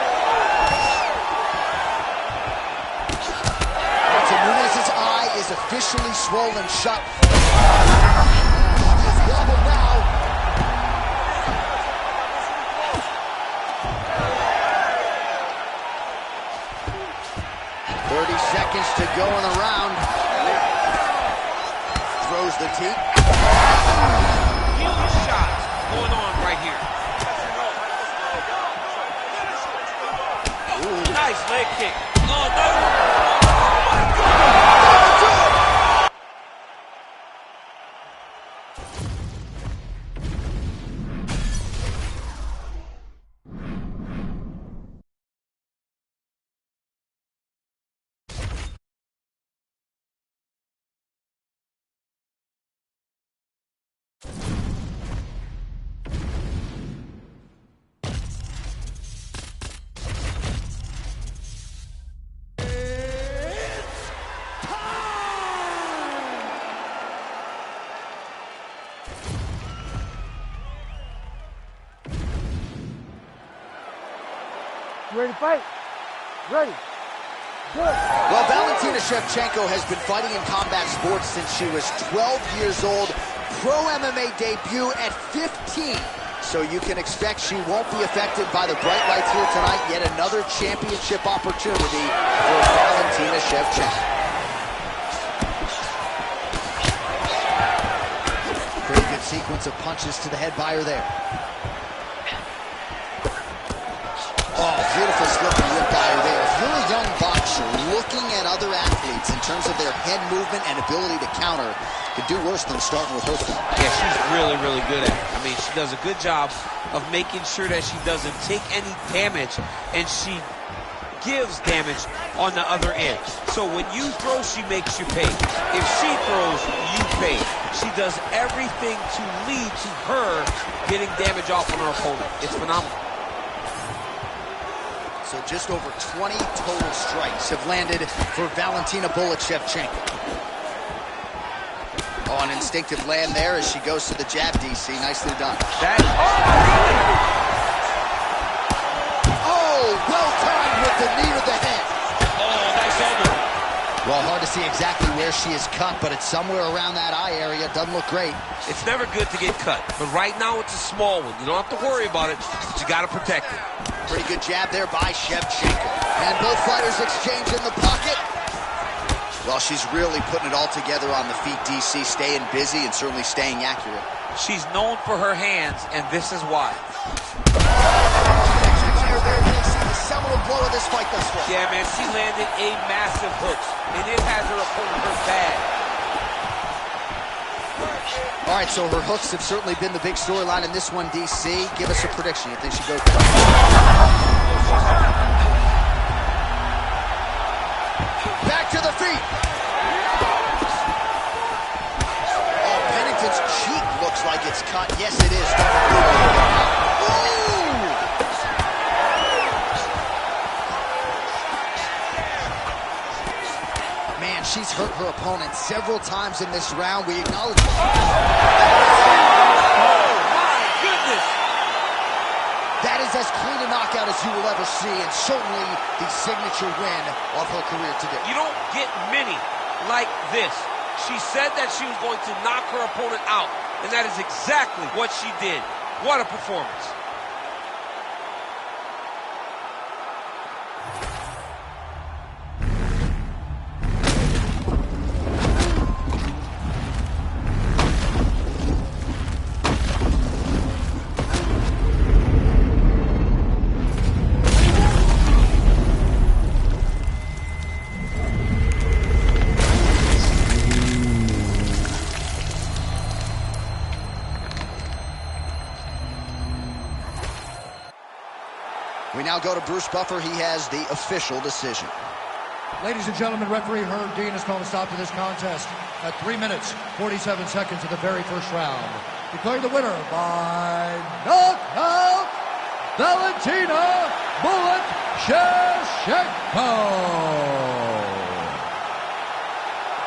Nunez's eye is officially swollen shut. She's wobbled now. 30 seconds to go in the round. Throws the teep. Huge shots going on right here. Ooh, nice leg kick. Oh, no. You ready to fight? Ready. Good. Well, Valentina Shevchenko has been fighting in combat sports since she was 12 years old. Pro MMA debut at 15. So you can expect she won't be affected by the bright lights here tonight. Yet another championship opportunity for Valentina Shevchenko. Pretty good sequence of punches to the head by her there. Oh, beautiful slip and whip by her there. If you're a young boxer looking at other athletes in terms of their head movement and ability to counter could do worse than starting with her thumb. Yeah, she's really, really good at it. I mean, she does a good job of making sure that she doesn't take any damage, and she gives damage on the other end. So when you throw, she makes you pay. If she throws, you pay. She does everything to lead to her getting damage off on her opponent. It's phenomenal. So just over 20 total strikes have landed for Valentina Bolichevchenko. Oh, an instinctive land there as she goes to the jab, DC. Nicely done. Well timed with the knee to the head. Oh, nice elbow. Well, hard to see exactly where she is cut, but it's somewhere around that eye area. Doesn't look great. It's never good to get cut, but right now it's a small one. You don't have to worry about it, but you got to protect it. Pretty good jab there by Shevchenko. And both fighters exchange in the pocket. Well, she's really putting it all together on the feet, DC, staying busy and certainly staying accurate. She's known for her hands, and this is why. The seminal blow of this fight thus far. Yeah, man, she landed a massive hook, and it has her opponent hurt bad. All right, so her hooks have certainly been the big storyline in this one, DC. Give us a prediction. You think she goes? Back to the feet. Oh, Pennington's cheek looks like it's cut. Yes, it is. Ooh! Man, she's hurt her opponent several times in this round. We acknowledge. Oh, my goodness! That is as clean a knockout as you will ever see, and certainly the signature win of her career today. You don't get many like this. She said that she was going to knock her opponent out, and that is exactly what she did. What a performance. We now go to Bruce Buffer. He has the official decision. Ladies and gentlemen, referee Herb Dean has called a stop to this contest at 3 minutes, 47 seconds of the very first round. Declaring the winner by knockout, Valentina Bolichevchenko.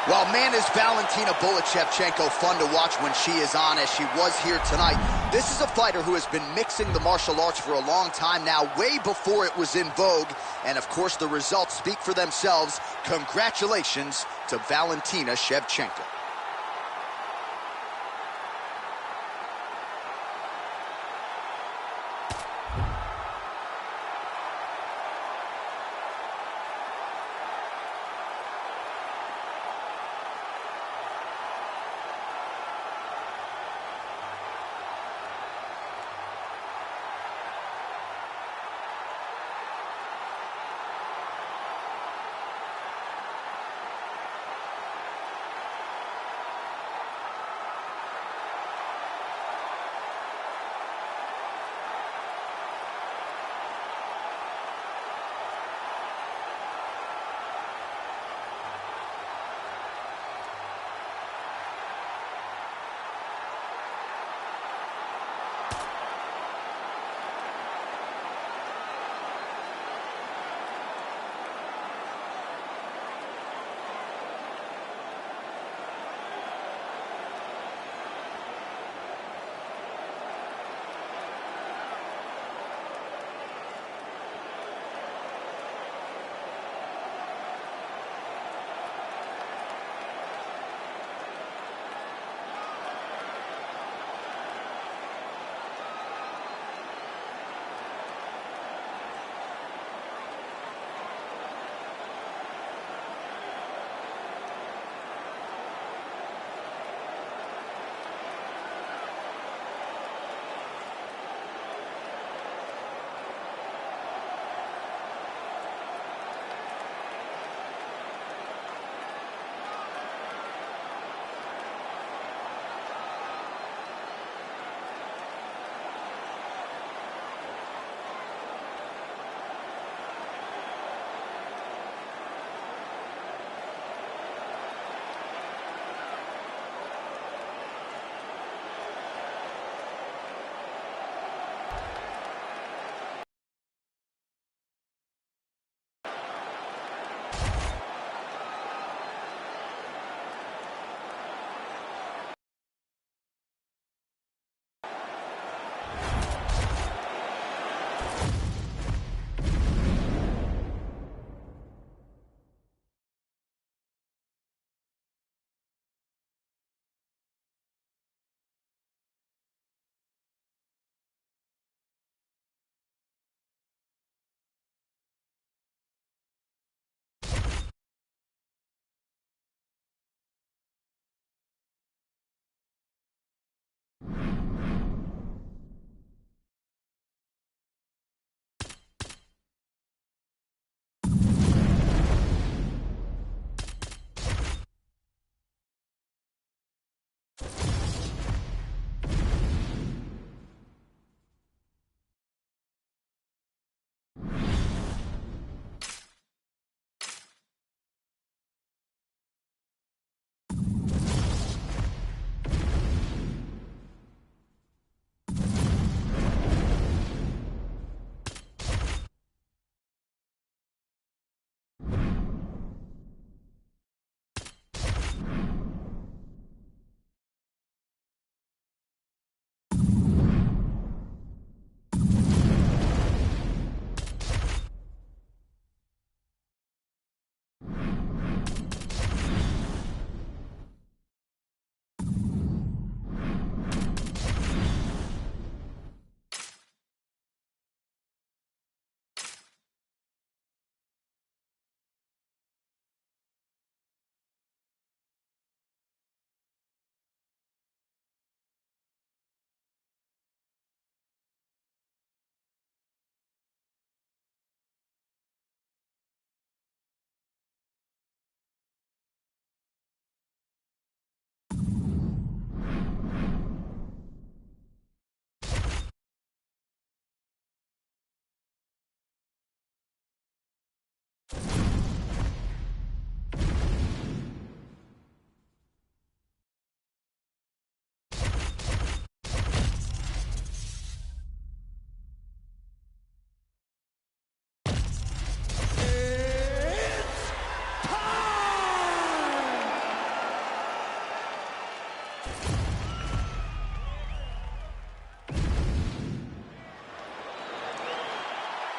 Well, man, is Valentina Bolichevchenko fun to watch when she is on, as she was here tonight. This is a fighter who has been mixing the martial arts for a long time now, way before it was in vogue. And, of course, the results speak for themselves. Congratulations to Valentina Shevchenko.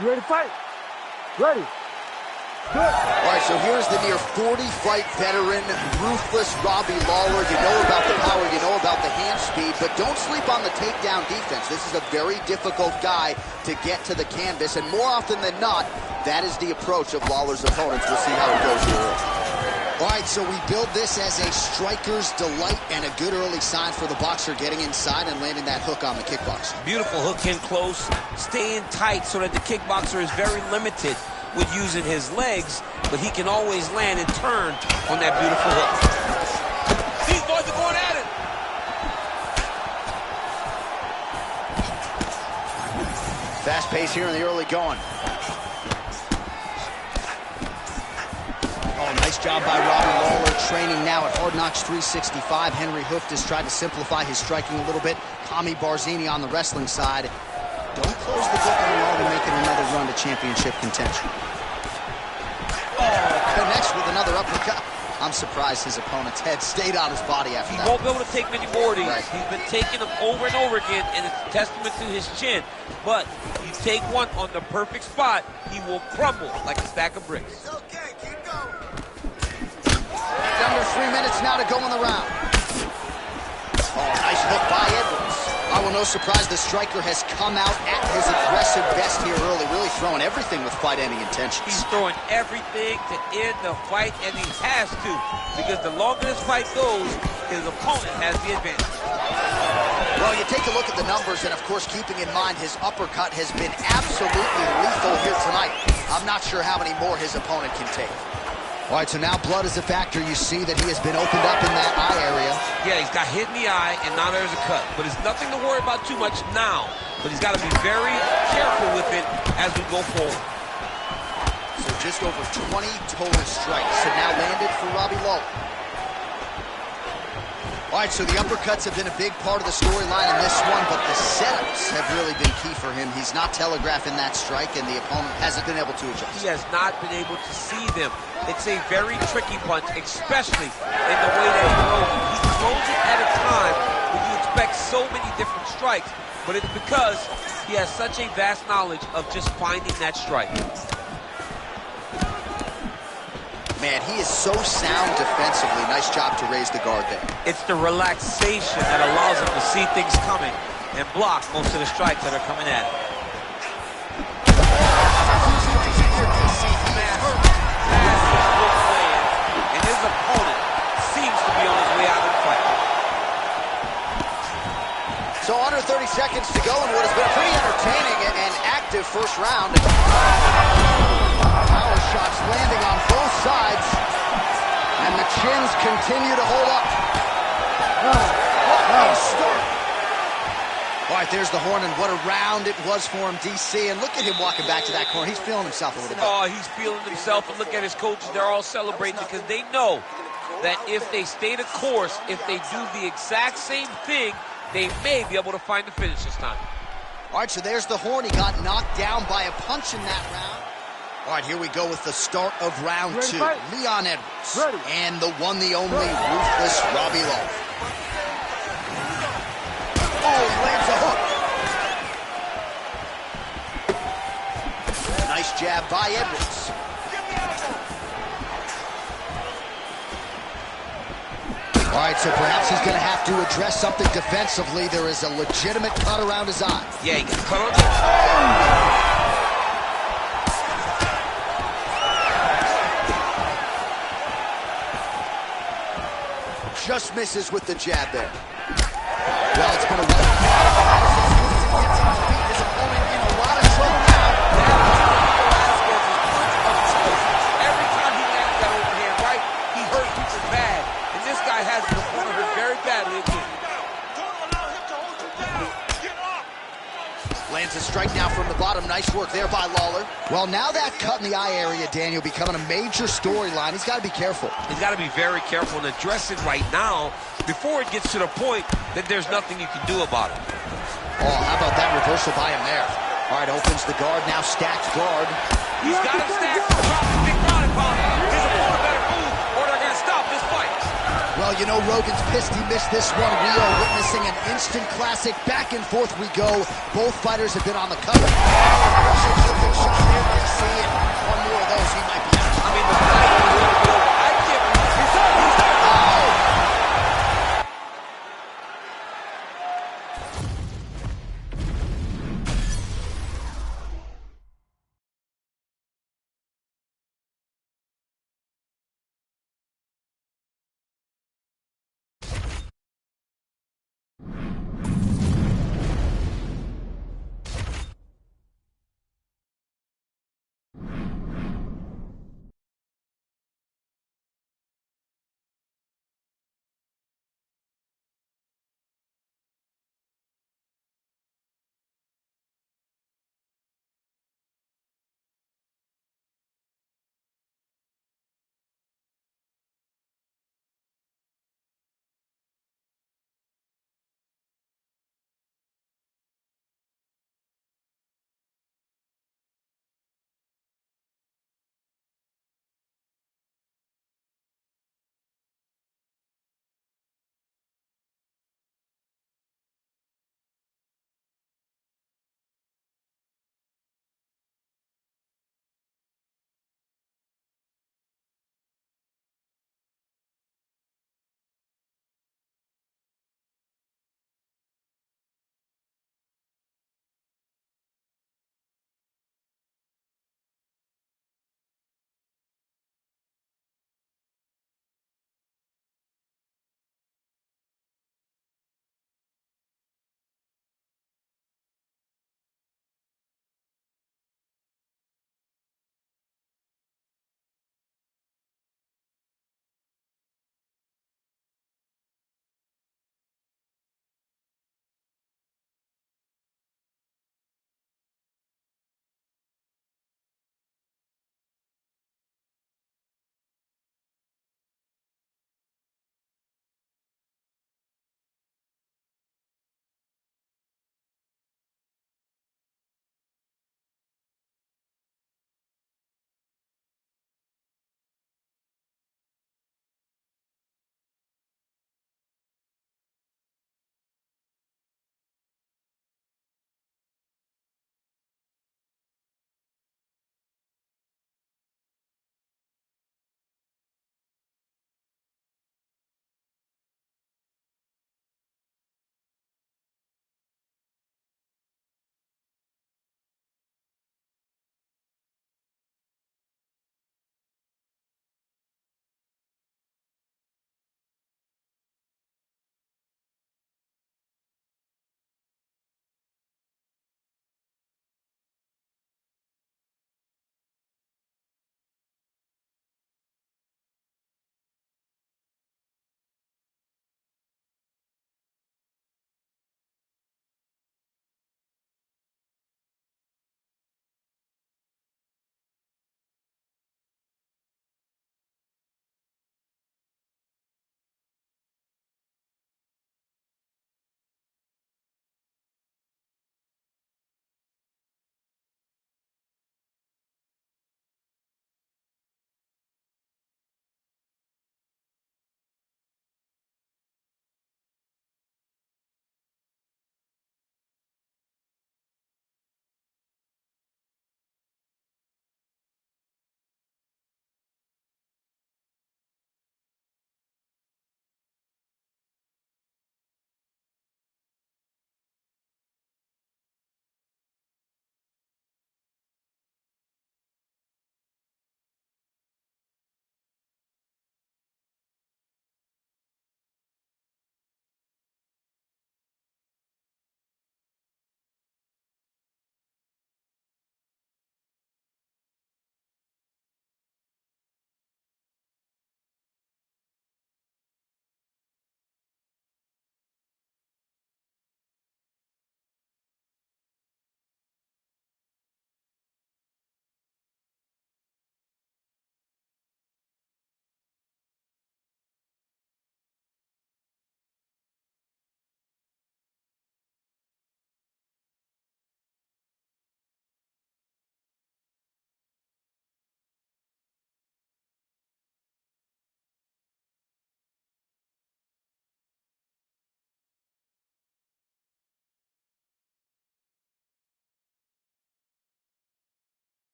You ready to fight? Ready. Good. All right, so here's the near 40-fight veteran, ruthless Robbie Lawler. You know about the power, you know about the hand speed, but don't sleep on the takedown defense. This is a very difficult guy to get to the canvas, and more often than not, that is the approach of Lawler's opponents. We'll see how it goes here. All right, so we build this as a striker's delight and a good early sign for the boxer getting inside and landing that hook on the kickboxer. Beautiful hook in close, staying tight so that the kickboxer is very limited with using his legs, but he can always land and turn on that beautiful hook. These boys are going at it. Fast pace here in the early going. Oh, nice job by Robbie Lawler, training now at Hard Knocks 365. Henry Hooft has tried to simplify his striking a little bit. Kami Barzini on the wrestling side. Don't close the book on Lawler making another run to championship contention. Oh, connects with another uppercut. I'm surprised his opponent's head stayed on his body after that. He won't be able to take many more of these. Right. He's been taking them over and over again, and it's a testament to his chin. But you take one on the perfect spot, he will crumble like a stack of bricks. Okay, keep going. Under 3 minutes now to go in the round. Oh, nice hook by Edwards. Oh, well, no surprise, the striker has come out at his aggressive best here early, really throwing everything with fight-ending intentions. He's throwing everything to end the fight, and he has to, because the longer this fight goes, his opponent has the advantage. Well, you take a look at the numbers, and of course, keeping in mind his uppercut has been absolutely lethal here tonight. I'm not sure how many more his opponent can take. All right, so now blood is a factor. You see that he has been opened up in that eye area. Yeah, he's got hit in the eye, and now there's a cut. But it's nothing to worry about too much now. But he's got to be very careful with it as we go forward. So just over 20 total strikes have now landed for Robbie Lawler. All right, so the uppercuts have been a big part of the storyline in this one, but the setups have really been key for him. He's not telegraphing that strike, and the opponent hasn't been able to adjust. He has not been able to see them. It's a very tricky punch, especially in the way that he throws it. He throws it at a time when you expect so many different strikes, but it's because he has such a vast knowledge of just finding that strike. Man, he is so sound defensively. Nice job to raise the guard there. It's the relaxation that allows him to see things coming and block most of the strikes that are coming at him. And his opponent seems to be on his way out of the fight. So under 30 seconds to go in what has been a pretty entertaining and active first round. Power shots landing on both sides, and the chins continue to hold up. What a start. All right, there's the horn, and what a round it was for him, DC. And look at him walking back to that corner. He's feeling himself a little bit. Oh, he's feeling himself, and look at his coaches. They're all celebrating because they know that if they stay the course, if they do the exact same thing, they may be able to find the finish this time. All right, so there's the horn. He got knocked down by a punch in that round. All right, here we go with the start of round two. Leon Edwards and the one, the only, ruthless Robbie Lawler. Oh, he lands a hook. Nice jab by Edwards. All right, so perhaps he's going to have to address something defensively. There is a legitimate cut around his eye. Yeah, he gets cut on the... Just misses with the jab there. Well, it's been a while. His opponent in a lot of trouble now. Every time he lands that overhand right, he hurts people bad. And this guy has his opponent hurt very badly again. Lands a strike now from the bottom. Nice work there by Lawler. Well, now that cut in the eye area, Daniel, becoming a major storyline. He's got to be careful. He's got to be very careful and address it right now before it gets to the point that there's nothing you can do about it. Oh, how about that reversal by him there? All right, opens the guard, now stacked guard. He's got to stack the big body power. His opponent better move or they're going to stop this fight. Well, Oh, you know, Rogan's pissed he missed this one. We are witnessing an instant classic. Back and forth we go. Both fighters have been on the cover. Shot there, let's see it. One more of those, he might be out. I mean, the fight is really good. I can't believe he's done.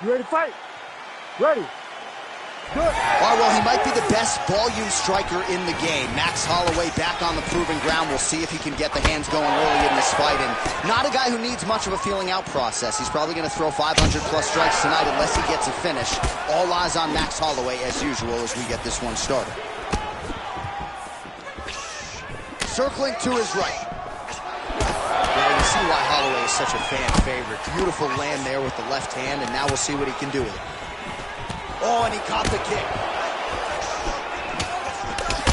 You ready to fight? Ready. Good. All right, well, he might be the best volume striker in the game. Max Holloway back on the proving ground. We'll see if he can get the hands going early in this fight. And not a guy who needs much of a feeling out process. He's probably going to throw 500-plus strikes tonight unless he gets a finish. All eyes on Max Holloway, as usual, as we get this one started. Circling to his right. Yeah, you see why Holloway is such a fan favorite. Beautiful land there with the left hand, and now we'll see what he can do with it. Oh, and he caught the kick.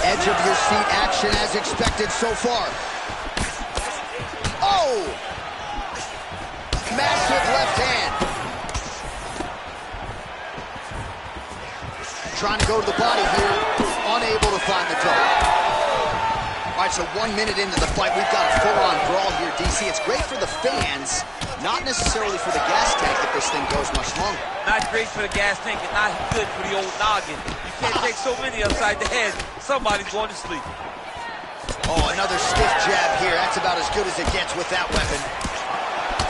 Edge of your seat action as expected so far. Oh! Massive left hand. Trying to go to the body here. Unable to find the toe. All right, so 1 minute into the fight, we've got a full-on brawl here, DC. It's great for the fans, not necessarily for the gas tank if this thing goes much longer. Not great for the gas tank and not good for the old noggin. You can't take so many upside the head. Somebody's going to sleep. Oh, another stiff jab here. That's about as good as it gets with that weapon.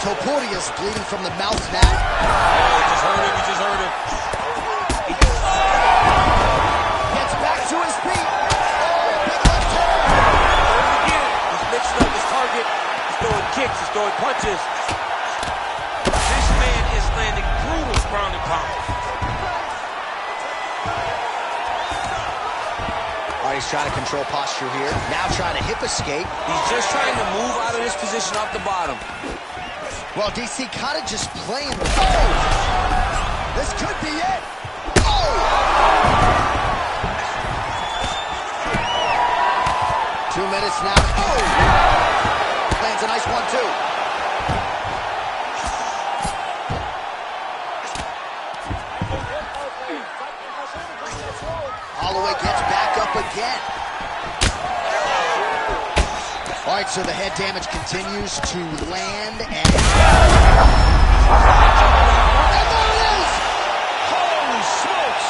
Topuria's bleeding from the mouth now. Oh, he just heard him. He just heard him. Gets back to his feet. Mixing up his target, he's throwing kicks, he's throwing punches. This man is landing brutal ground and pound. All right, he's trying to control posture here. Now trying to hip escape. He's just trying to move out of this position off the bottom. Well, DC kind of just playing. Oh! This could be it. Oh! 2 minutes now. Oh! Lands a nice one, too. Holloway gets back up again. All right, so the head damage continues to land, and there it is! Holy smokes!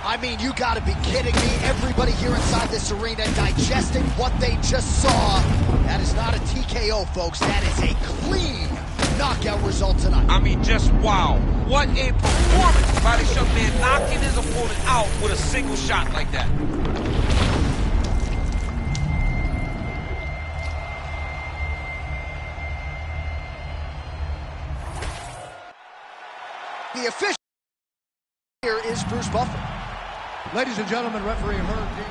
I mean, you gotta be kidding me. Everybody here inside this arena digesting what they just saw. That is not a TKO, folks. That is a clean knockout result tonight. I mean, just wow. What a performance by this young man, knocking his opponent out with a single shot like that. The official here is Bruce Buffer. Ladies and gentlemen, referee Herb Dean.